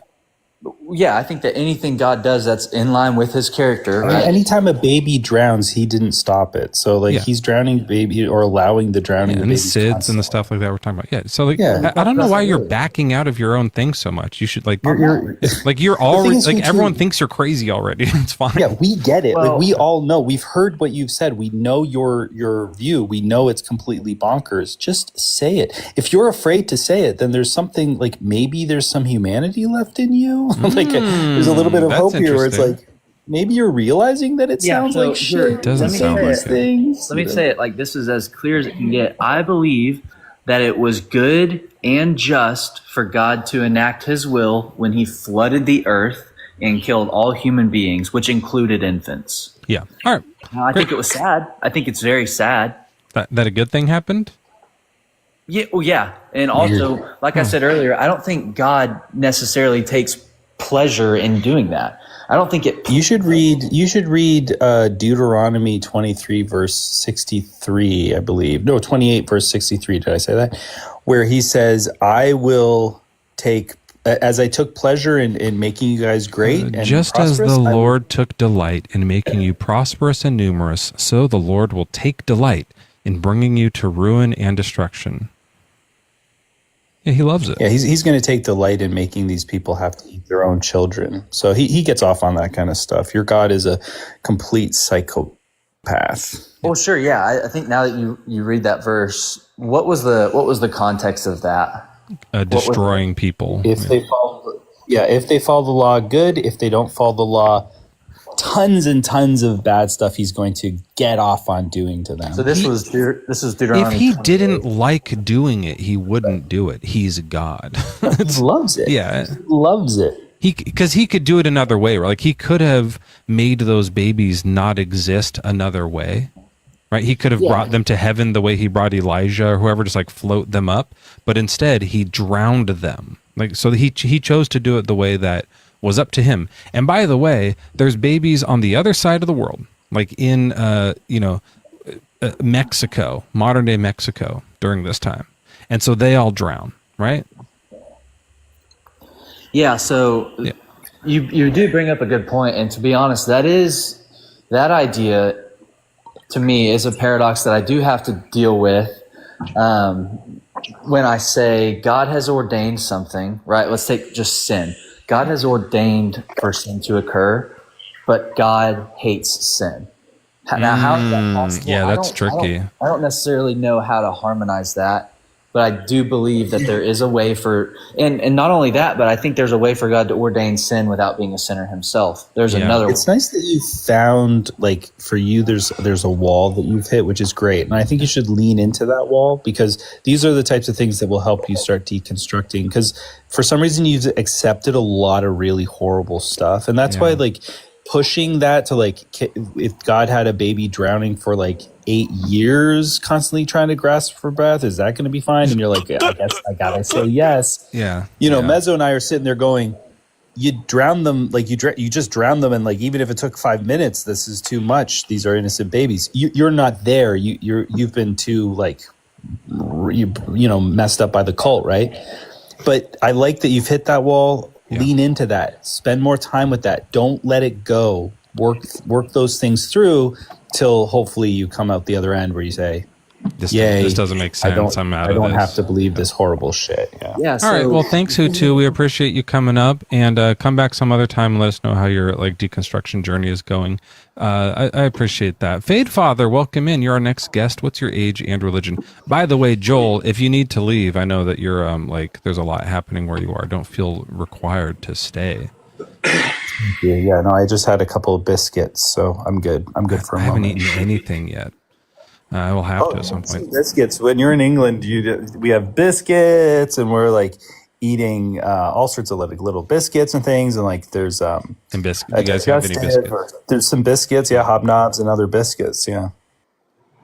Yeah, I think that anything God does that's in line with his character. Right? Anytime a baby drowns, he didn't stop it. So he's drowning baby or allowing the drowning and baby. And the SIDS constantly. And the stuff like that we're talking about. Yeah. So I don't know why you're backing out of your own thing so much. You should you're already everyone thinks you're crazy already. It's fine. Yeah, we get it. Well, we all know. We've heard what you've said. We know your view. We know it's completely bonkers. Just say it. If you're afraid to say it, then there's something maybe there's some humanity left in you. There's a little bit of hope here where it's maybe you're realizing that it sounds like shit. It doesn't sound like things. Let me say it like this is as clear as it can get. I believe that it was good and just for God to enact his will when he flooded the earth and killed all human beings, which included infants. Yeah. All right. I think it was sad. I think it's very sad. That a good thing happened? Yeah. Well, yeah. And also, like I said earlier, I don't think God necessarily takes pleasure in doing that. I don't think it. You should read Deuteronomy 23 verse 63, I believe. No, 28 verse 63. Did I say that? Where he says, "I will take as I took pleasure in making you guys great and just as the Lord took delight in making you prosperous and numerous, so the Lord will take delight in bringing you to ruin and destruction." Yeah, he loves it. Yeah, he's going to take delight in making these people have to eat their own children. So he gets off on that kind of stuff. Your God is a complete psychopath. Well, sure, yeah. I think now that you read that verse, what was the context of that? Destroying people. If they follow the law, good. If they don't follow the law, tons and tons of bad stuff he's going to get off on doing to them. So this is Deuteronomy. If he didn't like doing it, he wouldn't do it. He's God. He loves it. Yeah. He loves it. Because he could do it another way, right? Like he could have made those babies not exist another way, right? He could have brought them to heaven the way he brought Elijah or whoever, just float them up. But instead, he drowned them. So he chose to do it the way that was up to him. And by the way, there's babies on the other side of the world, like in Mexico, modern day Mexico during this time. And so they all drown, right? Yeah, so you do bring up a good point, and to be honest, that idea to me is a paradox that I do have to deal with when I say God has ordained something, right? Let's take just sin. God has ordained for sin to occur, but God hates sin. Now, how is that possible? Yeah, that's tricky. I don't necessarily know how to harmonize that, but I do believe that there is a way for, and not only that, but I think there's a way for God to ordain sin without being a sinner himself. There's another way. It's nice that you found, like, for you, there's a wall that you've hit, which is great. And I think you should lean into that wall, because these are the types of things that will help you start deconstructing. Because for some reason, you've accepted a lot of really horrible stuff. And that's why, like, pushing that to, like, if God had a baby drowning for like 8 years, constantly trying to grasp for breath, is that going to be fine? And you're like, I guess I gotta say yes. Yeah. You know, Mezzo and I are sitting there going, you drown them, like you just drown them, and like even if it took 5 minutes, this is too much. These are innocent babies. You're not there. You've been too, like, you know, messed up by the cult, right? But I like that you've hit that wall. Lean into that. Spend more time with that. Don't let it go. Work those things through till hopefully you come out the other end where you say, this doesn't make sense. I'm out of this. I don't have to believe this horrible shit. Yeah. All right. Well, thanks, Hutu. We appreciate you coming up, and come back some other time and let us know how your, like, deconstruction journey is going. I appreciate that. Fade Father, welcome in. You're our next guest. What's your age and religion? By the way, Joel, if you need to leave, I know that you're like, there's a lot happening where you are. Don't feel required to stay. Yeah. No, I just had a couple of biscuits, so I'm good. I'm good for a moment. I haven't eaten anything yet. I will have to at some point. Biscuits. When you're in England, we have biscuits, and we're like eating all sorts of like little biscuits and things, and like there's and biscuits. You guys have any biscuits? There's some biscuits, hobnobs and other biscuits, yeah.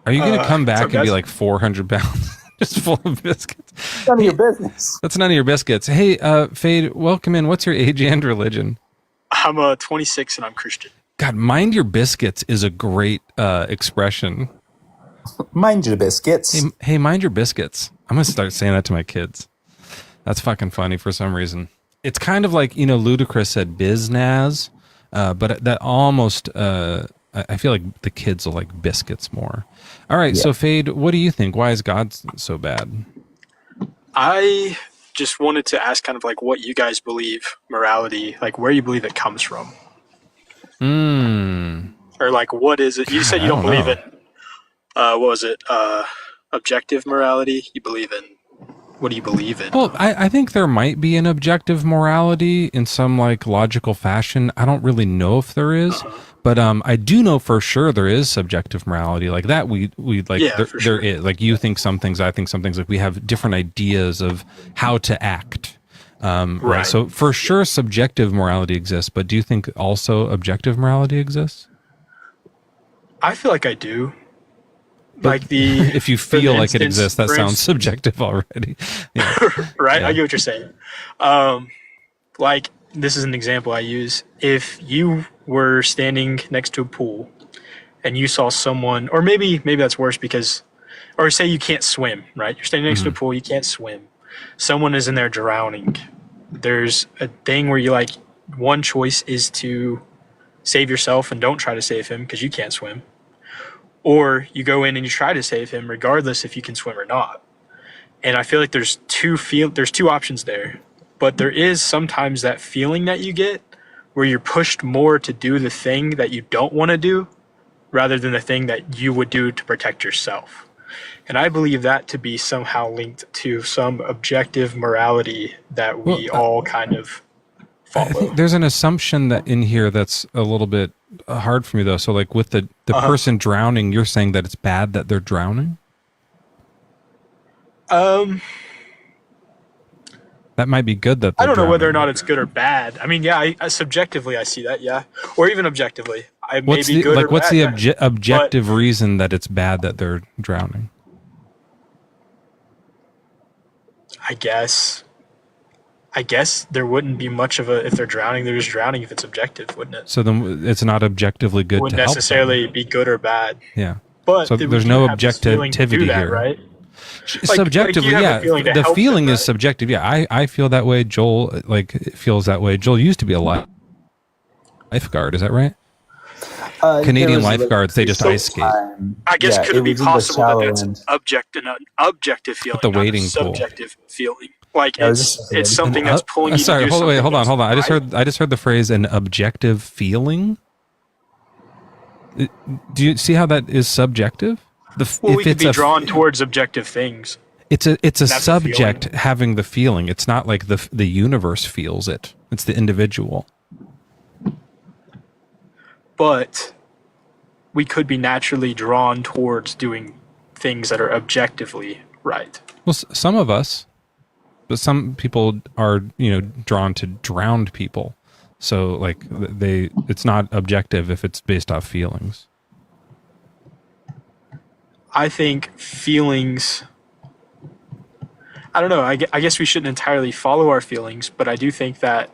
Are you going to come back and be like 400 pounds, just full of biscuits? None of your business. That's none of your biscuits. Hey, Fade, welcome in. What's your age and religion? I'm 26 and I'm Christian. God, mind your biscuits is a great expression. Mind your biscuits. Hey, mind your biscuits. I'm going to start saying that to my kids. That's fucking funny for some reason. It's kind of like, you know, Ludacris said biznaz, but that almost, I feel like the kids will like biscuits more. All right, so Fade, what do you think? Why is God so bad? I just wanted to ask kind of like what you guys believe morality, like where you believe it comes from. Or like, what is it? You said you don't believe in, what was it? Objective morality? You believe in, what do you believe in? Well, I think there might be an objective morality in some like logical fashion. I don't really know if there is, but I do know for sure there is subjective morality like that. We like there is, like, you think some things, I think some things, like we have different ideas of how to act. Right. So for sure subjective morality exists, but do you think also objective morality exists? I feel like I do. But like the if you feel like it exists, that sounds subjective already. Yeah. Right? Yeah. I get what you're saying. Like, this is an example I use. If you were standing next to a pool and you saw someone, or maybe that's worse because, or say you can't swim, right? You're standing next to a pool, you can't swim. Someone is in there drowning. There's a thing where you like, one choice is to save yourself and don't try to save him because you can't swim. Or you go in and you try to save him regardless if you can swim or not. And I feel like there's two options there. But there is sometimes that feeling that you get where you're pushed more to do the thing that you don't want to do rather than the thing that you would do to protect yourself. And I believe that to be somehow linked to some objective morality that we all kind of follow. I think there's an assumption that in here that's a little bit hard for me though. So like with the person drowning, you're saying that it's bad that they're drowning? That might be good that they're I don't know drowning. whether or not it's good or bad. I mean, yeah, I subjectively I see that, yeah. Or even objectively. What's the objective reason that it's bad that they're drowning? I guess there wouldn't be much of a, if they're drowning, they're just drowning if it's objective, wouldn't it? So then it's not objectively good to help them. Wouldn't necessarily be good or bad. Yeah. But so there's no objectivity here. Right? Subjectively, yeah. The feeling is subjective. Yeah, I feel that way. Joel feels that way. Joel used to be a lifeguard. Is that right? Canadian lifeguards, they just ice skate. I guess could it be possible that that's an objective feeling, the wading not a subjective feeling? Like it's something that's pulling you. Sorry, to do hold on. I just heard the phrase an objective feeling. Do you see how that is subjective? Well, we could be drawn towards objective things. It's a That's a subject feeling. having the feeling. It's not like the universe feels it. It's the individual. But we could be naturally drawn towards doing things that are objectively right. Well, some of us, but some people are, drawn to drowned people. So like it's not objective if it's based off feelings. I think feelings, I don't know, I guess we shouldn't entirely follow our feelings, but I do think that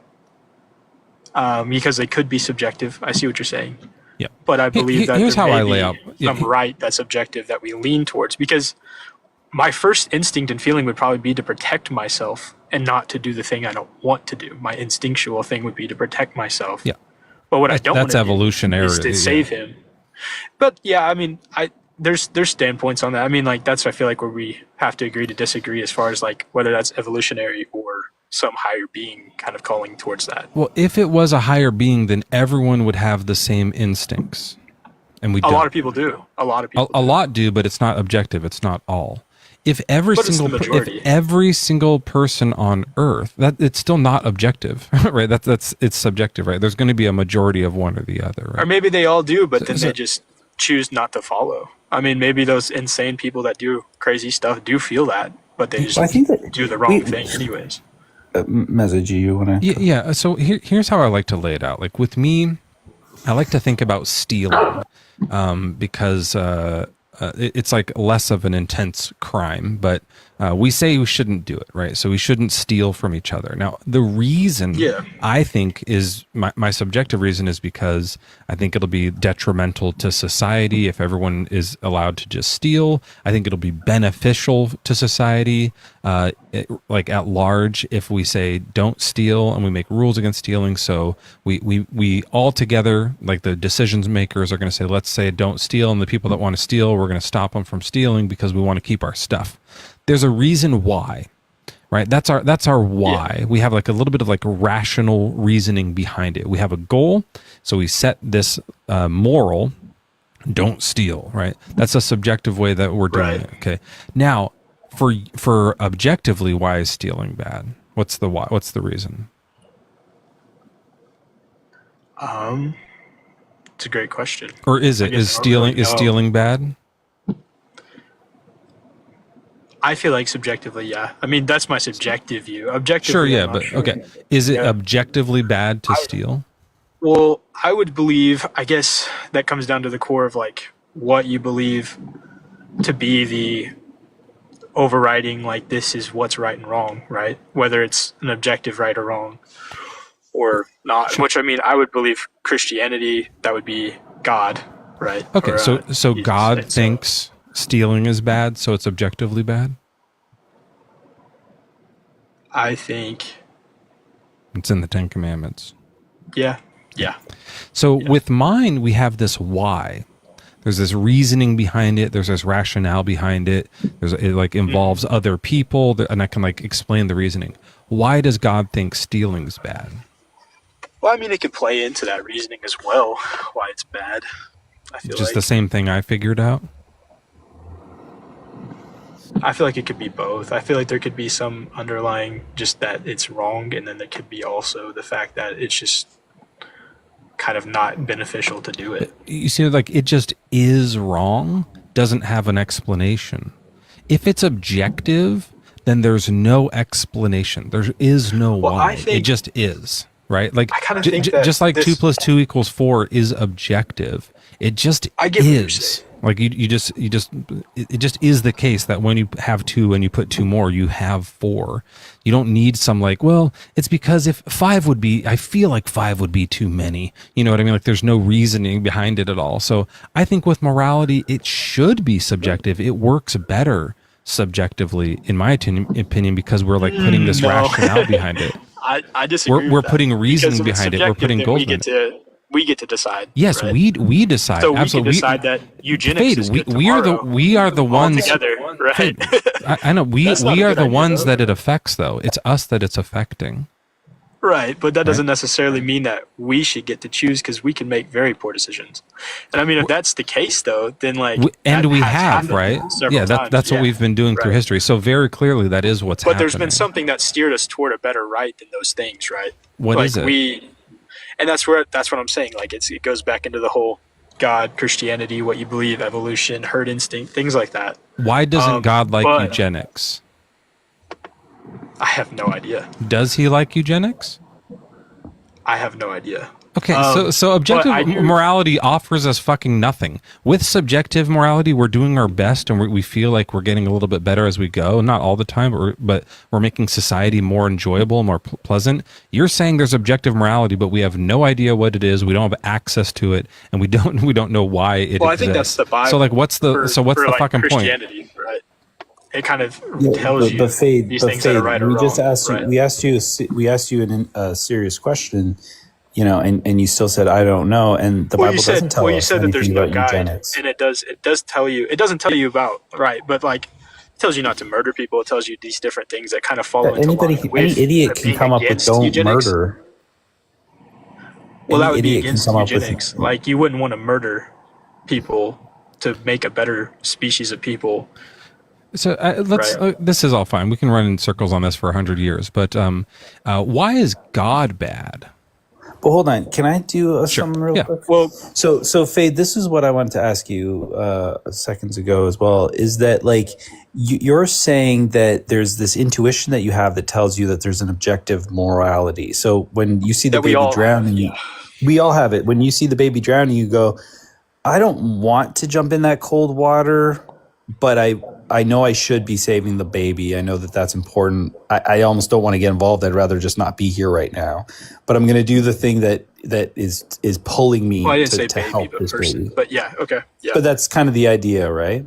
because they could be subjective. I see what you're saying. Yeah. But I believe that here's there how may I lay be out. some right that's objective that we lean towards, because my first instinct and feeling would probably be to protect myself and not to do the thing I don't want to do. My instinctual thing would be to protect myself. Yeah. But what I don't want That's to evolutionary. do is to save him. But yeah, I mean, there's standpoints on that. I mean, like, that's, I feel like, where we have to agree to disagree as far as like whether that's evolutionary or some higher being kind of calling towards that. Well, if it was a higher being, then everyone would have the same instincts, and we A lot of people do. A lot of people. a lot do, but it's not objective. It's not all. If every But it's the single majority. if every single person on Earth, that it's still not objective, right? That's it's subjective, right? There's going to be a majority of one or the other, right? Or maybe they all do, but then they just choose not to follow. I mean, maybe those insane people that do crazy stuff do feel that, but they just I think that do the wrong thing anyways. Mezzo, do you want to? Yeah. So here's how I like to lay it out. Like with me, I like to think about stealing because it's like less of an intense crime, but we say we shouldn't do it, right? So we shouldn't steal from each other. Now, the reason I think is my subjective reason is because I think it'll be detrimental to society if everyone is allowed to just steal. I think it'll be beneficial to society, like at large, if we say don't steal and we make rules against stealing. So we all together, like the decisions makers, are going to say, let's say don't steal, and the people that want to steal, we're going to stop them from stealing because we want to keep our stuff. There's a reason why, right? That's our why. Yeah. We have like a little bit of like rational reasoning behind it. We have a goal, so we set this moral, don't steal, right? That's a subjective way that we're doing it. Okay. Now, for objectively, why is stealing bad? What's the why? What's the reason? It's a great question. Or is it? Is stealing bad? I feel like subjectively, yeah. I mean, that's my subjective view. Objectively, sure, yeah, but okay. Is it objectively bad to steal? Well, I would believe, I guess that comes down to the core of like what you believe to be the overriding, like, this is what's right and wrong, right? Whether it's an objective right or wrong or not. Which, I mean, I would believe Christianity, that would be God, right? Okay, or, so God thinks stealing is bad, so it's objectively bad? I think it's in the Ten Commandments. Yeah. So with mine, we have this why. There's this reasoning behind it. There's this rationale behind it. It like involves other people, and I can like explain the reasoning. Why does God think stealing's bad? Well, I mean, it could play into that reasoning as well, why it's bad. I feel just like the same thing I figured out. I feel like it could be both. I feel like there could be some underlying just that it's wrong, and then there could be also the fact that it's just kind of not beneficial to do it. You see, like, it just is wrong, doesn't have an explanation. If it's objective, then there's no explanation. There is no why. It just is, right? Like, I kind of think that just like 2 + 2 = 4 is objective. It just is. Like it just is the case that when you have 2 and you put 2 more, you have 4. You don't need some like, well, it's because if 5 would be, I feel like 5 would be too many. You know what I mean? Like there's no reasoning behind it at all. So I think with morality, it should be subjective. It works better subjectively, in my opinion, because we're like putting this rationale behind it. I disagree. We're putting reasoning behind it. We're putting goals in it. We get to decide. Yes, right? we decide. So we absolutely. can decide that eugenics is good tomorrow. we are the ones together, right? I know we are the ones that it affects, though. It's us that it's affecting. Right, but that doesn't necessarily mean that we should get to choose because we can make very poor decisions. And I mean, if that's the case, though, then like And that we has have, happened right? several Yeah, times. that's what Yeah. we've been doing through Right. history. So very clearly, that is what's But happening. there's been something that steered us toward a better right than those things, right? What like is it? And that's what I'm saying. Like it goes back into the whole God, Christianity, what you believe, evolution, herd instinct, things like that. Why doesn't God like but- eugenics? I have no idea. Does he like eugenics? I have no idea. Okay, so objective but I do- morality offers us fucking nothing. With subjective morality, we're doing our best, and we feel like we're getting a little bit better as we go. Not all the time, but we're making society more enjoyable, more pleasant. You're saying there's objective morality, but we have no idea what it is. We don't have access to it, and we don't know why it exists. Well, I think that's the Bible. So like, what's the fucking point? Christianity, right? It kind of Yeah, tells you these things that are right or we wrong. just asked you. right? We asked you a serious question, you know, and you still said I don't know. And the Bible doesn't tell you us said that there's anything no about guide, eugenics. and it does tell you. It doesn't tell you about right, but like it tells you not to murder people. It tells you these different things that kind of follow into line Any with idiot can being come up with against "don't eugenics. murder." Well, Any that would be idiot can against come up with- eugenics. Like you wouldn't want to murder people to make a better species of people. So let's. Right. This is all fine. We can run in circles on this for 100 years. But why is God bad? But hold on, can I do something real Yeah. quick? Well, So Faye, this is what I wanted to ask you seconds ago as well. Is that like you're saying that there's this intuition that you have that tells you that there's an objective morality. So when you see the That we baby all drowning, we all have it. When you see the baby drowning, you go, "I don't want to jump in that cold water, but I know I should be saving the baby. I know that that's important. I almost don't want to get involved. I'd rather just not be here right now. But I'm going to do the thing that is pulling me well, I didn't to say baby, help but this person. baby." But yeah, okay, yeah, But that's kind of the idea, right?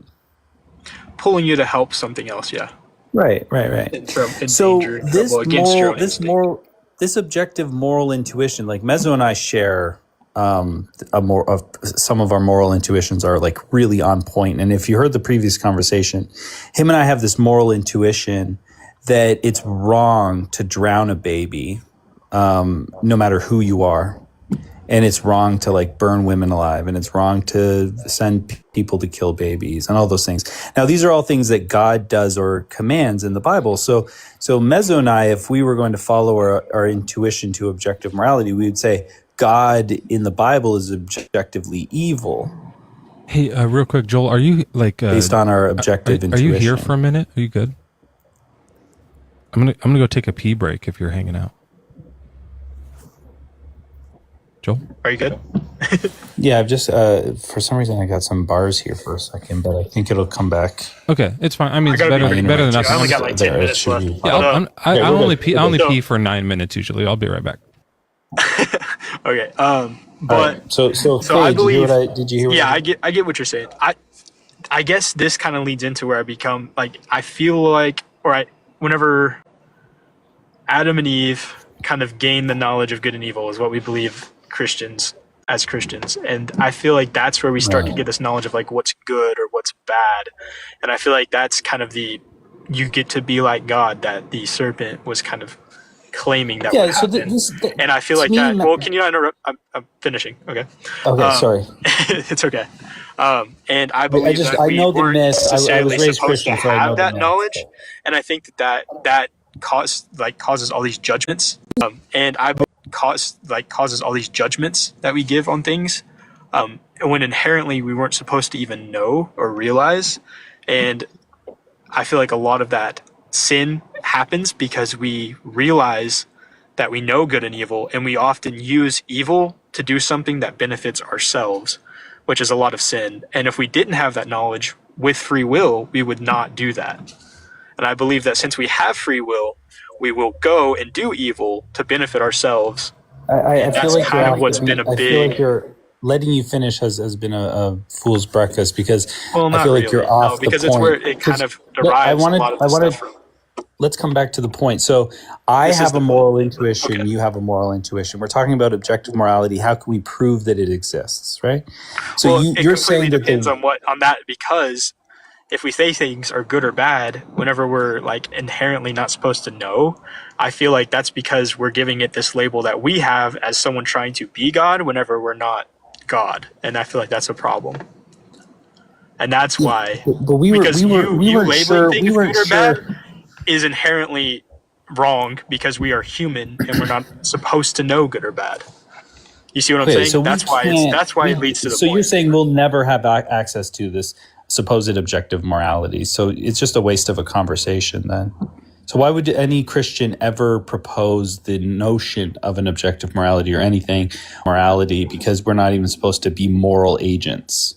pulling you to help something else. Yeah, Right. in So danger, this trouble, against your moral, own this instinct. moral, this objective moral intuition, like Mezzo and I share some of our moral intuitions are like really on point. And if you heard the previous conversation, him and I have this moral intuition that it's wrong to drown a baby, no matter who you are. And it's wrong to like burn women alive, and it's wrong to send people to kill babies and all those things. Now, these are all things that God does or commands in the Bible. So Mezzo and I, if we were going to follow our intuition to objective morality, we would say God in the Bible is objectively evil Hey, real quick, Joel, are you like based on our objective are intuition. you here for a minute? Are you good? I'm gonna go take a pee break if you're hanging out. Joel? Are you good? Yeah, I've just for some reason I got some bars here for a second, but I think it'll come back. Okay, it's fine. I mean, it's gotta better be than pretty nothing. I only got like 10 There, it minutes should left. be- Yeah, But, I we're only good. pee. We're I only good. pee for 9 minutes usually. I'll be right back. okay. But All right. So Faye, I did believe. did you hear what Yeah, I I get what you're saying. I guess this kind of leads into where I become like I feel like, whenever Adam and Eve kind of gain the knowledge of good and evil is what we believe as Christians, and I feel like that's where we start to get this knowledge of like what's good or what's bad, and I feel like that's kind of you get to be like God, that the serpent was kind of claiming that would happen. And I feel like that. Well, can you not interrupt? I'm finishing. Okay. Okay, sorry. It's okay. And I believe that I we know the weren't myth. I was necessarily raised supposed to Christian, so I know have the that myth. knowledge, and I think that causes all these judgments. And I causes all these judgments that we give on things, when inherently we weren't supposed to even know or realize. And I feel like a lot of that sin happens because we realize that we know good and evil, and we often use evil to do something that benefits ourselves, which is a lot of sin. And if we didn't have that knowledge with free will, we would not do that. And I believe that since we have free will, we will go and do evil to benefit ourselves. I feel That's like kind you're of what's been a I feel like big. you're letting you finish has been a fool's breakfast because Well, I not feel like really. you're off No, because the it's point. where it kind of Look, derives a lot of the stuff from. Let's come back to the point. So I This is have the a moral intuition. Okay. You have a moral intuition. We're talking about objective morality. How can we prove that it exists, right? So Well, it you're completely saying that depends on that, because if we say things are good or bad whenever we're like inherently not supposed to know, I feel like that's because we're giving it this label that we have as someone trying to be God whenever we're not God. And I feel like that's a problem. And that's why, But we because weren't you labeling sure. things We weren't good or sure. bad is inherently wrong because we are human and we're not supposed to know good or bad. You see what I'm Okay, saying? so That's why it leads to the so point. you're saying we'll never have access to this supposed objective morality. So it's just a waste of a conversation then. So why would any Christian ever propose the notion of an objective morality or anything morality, because we're not even supposed to be moral agents?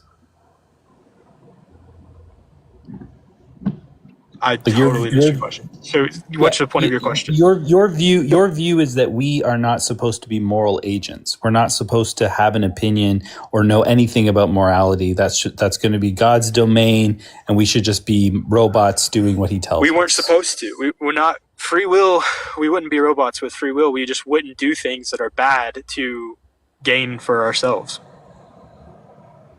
I totally missed your question. So what's the point of your question? Your view is that we are not supposed to be moral agents. We're not supposed to have an opinion or know anything about morality. That's going to be God's domain, and we should just be robots doing what he tells us. We weren't supposed to. We're not free will. We wouldn't be robots with free will. We just wouldn't do things that are bad to gain for ourselves.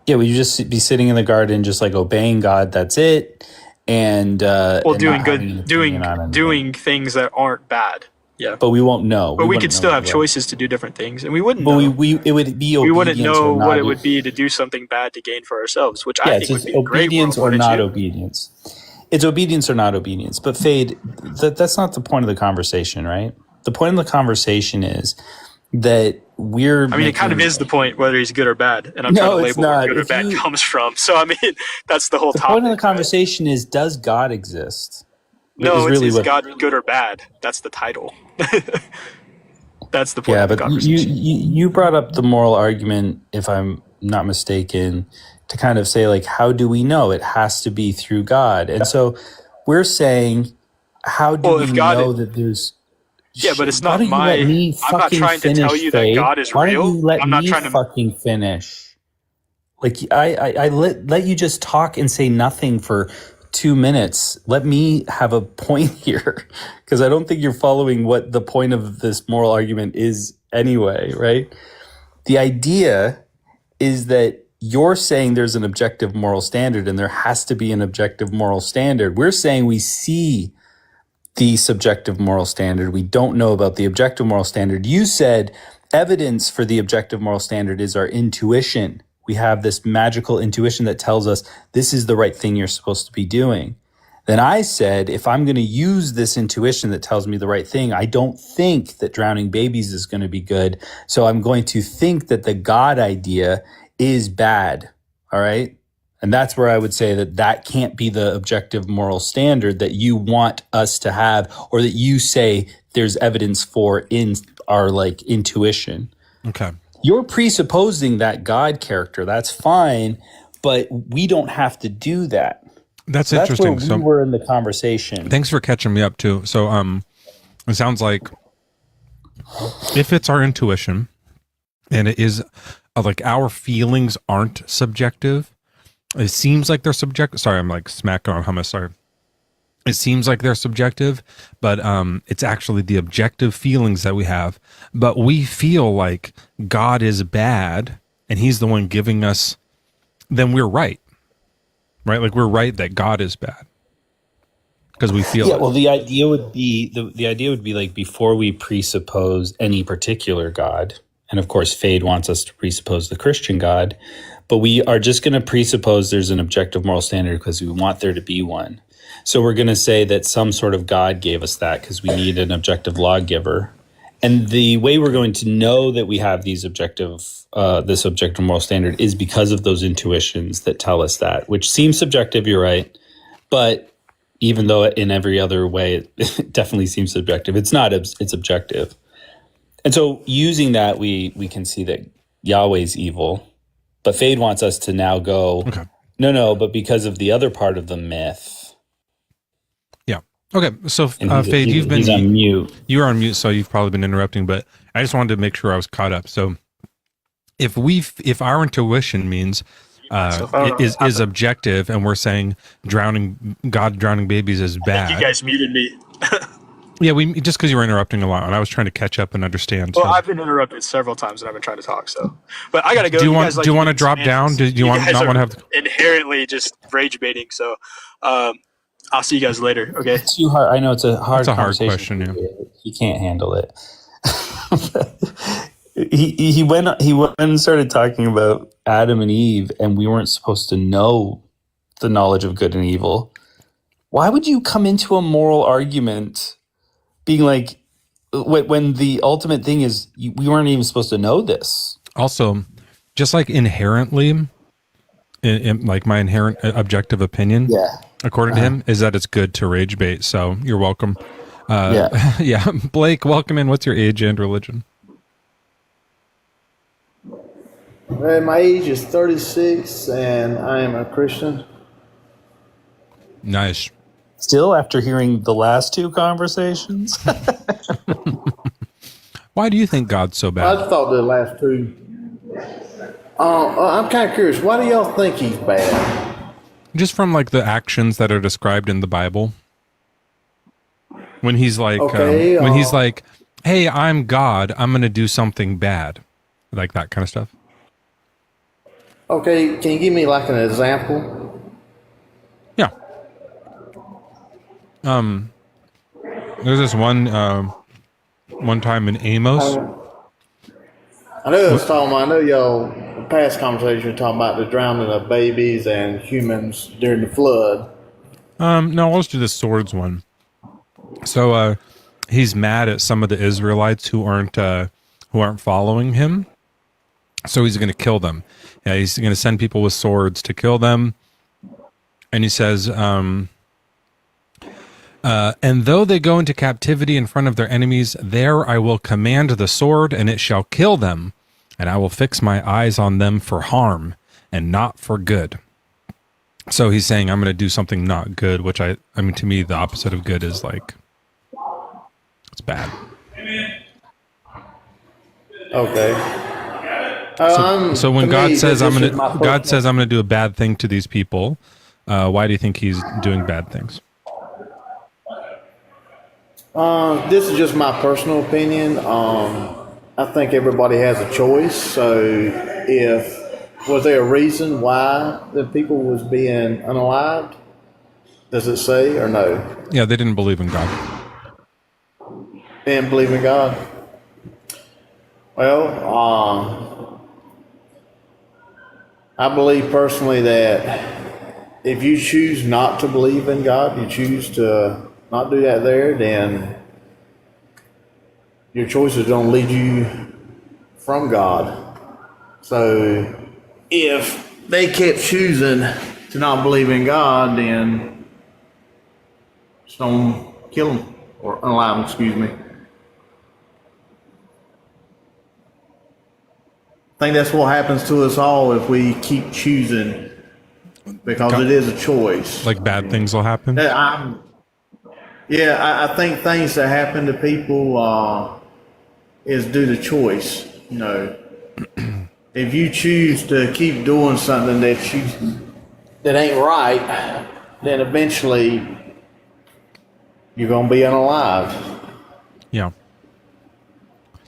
Yeah, we just be sitting in the garden, just like obeying God. That's it. And Doing good, doing things that aren't bad. Yeah, but we won't know. But we could still have choices to do different things, and we wouldn't. But know. it would be. We wouldn't know what it would be to do something bad to gain for ourselves, which I think would be obedience or not obedience. Obedience. It's obedience or not obedience. But Fade, that's not the point of the conversation, right? The point of the conversation is that we're. I mean, it kind of is the point whether he's good or bad, and I'm trying to label where good or bad comes from. So I mean, that's the whole topic. The point of the conversation is: does God exist? No, is God good or bad? That's the title. That's the point of the conversation. You brought up the moral argument, if I'm not mistaken, to kind of say, like, how do we know? It has to be through God. And so we're saying, how do we know that there's... Yeah, but it's not my... I'm not trying to tell you that God is real. Why don't you let I'm not me trying to fucking finish? Like, I let you just talk and say nothing for 2 minutes. Let me have a point here, because I don't think you're following what the point of this moral argument is anyway, right? The idea is that you're saying there's an objective moral standard and there has to be an objective moral standard. We're saying we see the subjective moral standard. We don't know about the objective moral standard. You said evidence for the objective moral standard is our intuition. We have this magical intuition that tells us this is the right thing you're supposed to be doing. Then I said, if I'm going to use this intuition that tells me the right thing, I don't think that drowning babies is going to be good. So I'm going to think that the God idea is bad. All right. And that's where I would say that can't be the objective moral standard that you want us to have, or that you say there's evidence for in our like intuition. Okay. You're presupposing that God character. That's fine, but we don't have to do that. That's interesting. That's where we were in the conversation. Thanks for catching me up too. So, it sounds like if it's our intuition and it is like our feelings aren't subjective, it seems like they're subjective. Sorry, I'm like smacking on hummus. Sorry. It seems like they're subjective, but it's actually the objective feelings that we have. But we feel like God is bad and he's the one giving us, then we're right. Right? Like we're right that God is bad. Because we feel well, the idea would be the idea would be like, before we presuppose any particular God, and of course Fade wants us to presuppose the Christian God, but we are just going to presuppose there's an objective moral standard because we want there to be one. So we're going to say that some sort of God gave us that because we need an objective lawgiver. And the way we're going to know that we have this objective moral standard is because of those intuitions that tell us that, which seems subjective, you're right. But even though in every other way, it definitely seems subjective, it's not, it's objective. And so using that, we can see that Yahweh's evil. But Fade wants us to now go, okay. No, but because of the other part of the myth. Yeah. Okay. So, Fade, he's on mute. You are on mute, so you've probably been interrupting, but I just wanted to make sure I was caught up. So if our intuition means is objective and we're saying drowning babies is bad. You guys muted me. Yeah, we just because you were interrupting a lot, and I was trying to catch up and understand. Well, So. I've been interrupted several times and I've been trying to talk. So, but I gotta go. Do you want? guys like Do you to want to make drop down? semantics. Do you want guys not are want to have? inherently just rage baiting? So, I'll see you guys later. Okay. It's too hard. I know it's a hard. It's a hard conversation. question. Yeah. He can't handle it. he went and started talking about Adam and Eve, and we weren't supposed to know the knowledge of good and evil. Why would you come into a moral argument being like, when the ultimate thing is we weren't even supposed to know this? Also, just like inherently, in like my inherent objective opinion, according to him, is that it's good to rage bait. So you're welcome. Yeah. Blake, welcome in. What's your age and religion? My age is 36, and I am a Christian. Nice. Still, after hearing the last two conversations? Why do you think God's so bad? I thought the last two. I'm kind of curious. Why do y'all think he's bad? Just from like the actions that are described in the Bible. When he's like, when he's like, "Hey, I'm God. I'm going to do something bad," like that kind of stuff. Okay, can you give me like an example? Yeah. There's this one time in Amos. I know y'all past conversation talking about the drowning of babies and humans during the flood. No, let's do the swords one. So he's mad at some of the Israelites who aren't following him. So he's going to kill them. Yeah, he's going to send people with swords to kill them. And he says, and though they go into captivity in front of their enemies, there I will command the sword, and it shall kill them. And I will fix my eyes on them for harm and not for good. So he's saying, I'm going to do something not good, which I mean, to me, the opposite of good is like, it's bad. Okay. So when God says I'm gonna do a bad thing to these people, why do you think he's doing bad things? This is just my personal opinion. I think everybody has a choice. So, was there a reason why the people was being unalived? Does it say or no? Yeah, they didn't believe in God. They didn't believe in God. Well, I believe personally that if you choose not to believe in God, you choose to not do that there, then your choices don't lead you from God. So if they kept choosing to not believe in God, then just don't kill them or unalive them, excuse me. I think that's what happens to us all if we keep choosing, because it is a choice. Like bad things will happen? I think things that happen to people is due to choice. You know, if you choose to keep doing something that ain't right, then eventually you're gonna be unalive. Yeah.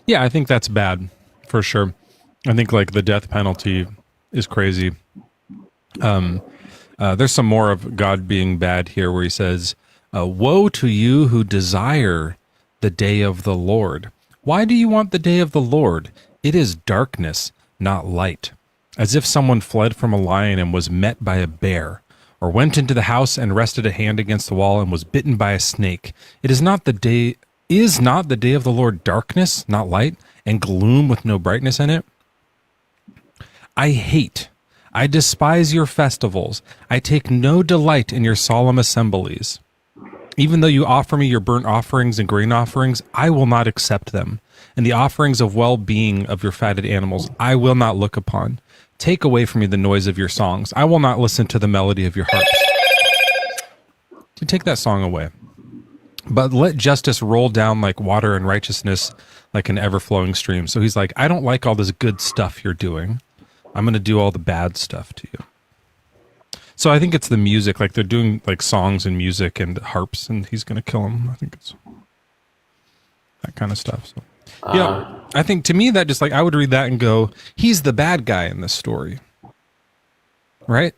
Yeah, I think that's bad for sure. I think like the death penalty is crazy. There's some more of God being bad here where he says, woe to you who desire the day of the Lord. Why do you want the day of the Lord? It is darkness, not light. As if someone fled from a lion and was met by a bear, or went into the house and rested a hand against the wall and was bitten by a snake. Is not the day of the Lord darkness, not light, and gloom with no brightness in it? I despise your festivals. I take no delight in your solemn assemblies. Even though you offer me your burnt offerings and grain offerings, I will not accept them. And the offerings of well-being of your fatted animals, I will not look upon. Take away from me the noise of your songs. I will not listen to the melody of your harps. To take that song away. But let justice roll down like water and righteousness like an ever-flowing stream. So he's like, I don't like all this good stuff you're doing. I'm going to do all the bad stuff to you. So I think it's the music, like they're doing like songs and music and harps, and he's going to kill them. I think it's... kind of stuff. So, yeah, I think to me that just like I would read that and go, he's the bad guy in this story, right?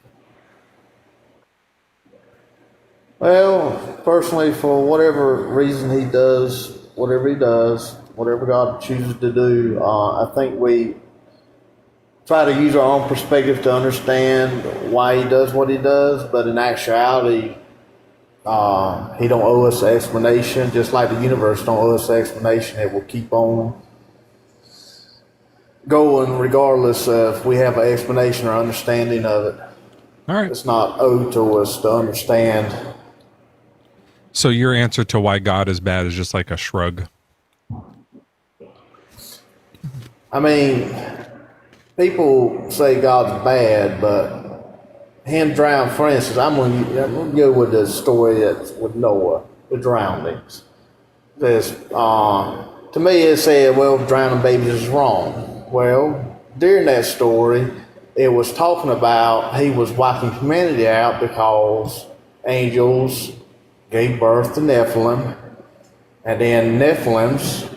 Well, personally, for whatever reason he does, whatever God chooses to do, I think we try to use our own perspective to understand why he does what he does, but in actuality, he don't owe us an explanation, just like the universe don't owe us an explanation. It will keep on going regardless of if we have an explanation or understanding of it. All right. It's not owed to us to understand. So your answer to why God is bad is just like a shrug. I mean, people say God's bad, but him drown, for instance, I'm going to go with the story that's with Noah, the drownings. To me, it said, well, drowning babies is wrong. Well, during that story, it was talking about he was wiping humanity out because angels gave birth to Nephilim, and then Nephilims,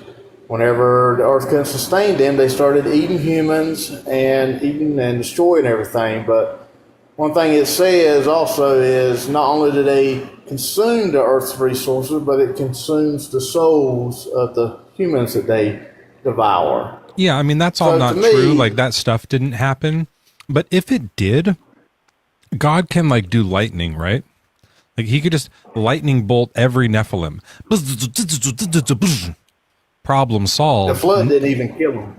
whenever the earth couldn't sustain them, they started eating humans and eating and destroying everything. But one thing it says also is not only do they consume the earth's resources, but it consumes the souls of the humans that they devour. Yeah, I mean, that's all not true. Like, that stuff didn't happen. But if it did, God can, like, do lightning, right? Like, he could just lightning bolt every Nephilim. Problem solved. The flood didn't even kill them.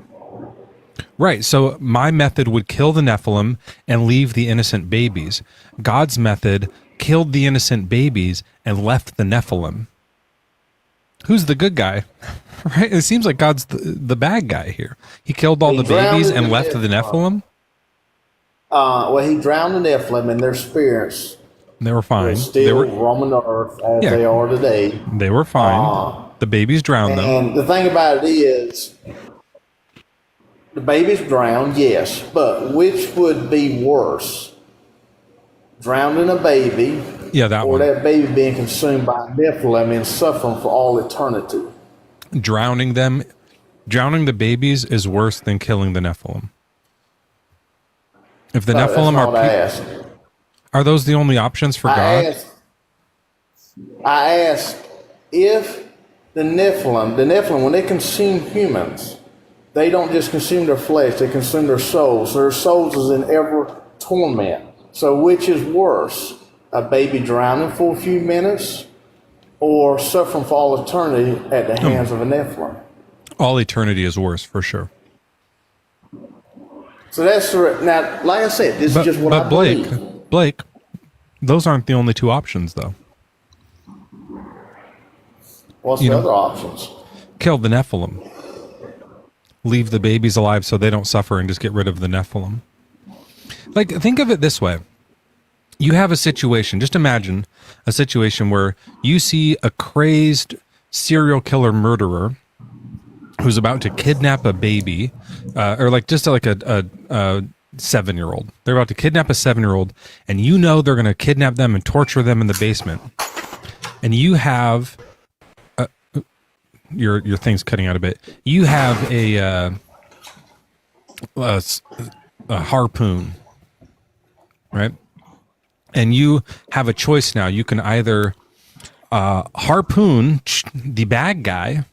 Right, so my method would kill the Nephilim and leave the innocent babies. God's method killed the innocent babies and left the Nephilim. Who's the good guy? Right? It seems like God's the bad guy here. He killed all the babies and left the Nephilim? Well, he drowned the Nephilim and their spirits. They were fine. They were roaming the earth as they are today. They were fine. The babies drowned them. And the thing about it is, the babies drowned, yes, but which would be worse? Drowning a baby, or that baby being consumed by Nephilim and suffering for all eternity? Drowning the babies is worse than killing the Nephilim. If the Nephilim are those the only options for God? I asked if the Nephilim, when they consume humans, they don't just consume their flesh, they consume their souls. Their souls is in ever torment. So which is worse, a baby drowning for a few minutes or suffering for all eternity at the hands of a Nephilim? All eternity is worse, for sure. So that's now, like I said, this is just what I believe. Blake, those aren't the only two options, though. What's the other options? Kill the Nephilim. Leave the babies alive so they don't suffer and just get rid of the Nephilim. Like, think of it this way. You have a situation, just imagine a situation where you see a crazed serial killer murderer who's about to kidnap a baby, or like just like a 7-year-old. They're about to kidnap a 7-year-old, and you know they're going to kidnap them and torture them in the basement. And you have your thing's cutting out a bit. You have a harpoon, right? And you have a choice now. You can either harpoon the bad guy,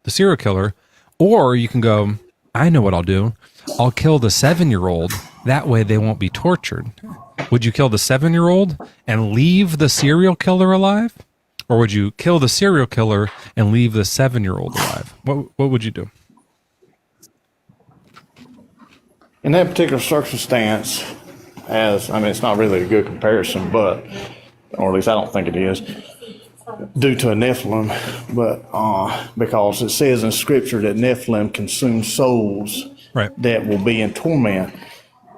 the serial killer, or you can go, I know what I'll do. I'll kill the 7-year-old. That way they won't be tortured. Would you kill the 7-year-old and leave the serial killer alive? Or would you kill the serial killer and leave the 7-year-old alive? What would you do? In that particular circumstance, it's not really a good comparison, but, or at least I don't think it is, due to a Nephilim, but because it says in Scripture that Nephilim consume souls that will be in torment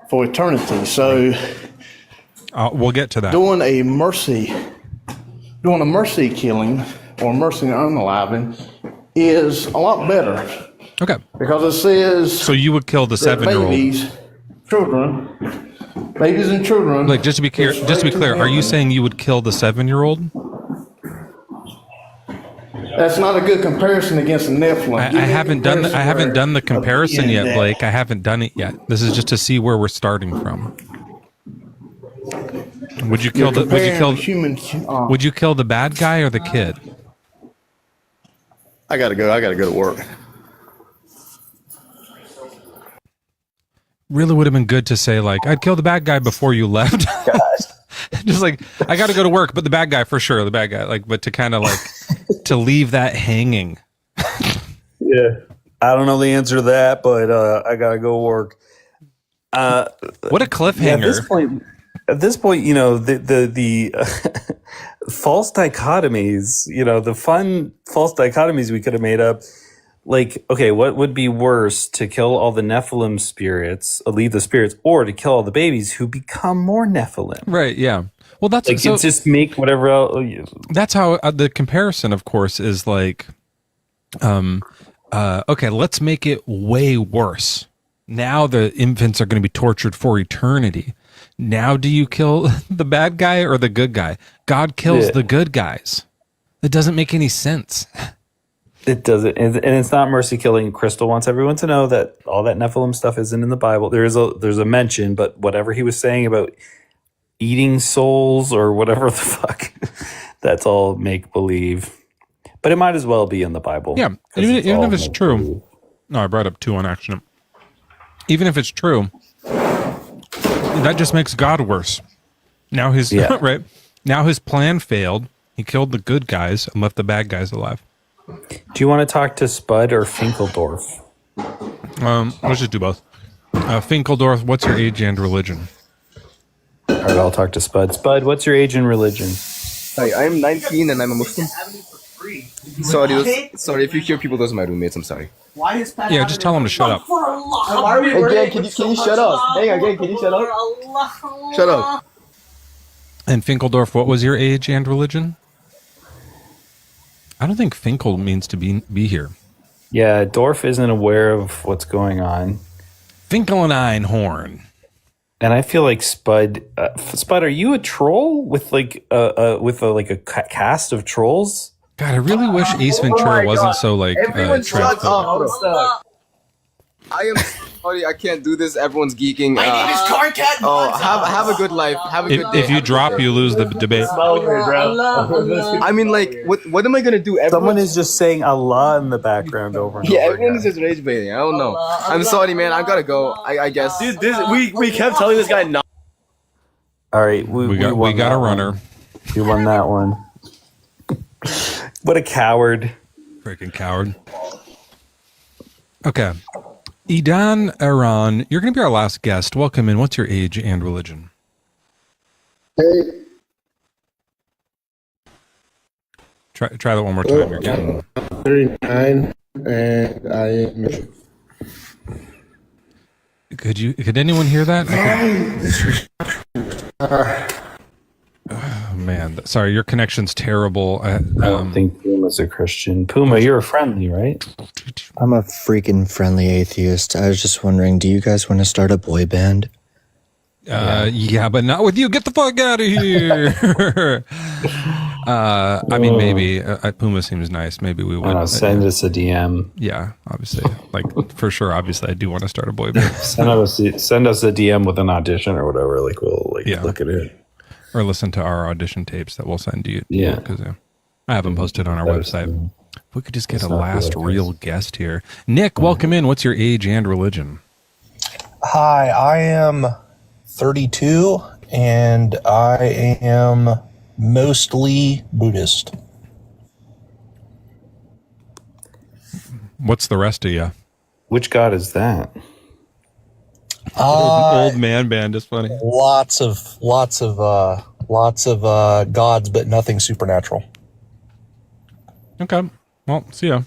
for eternity. So we'll get to that. Doing a mercy killing or mercy unaliving is a lot better. Okay. Because it says, so you would kill the 7-year-old. Babies and children. Like, just to be clear, are you saying you would kill the 7-year-old? That's not a good comparison against the Nephilim. I haven't done the comparison yet, Blake. I haven't done it yet. This is just to see where we're starting from. Would you kill the bad guy or the kid? I gotta go to work. Really would have been good to say, like, I'd kill the bad guy before you left. Just like, I got to go to work, but the bad guy for sure, the bad guy. Like, but to kind of like to leave that hanging. Yeah, I don't know the answer to that, but I gotta go work. What a cliffhanger! At this point, you know, the false dichotomies. You know, the fun false dichotomies we could have made up. Like, okay, what would be worse, to kill all the Nephilim spirits, leave the spirits, or to kill all the babies who become more Nephilim? Right, yeah. Well, that's like, so, just make whatever else. That's how the comparison, of course, is like, okay, let's make it way worse. Now the infants are going to be tortured for eternity. Now do you kill the bad guy or the good guy? God kills the good guys. It doesn't make any sense. It doesn't, and it's not mercy killing. Crystal wants everyone to know that all that Nephilim stuff isn't in the Bible. There's a mention, but whatever he was saying about eating souls or whatever the fuck, that's all make believe. But it might as well be in the Bible. Yeah, even if it's true. No, I brought up 2 on accident. Even if it's true, that just makes God worse. Now his right now his plan failed. He killed the good guys and left the bad guys alive. Do you want to talk to Spud or Finkeldorf? Let's just do both. Finkeldorf, what's your age and religion? All right, I'll talk to Spud. Spud, what's your age and religion? Hi, I'm 19 and I'm a Muslim. Sorry, if you hear people, those are my roommates. I'm sorry. Why is Yeah, just tell them to shut up. Again, can you shut up? Hey, again, can you shut up? Shut up. And Finkeldorf, what was your age and religion? I don't think Finkel means to be here. Yeah, Dorf isn't aware of what's going on. Finkel and Einhorn. And I feel like Spud. Spud, are you a troll with like a cast of trolls? God, I really wish Ace Ventura wasn't so like. Everyone shut up. I am sorry, I can't do this. Everyone's geeking. My name is Carcat. Oh, have a good life. Have a good day. If you drop, you lose the debate. I mean, like, what am I gonna do? Someone is just saying Allah in the background over and over. Yeah, everyone is just rage baiting. I don't know. I'm sorry, man. I gotta go. I guess. Dude, we kept telling this guy not. All right, we got a runner. We won that one. What a coward! Freaking coward. Okay. Idan Aran, you're going to be our last guest. Welcome in. What's your age and religion? Hey. Try that one more time. You're getting 39, and I am. Could anyone hear that? Oh, man, sorry, your connection's terrible. I don't think Puma's a Christian. Puma, you're a friendly, right? I'm a freaking friendly atheist. I was just wondering, do you guys want to start a boy band? Yeah, but not with you. Get the fuck out of here. I mean, maybe. Puma seems nice. Maybe we would. Send us a DM. Yeah, obviously. Like, for sure, obviously, I do want to start a boy band. Send us a DM with an audition or whatever. Like, we'll look at it. Or listen to our audition tapes that we'll send to you. Yeah. Because I have them posted on our website. If we could just get a last real guest here. Nick, welcome in. What's your age and religion? Hi, I am 32 and I am mostly Buddhist. What's the rest of you? Which god is that? Old man band is funny. Lots of gods, but nothing supernatural. Okay. Well, see ya.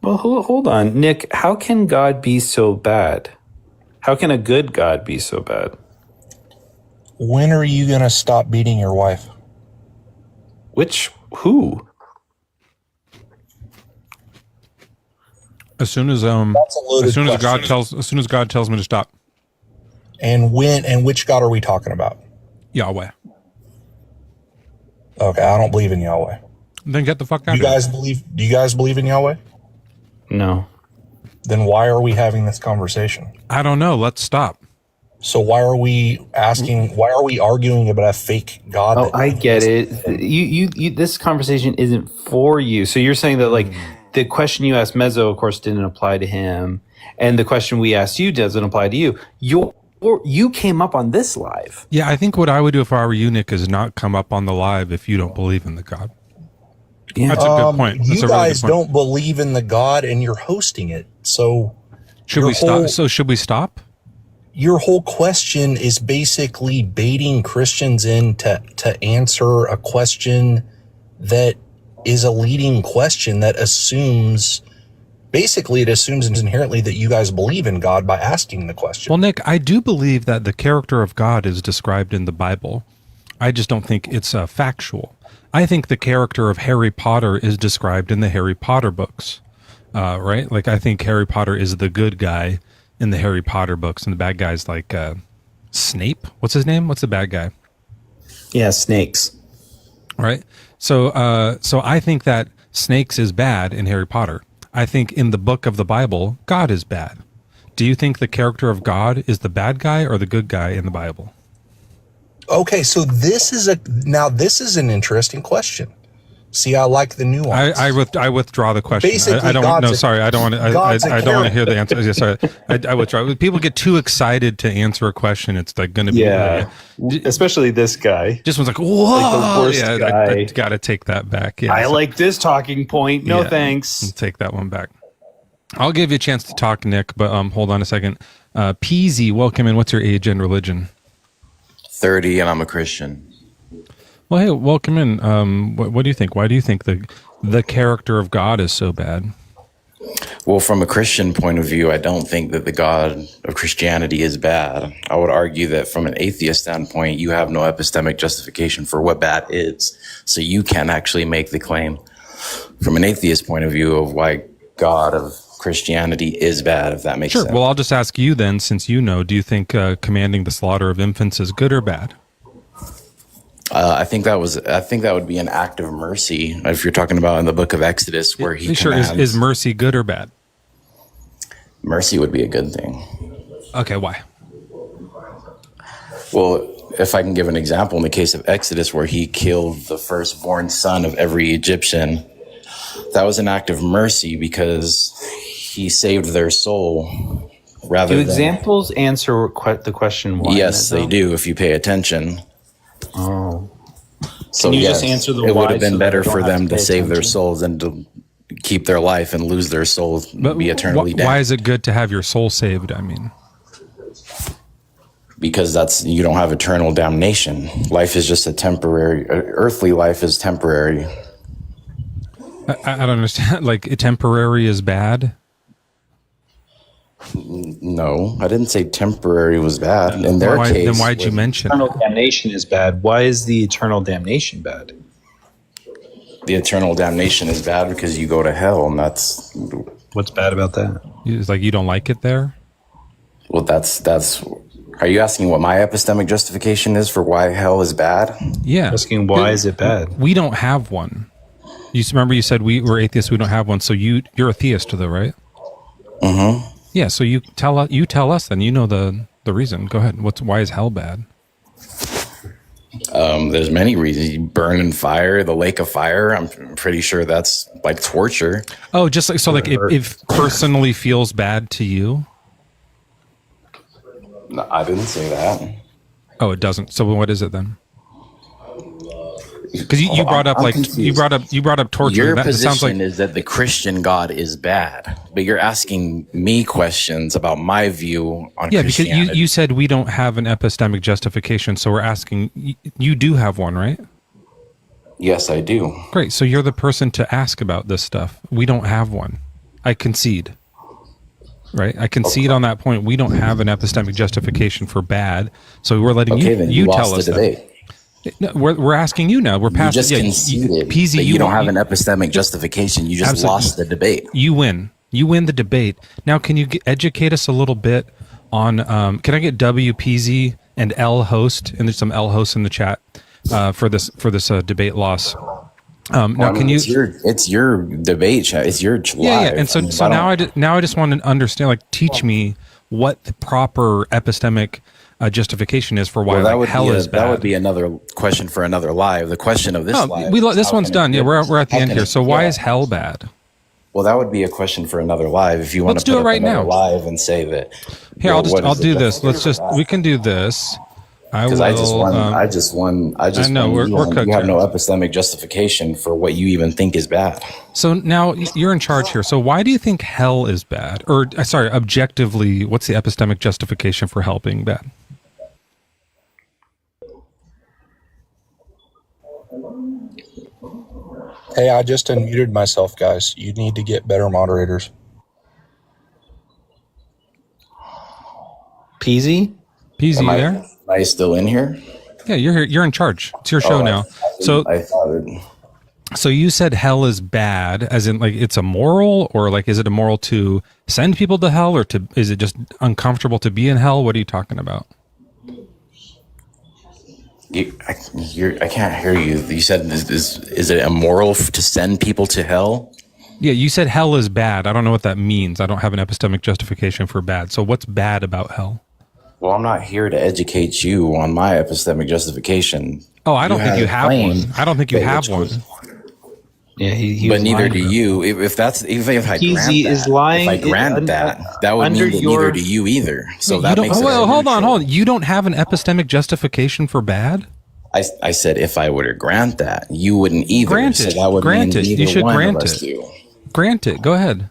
Well, hold on, Nick. How can God be so bad? How can a good God be so bad? When are you going to stop beating your wife? Who? As soon as God tells me to stop. And which God are we talking about? Yahweh. Okay, I don't believe in Yahweh. Then get the fuck out Do of here. you guys believe in Yahweh? No. Then why are we having this conversation? I don't know. Let's stop. So why are we arguing about a fake God? Oh, I get it. You this conversation isn't for you. So you're saying that like the question you asked Mezzo, of course, didn't apply to him, and the question we asked you doesn't apply to you. You came up on this live. Yeah, I think what I would do if I were you, Nick, is not come up on the live if you don't believe in the God. Yeah. That's a good point. That's You a really guys good point. don't believe in the God, and you're hosting it. So should we stop? So should we stop? Your whole question is basically baiting Christians in to answer a question that is a leading question that assumes inherently that you guys believe in God by asking the question. Well, Nick, I do believe that the character of God is described in the Bible. I just don't think it's factual. I think the character of Harry Potter is described in the Harry Potter books, right? Like, I think Harry Potter is the good guy in the Harry Potter books, and the bad guy's like Snape. What's his name? What's the bad guy? Yeah, snakes. Right. So I think that snakes is bad in Harry Potter. I think in the book of the Bible, God is bad. Do you think the character of God is the bad guy or the good guy in the Bible? Okay, so this is an interesting question. See, I like the nuance. I withdraw the question. Basically, I don't want. No, sorry, I don't want to. I don't want to hear the answer. Yeah, sorry, I withdraw. People get too excited to answer a question. It's like going to be. Especially this guy. Just one's like, whoa, like the worst guy. I got to take that back. Yeah, I like this talking point. No, thanks. I'll take that one back. I'll give you a chance to talk, Nick, but hold on a second. Peasy, welcome in. What's your age and religion? 30, and I'm a Christian. Well, hey, welcome in. What do you think? Why do you think the character of God is so bad? Well, from a Christian point of view, I don't think that the God of Christianity is bad. I would argue that from an atheist standpoint, you have no epistemic justification for what bad is. So you can actually make the claim from an atheist point of view of why God of Christianity is bad, if that makes sense. Sure. Well, I'll just ask you then, since you know, do you think commanding the slaughter of infants is good or bad? I think that would be an act of mercy if you're talking about in the book of Exodus where he commands. Is mercy good or bad? Mercy would be a good thing. Okay, why? Well, if I can give an example, in the case of Exodus where he killed the firstborn son of every Egyptian, that was an act of mercy because he saved their soul rather than... Do examples answer the question why? Yes, they do if you pay attention. Oh. So Can you just answer the it why would have been so better they don't for have them to to pay save their attention? souls than to keep their life and lose their soul, be eternally Why damned. is it good to have your soul saved? I mean, Because you don't have eternal damnation. Life is just a temporary. Earthly life is temporary. I don't understand. Like, temporary is bad? No, I didn't say temporary was bad. In their case, then why'd you mention eternal damnation is bad? Why is the eternal damnation bad? the eternal damnation is bad because you go to hell, and that's what's bad about that. It's like you don't like it there. Well, that's. Are you asking what my epistemic justification is for why hell is bad? Yeah, asking why is it bad? We don't have one. You remember you said we're atheists. We don't have one. So you're a theist, though, right? Mm-hmm. Yeah. So you tell us then. You know the reason. Go ahead. Why is hell bad? There's many reasons. You burn in fire, the lake of fire. I'm pretty sure that's like torture. Oh, just like so. Like it personally feels bad to you. No, I didn't say that. Oh, it doesn't. So what is it then? Because you brought up like confused. you brought up torture. Your That position sounds like is that the Christian God is bad, but you're asking me questions about my view on yeah, because Christianity. you said we don't have an epistemic justification, so we're asking. You do have one, right? Yes, I do. Great. So you're the person to ask about this stuff. We don't have one. I concede. Right, I concede on that point. We don't have an epistemic justification for bad, so we're letting you tell us that. No, we're asking you now. We're past. You just conceded PZ, that you don't have an epistemic justification. You just lost the debate. You win. You win the debate. Now, can you educate us a little bit on? Can I get WPZ and L host? And there's some L hosts in the chat for this debate loss. Now, can you? It's your debate chat. It's your live. Yeah. And so now I just want to understand. Like, teach me what the proper epistemic justification is for why hell is bad. That would be another question for another live. The question of this live. This one's done. Yeah, we're at the end here. So why is hell bad? Well, that would be a question for another live. If you want Let's to do put it right now. Live and say that. Here, I'll do this. We can do this. Because I just won. I know we're cooked. You have no epistemic justification for what you even think is bad. So now you're in charge here. So why do you think hell is bad? Or sorry, objectively, what's the epistemic justification for hell being bad? Hey, I just unmuted myself, guys. You need to get better moderators. Peasy, you there? Am I still in here? Yeah, you're here. You're in charge. It's your show now. So you said hell is bad, as in like it's immoral, or like is it immoral to send people to hell, or is it just uncomfortable to be in hell? What are you talking about? I can't hear you. You said, is it immoral to send people to hell? Yeah, you said hell is bad. I don't know what that means. I don't have an epistemic justification for bad. So what's bad about hell? Well, I'm not here to educate you on my epistemic justification. Oh, I don't think you have one. I don't think you have one. Yeah, but neither do you. If I grant that, that would mean that neither do you either. So that makes it. Well, hold on. You don't have an epistemic justification for bad? I said if I were to grant that, you wouldn't either. Grant it. So that would grant mean it. You should grant it. Do. Grant it. Go ahead.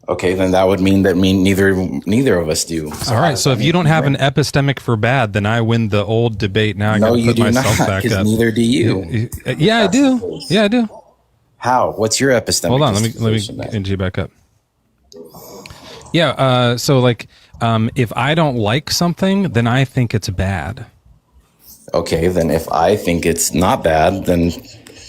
Okay, then that would mean neither of us do. So all right. So if you don't have an epistemic for bad, then I win the old debate. Now I got to put myself back up. Neither do you. Yeah, I do. Yeah, I do. How? What's your epistemic? Hold on, let me get you back up. Yeah, so like, if I don't like something, then I think it's bad. Okay, then if I think it's not bad, then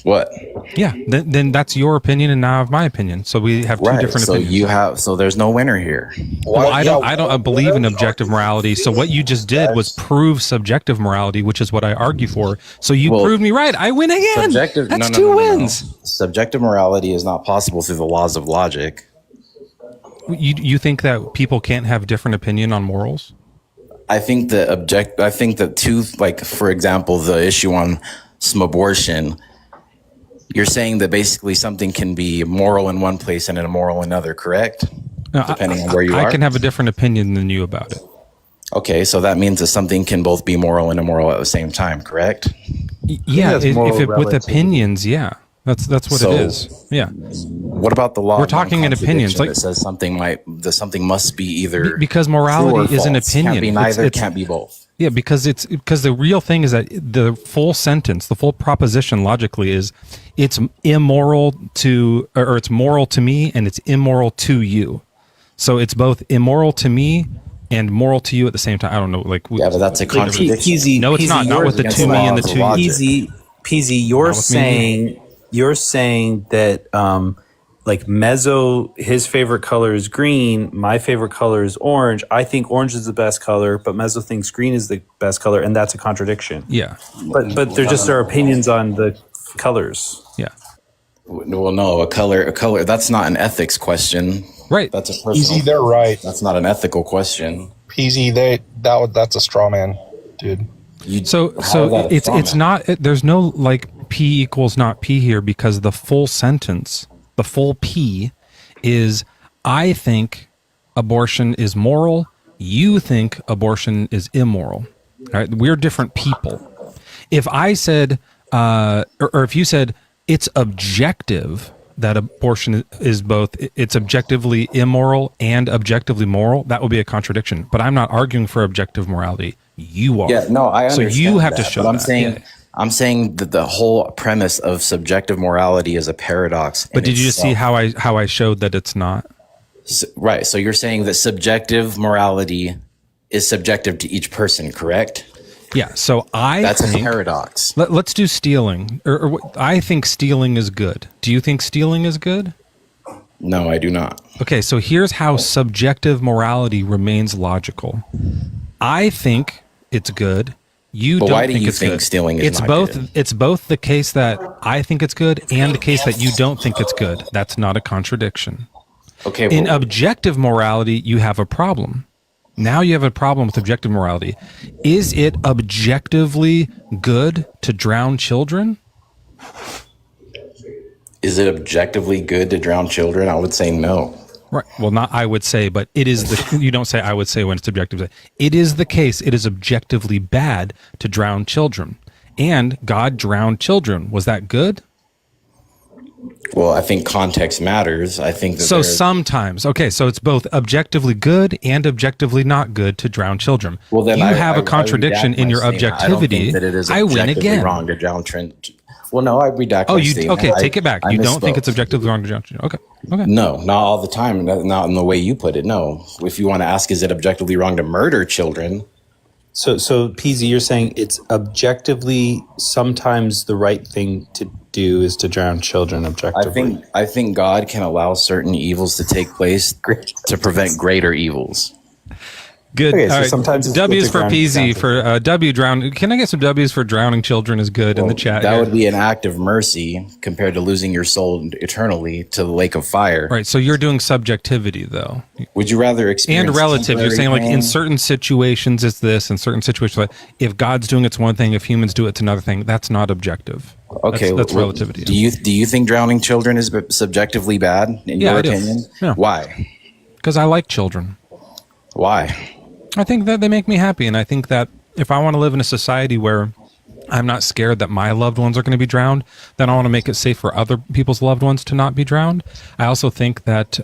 what? Yeah, then that's your opinion, and now I have my opinion. So we have two different opinions. So there's no winner here. Well, I don't believe in objective morality. So what you just did was prove subjective morality, which is what I argue for. So you proved me right. I win again. That's two wins. No. Subjective morality is not possible through the laws of logic. You think that people can't have different opinion on morals? I think that two, like for example, the issue on some abortion. You're saying that basically something can be moral in one place and immoral in another, correct? No, depending on where you are. I can have a different opinion than you about it. Okay, so that means that something can both be moral and immoral at the same time, correct? Yeah, with opinions, yeah. That's what it is. Yeah. What about the law? We're talking in opinions. Like, that says something must be either because morality is an opinion. Can't be neither. It can't be both. Yeah, because the real thing is that the full sentence, the full proposition logically is it's immoral or it's moral to me and it's immoral to you. So it's both immoral to me and moral to you at the same time. I don't know, like but that's a contradiction. No, it's not. Not with the to me and the to you. Peasy, you're saying that like Mezzo, his favorite color is green, my favorite color is orange. I think orange is the best color, but Mezzo thinks green is the best color, and that's a contradiction. Yeah. But they're just our opinions on the colors. Yeah. Well, no, a color, that's not an ethics question. Right. That's a personal. Peasy, they're right. That's not an ethical question. Peasy, that's a straw man, dude. So it's not, there's no like P equals not P here, because the full sentence, the full P is, I think abortion is moral. You think abortion is immoral. All right? We're different people. If I said, or if you said it's objective that abortion is both, it's objectively immoral and objectively moral, that would be a contradiction. But I'm not arguing for objective morality. You are. Yeah, no, I understand. So you have to show that. I'm saying that the whole premise of subjective morality is a paradox. But did you just see how I showed that it's not? Right. So you're saying that subjective morality is subjective to each person, correct? Yeah. So that's a paradox. Let's do stealing. Or I think stealing is good. Do you think stealing is good? No, I do not. Okay. So here's how subjective morality remains logical. I think it's good. You But don't why do think you it's think good. stealing is It's not both. good? It's both the case that I think it's good and the case that you don't think it's good. That's not a contradiction. Okay. In Well, objective morality, you have a problem. Now you have a problem with objective morality. Is it objectively good to drown children? is it objectively good to drown children? I would say no. Right. Well, not I would say, but it is the. You don't say I would say when it's objective. It is the case. It is objectively bad to drown children, and God drowned children. Was that good? Well, I think context matters. I think that So sometimes, okay, so it's both objectively good and objectively not good to drown children. well, then you I have I a contradiction redact in my your statement. objectivity. I don't think that it is I win objectively again. wrong to drown children. Well, no, I redact Oh, my you statement. okay? Take it back. I You don't think misspoke. it's objectively wrong to drown children? Okay, okay. No, not all the time. Not in the way you put it. No. If you want to ask, is it objectively wrong to murder children? So PZ, you're saying it's objectively sometimes the right thing to do is to drown children objectively. I think God can allow certain evils to take place to prevent greater evils. Good. Okay, so All right. sometimes it's good W's to for drown PZ children. for W drown. Can I get some W's for drowning children is good in the chat? That here? would be an act of mercy compared to losing your soul eternally to the lake of fire. Right. So you're doing subjectivity though. Would you rather experience And relative. You're temporary saying like in pain? certain situations it's this, in certain situations like if God's doing it's one thing, if humans do it's another thing. That's not objective. Okay, That's well, relativity. Do you think drowning children is subjectively bad in Yeah, your I do. opinion? Yeah. Why? Because I like children. Why? I think that they make me happy, and I think that if I want to live in a society where I'm not scared that my loved ones are going to be drowned, then I want to make it safe for other people's loved ones to not be drowned. I also think that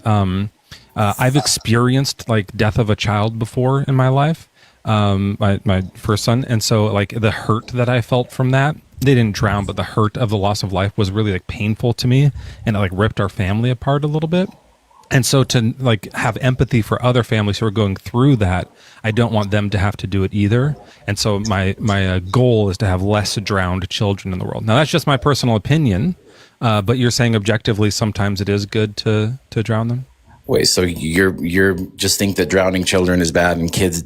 I've experienced like death of a child before in my life, my first son, and so like the hurt that I felt from that. They didn't drown, but the hurt of the loss of life was really like painful to me, and it like ripped our family apart a little bit. And so to like have empathy for other families who are going through that, I don't want them to have to do it either. And so my goal is to have less drowned children in the world. Now that's just my personal opinion, but you're saying objectively sometimes it is good to drown them. Wait, so you're just think that drowning children is bad and kids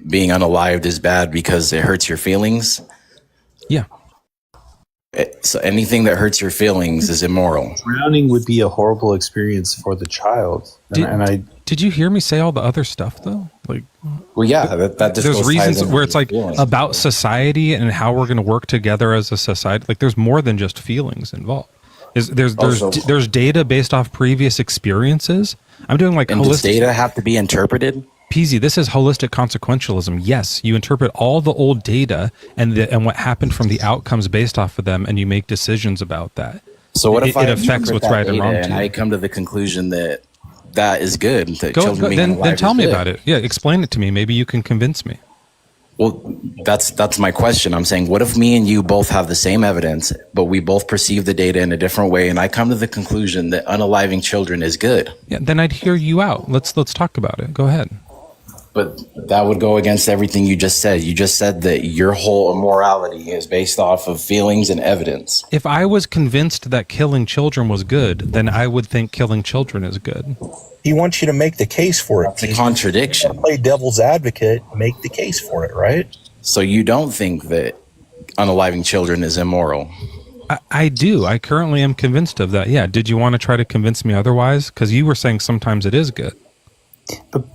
being unalived is bad because it hurts your feelings? Yeah. So anything that hurts your feelings is immoral. Drowning would be a horrible experience for the child. Did you hear me say all the other stuff though? Like, well, yeah, that just there's goes reasons ties into where it's like feelings. about society and how we're going to work together as a society. Like, there's more than just feelings involved. There's data based off previous experiences. I'm doing like and does data have to be interpreted? PZ, this is holistic consequentialism. Yes, you interpret all the old data and what happened from the outcomes based off of them, and you make decisions about that. So what if it I affects interpret what's that right and data wrong? and To you? I come to the conclusion that that is good? That children being then alive tell is me good? about it. Yeah, explain it to me. Maybe you can convince me. Well, that's my question. I'm saying, what if me and you both have the same evidence, but we both perceive the data in a different way, and I come to the conclusion that unaliving children is good? Yeah, then I'd hear you out. Let's talk about it. Go ahead. But that would go against everything you just said. You just said that your whole immorality is based off of feelings and evidence. If I was convinced that killing children was good, then I would think killing children is good. He wants you to make the case for it. It's a contradiction. Play devil's advocate, make the case for it, right? So you don't think that unaliving children is immoral? I do. I currently am convinced of that. Yeah. Did you want to try to convince me otherwise? Because you were saying sometimes it is good.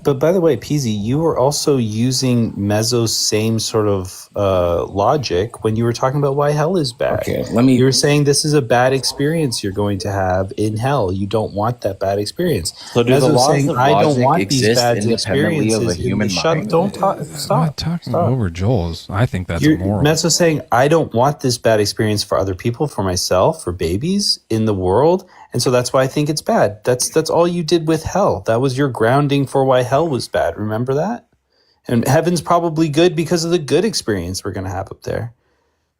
But by the way, PZ, you were also using Mezzo's same sort of logic when you were talking about why hell is bad. Okay, You were saying this is a bad experience you're going to have in hell. You don't want that bad experience. So do the Mezzo's laws saying, of I don't logic want these exist bad independently of a experiences. human mind? Don't talk. I'm Stop. not talking over Joel's. I think that's immoral. Mezzo's saying, I don't want this bad experience for other people, for myself, for babies in the world. And so that's why I think it's bad. That's all you did with hell. That was your grounding for why hell was bad. Remember that? And heaven's probably good because of the good experience we're going to have up there.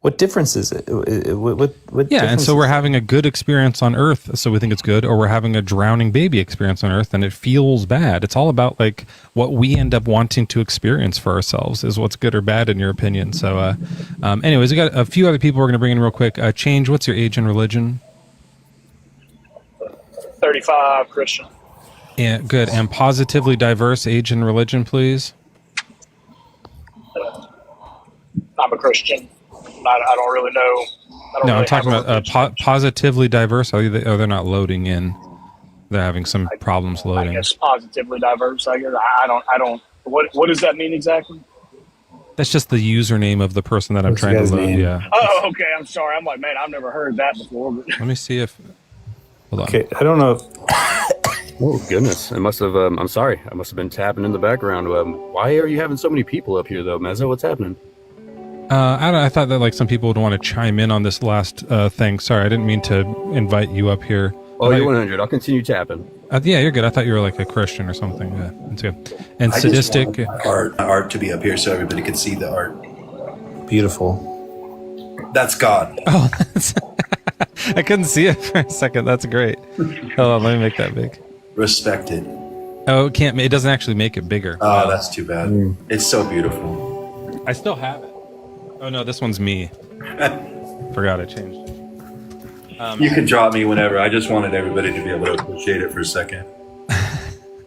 What difference is it? What Yeah, and difference so is we're it? having a good experience on Earth, so we think it's good, or we're having a drowning baby experience on Earth, and it feels bad. It's all about like what we end up wanting to experience for ourselves is what's good or bad in your opinion. So, anyways, we got a few other people we're going to bring in real quick. Change. What's your age and religion? 35 Christian. Yeah, good. And positively diverse age and religion, please. I'm a Christian. I don't really know. No, I'm talking about positively diverse. Oh, they're not loading in. They're having some problems loading. I guess positively diverse. I guess I don't. What does that mean exactly? That's just the username of the person that I'm trying to load. Name? Yeah. Oh, okay. I'm sorry. I'm like, man, I've never heard that before. But Let me see if. Hold on. Okay, I don't know. Oh goodness! I must have. I'm sorry. I must have been tapping in the background. Why are you having so many people up here, though, Mezzo? What's happening? I thought that like some people would want to chime in on this last thing. Sorry, I didn't mean to invite you up here. Oh, you're 100. I'll continue tapping. Yeah, you're good. I thought you were like a Christian or something. Yeah, that's good. And sadistic. Art to be up here so everybody could see the art. Beautiful. That's God. Oh, that's I couldn't see it for a second. That's great. Hold on, let me make that big. Respected. Oh, it can't. It doesn't actually make it bigger. Oh, that's too bad. It's so beautiful. I still have it. Oh no, this one's me. Forgot I changed it. You can drop me whenever. I just wanted everybody to be able to appreciate it for a second.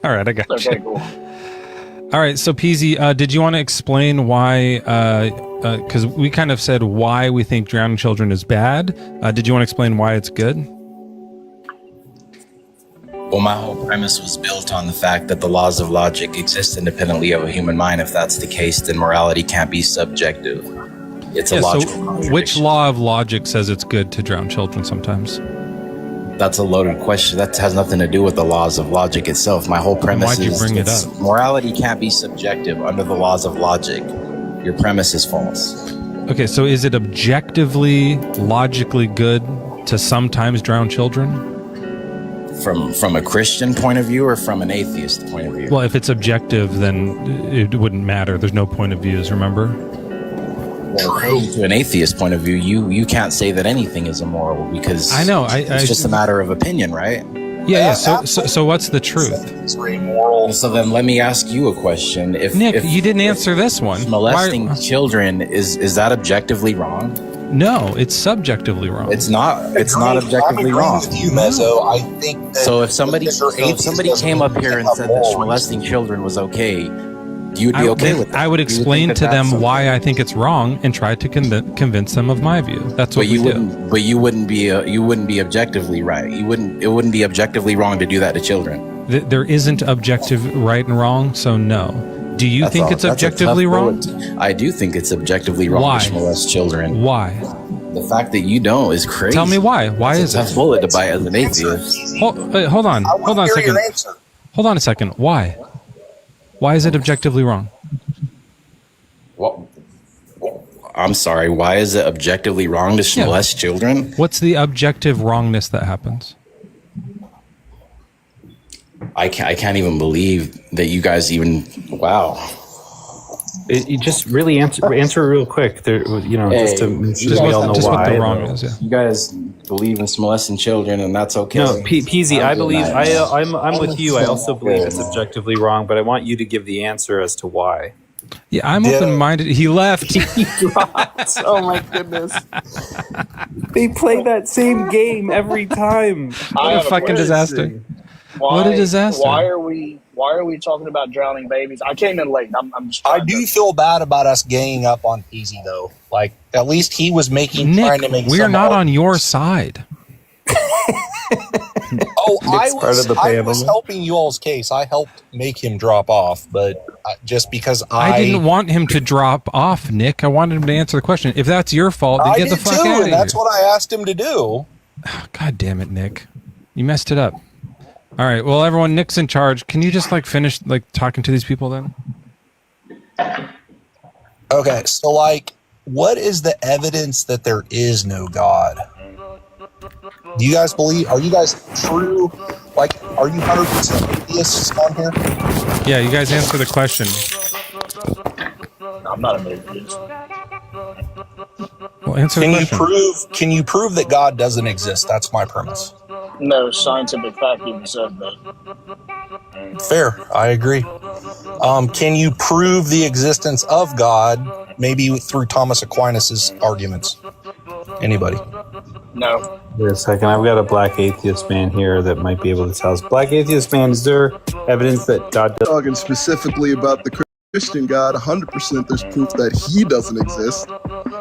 All right, I got you. okay, cool. All right, so Peasy, did you want to explain why? Because we kind of said why we think drowning children is bad. Did you want to explain why it's good? Well, my whole premise was built on the fact that the laws of logic exist independently of a human mind. If that's the case, then morality can't be subjective. It's a logical contradiction. Which law of logic says it's good to drown children sometimes? That's a loaded question. That has nothing to do with the laws of logic itself. My whole premise Why'd you bring it up? Morality can't be subjective under the laws of logic. Your premise is false. Okay, so is it objectively, logically good to sometimes drown children? From a Christian point of view or from an atheist point of view? Well, if it's objective, then it wouldn't matter. There's no point of views, remember? Well, according to an atheist point of view, you can't say that anything is immoral because I know. It's just a matter of opinion, right? Yeah. So what's the truth? So then let me ask you a question. If you didn't answer this one. Molesting children is that objectively wrong? No, it's subjectively wrong. It's not. It's not objectively wrong. With you, Mezzo. I think that So if somebody came up here and said that molesting children was okay, you would be okay with that? I would explain to them why I think it's wrong and try to convince them of my view. That's what we do. But you wouldn't be objectively right. It wouldn't be objectively wrong to do that to children. There isn't objective right and wrong, so no. Do you think it's objectively wrong? I do think it's objectively wrong to molest children. Why? The fact that you don't is crazy. Tell me why. Why is it? It's a tough bullet to bite as an atheist. Hold on. Hold on a second. Hold on a second. Why? Why is it objectively wrong? Well, I'm sorry. Why is it objectively wrong to molest children? What's the objective wrongness that happens? I can't even believe that you guys even. Wow. You just really answer real quick. There, just to we all know why. What the wrong is, yeah. You guys believe in molesting children, and that's okay. No, Peasy, I believe. I'm with you. I also believe it's objectively wrong, but I want you to give the answer as to why. Yeah, I'm open-minded. He left. He dropped. Oh my goodness! They play that same game every time. What a fucking disaster! What a disaster! Why are we talking about drowning babies? I came in late. I do feel bad about us ganging up on Peasy though. Like at least he was trying to make. We're not on your side. I was helping you all's case. I helped make him drop off, but just because I didn't want him to drop off, Nick. I wanted him to answer the question. If that's your fault, then get the fuck out of here. That's what I asked him to do. Oh, God damn it, Nick! You messed it up. All right. Well, everyone, Nick's in charge. Can you just finish talking to these people then? Okay. So what is the evidence that there is no God? Do you guys believe? Are you guys true? Are you 100% atheists on here? Yeah. You guys answer the question. I'm not an atheist. Well, answer the question. Can you prove that God doesn't exist? That's my premise. No scientific fact even said that. Fair, I agree. Can you prove the existence of God, maybe through Thomas Aquinas' arguments? Anybody? No. Wait a second, I've got a black atheist man here that might be able to tell us. Black atheist man, is there evidence that God does? Talking specifically about the Christian God, 100% there's proof that he doesn't exist.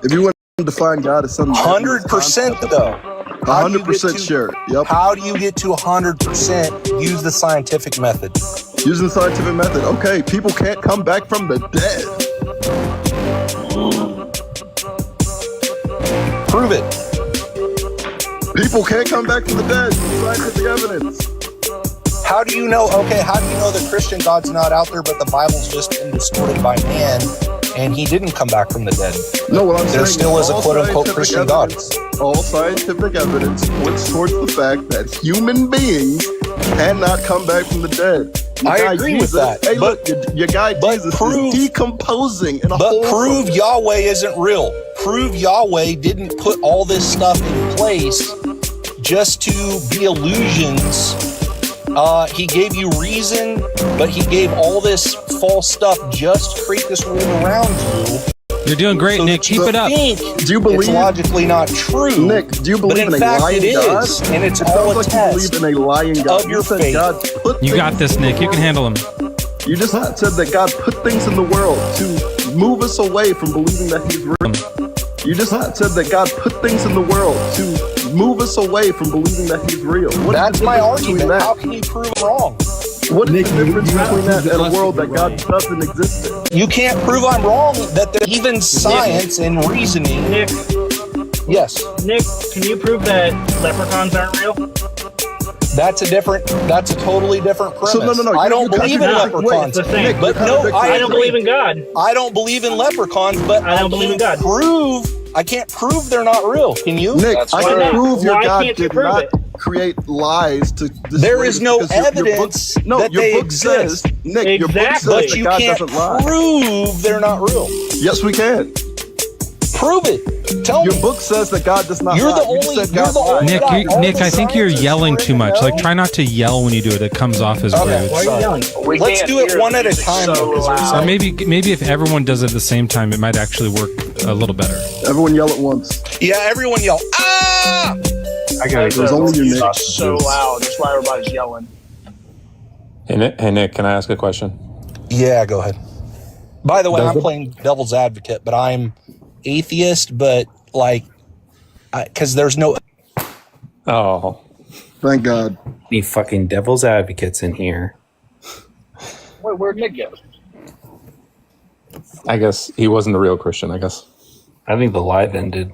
If you want to define God as something, 100% though. 100% sure. Yep. How do you get to 100%? Use the scientific method. Using the scientific method. Okay, people can't come back from the dead. Prove it. People can't come back from the dead. Scientific evidence. How do you know? Okay, how do you know the Christian God's not out there, but the Bible's just been distorted by man, and he didn't come back from the dead? No, what I'm saying there still is a all quote-unquote Christian God. All scientific evidence points towards the fact that human beings cannot come back from the dead. I agree with that. Hey, look, your guy Jesus is decomposing in a But prove Yahweh isn't real. Prove Yahweh didn't put all this stuff in place just to be illusions. He gave you reason, but he gave all this false stuff just to create this world around you. You're doing great, so Nick. Keep it up. Do you believe it's logically not true? Nick, do you believe but in fact lying it God? is, and it's it all a like test you believe in a lying God. of your said faith. God put You got this, Nick. You can handle him. You just said that God put things in the world to move us away from believing that he's real. You just said that God put things in the world to move us away from believing that he's real. That's my argument. How can you prove wrong? What is the difference between that and a world that God doesn't exist in? You can't prove I'm wrong. That there's even science and reasoning. Nick. Yes. Nick, can you prove that leprechauns aren't real? That's a totally different premise. So no. I don't believe in leprechauns. Nick, but no, I don't believe in God. I don't believe in leprechauns, but I don't believe in God. I can't prove they're not real. Can you? Nick, I can prove your God can't you did prove not it? create lies to There is no evidence that they exist. Says, Nick, your book says but that you God can't doesn't lie. prove they're not real. Yes, we can. Prove it. Tell your me. book says that God does not You're lie. the only. You said You're God the only. lied. Nick, I think you're yelling too much. Like, try not to yell when you do it. It comes off as rude. Why are you yelling? Let's do it one at a time. Or maybe if everyone does it at the same time, it might actually work a little better. Everyone yell at once. Yeah, everyone yell. Ah! I gotta It was only you, Nick. So loud. That's why everybody's yelling. Hey Nick, can I ask a question? Yeah, go ahead. By the way, I'm playing devil's advocate, but I'm atheist, but like, because there's no. Oh, thank God. Any fucking devil's advocates in here? Wait, where'd Nick go? I guess he wasn't a real Christian. I guess. I think the live ended.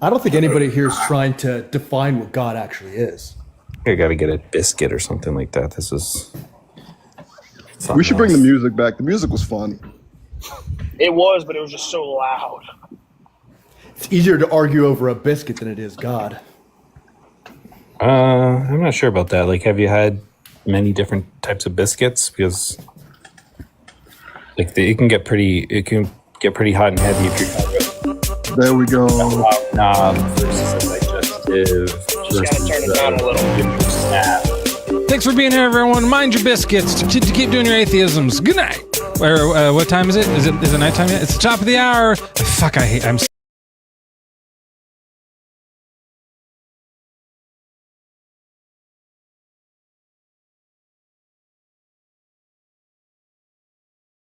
I don't think anybody here is trying to define what God actually is. I gotta get a biscuit or something like that. This is. We should bring the music back. The music was fun. It was, but it was just so loud. It's easier to argue over a biscuit than it is God. I'm not sure about that. Like, have you had many different types of biscuits? Because, like, it can get pretty hot and heavy if you're. There we go. Knob versus a digestive. Just gotta turn it down a little. Snap. Thanks for being here, everyone. Mind your biscuits to keep doing your atheisms. Good night. What time is it? Is it nighttime yet? It's the top of the hour. Fuck, I'm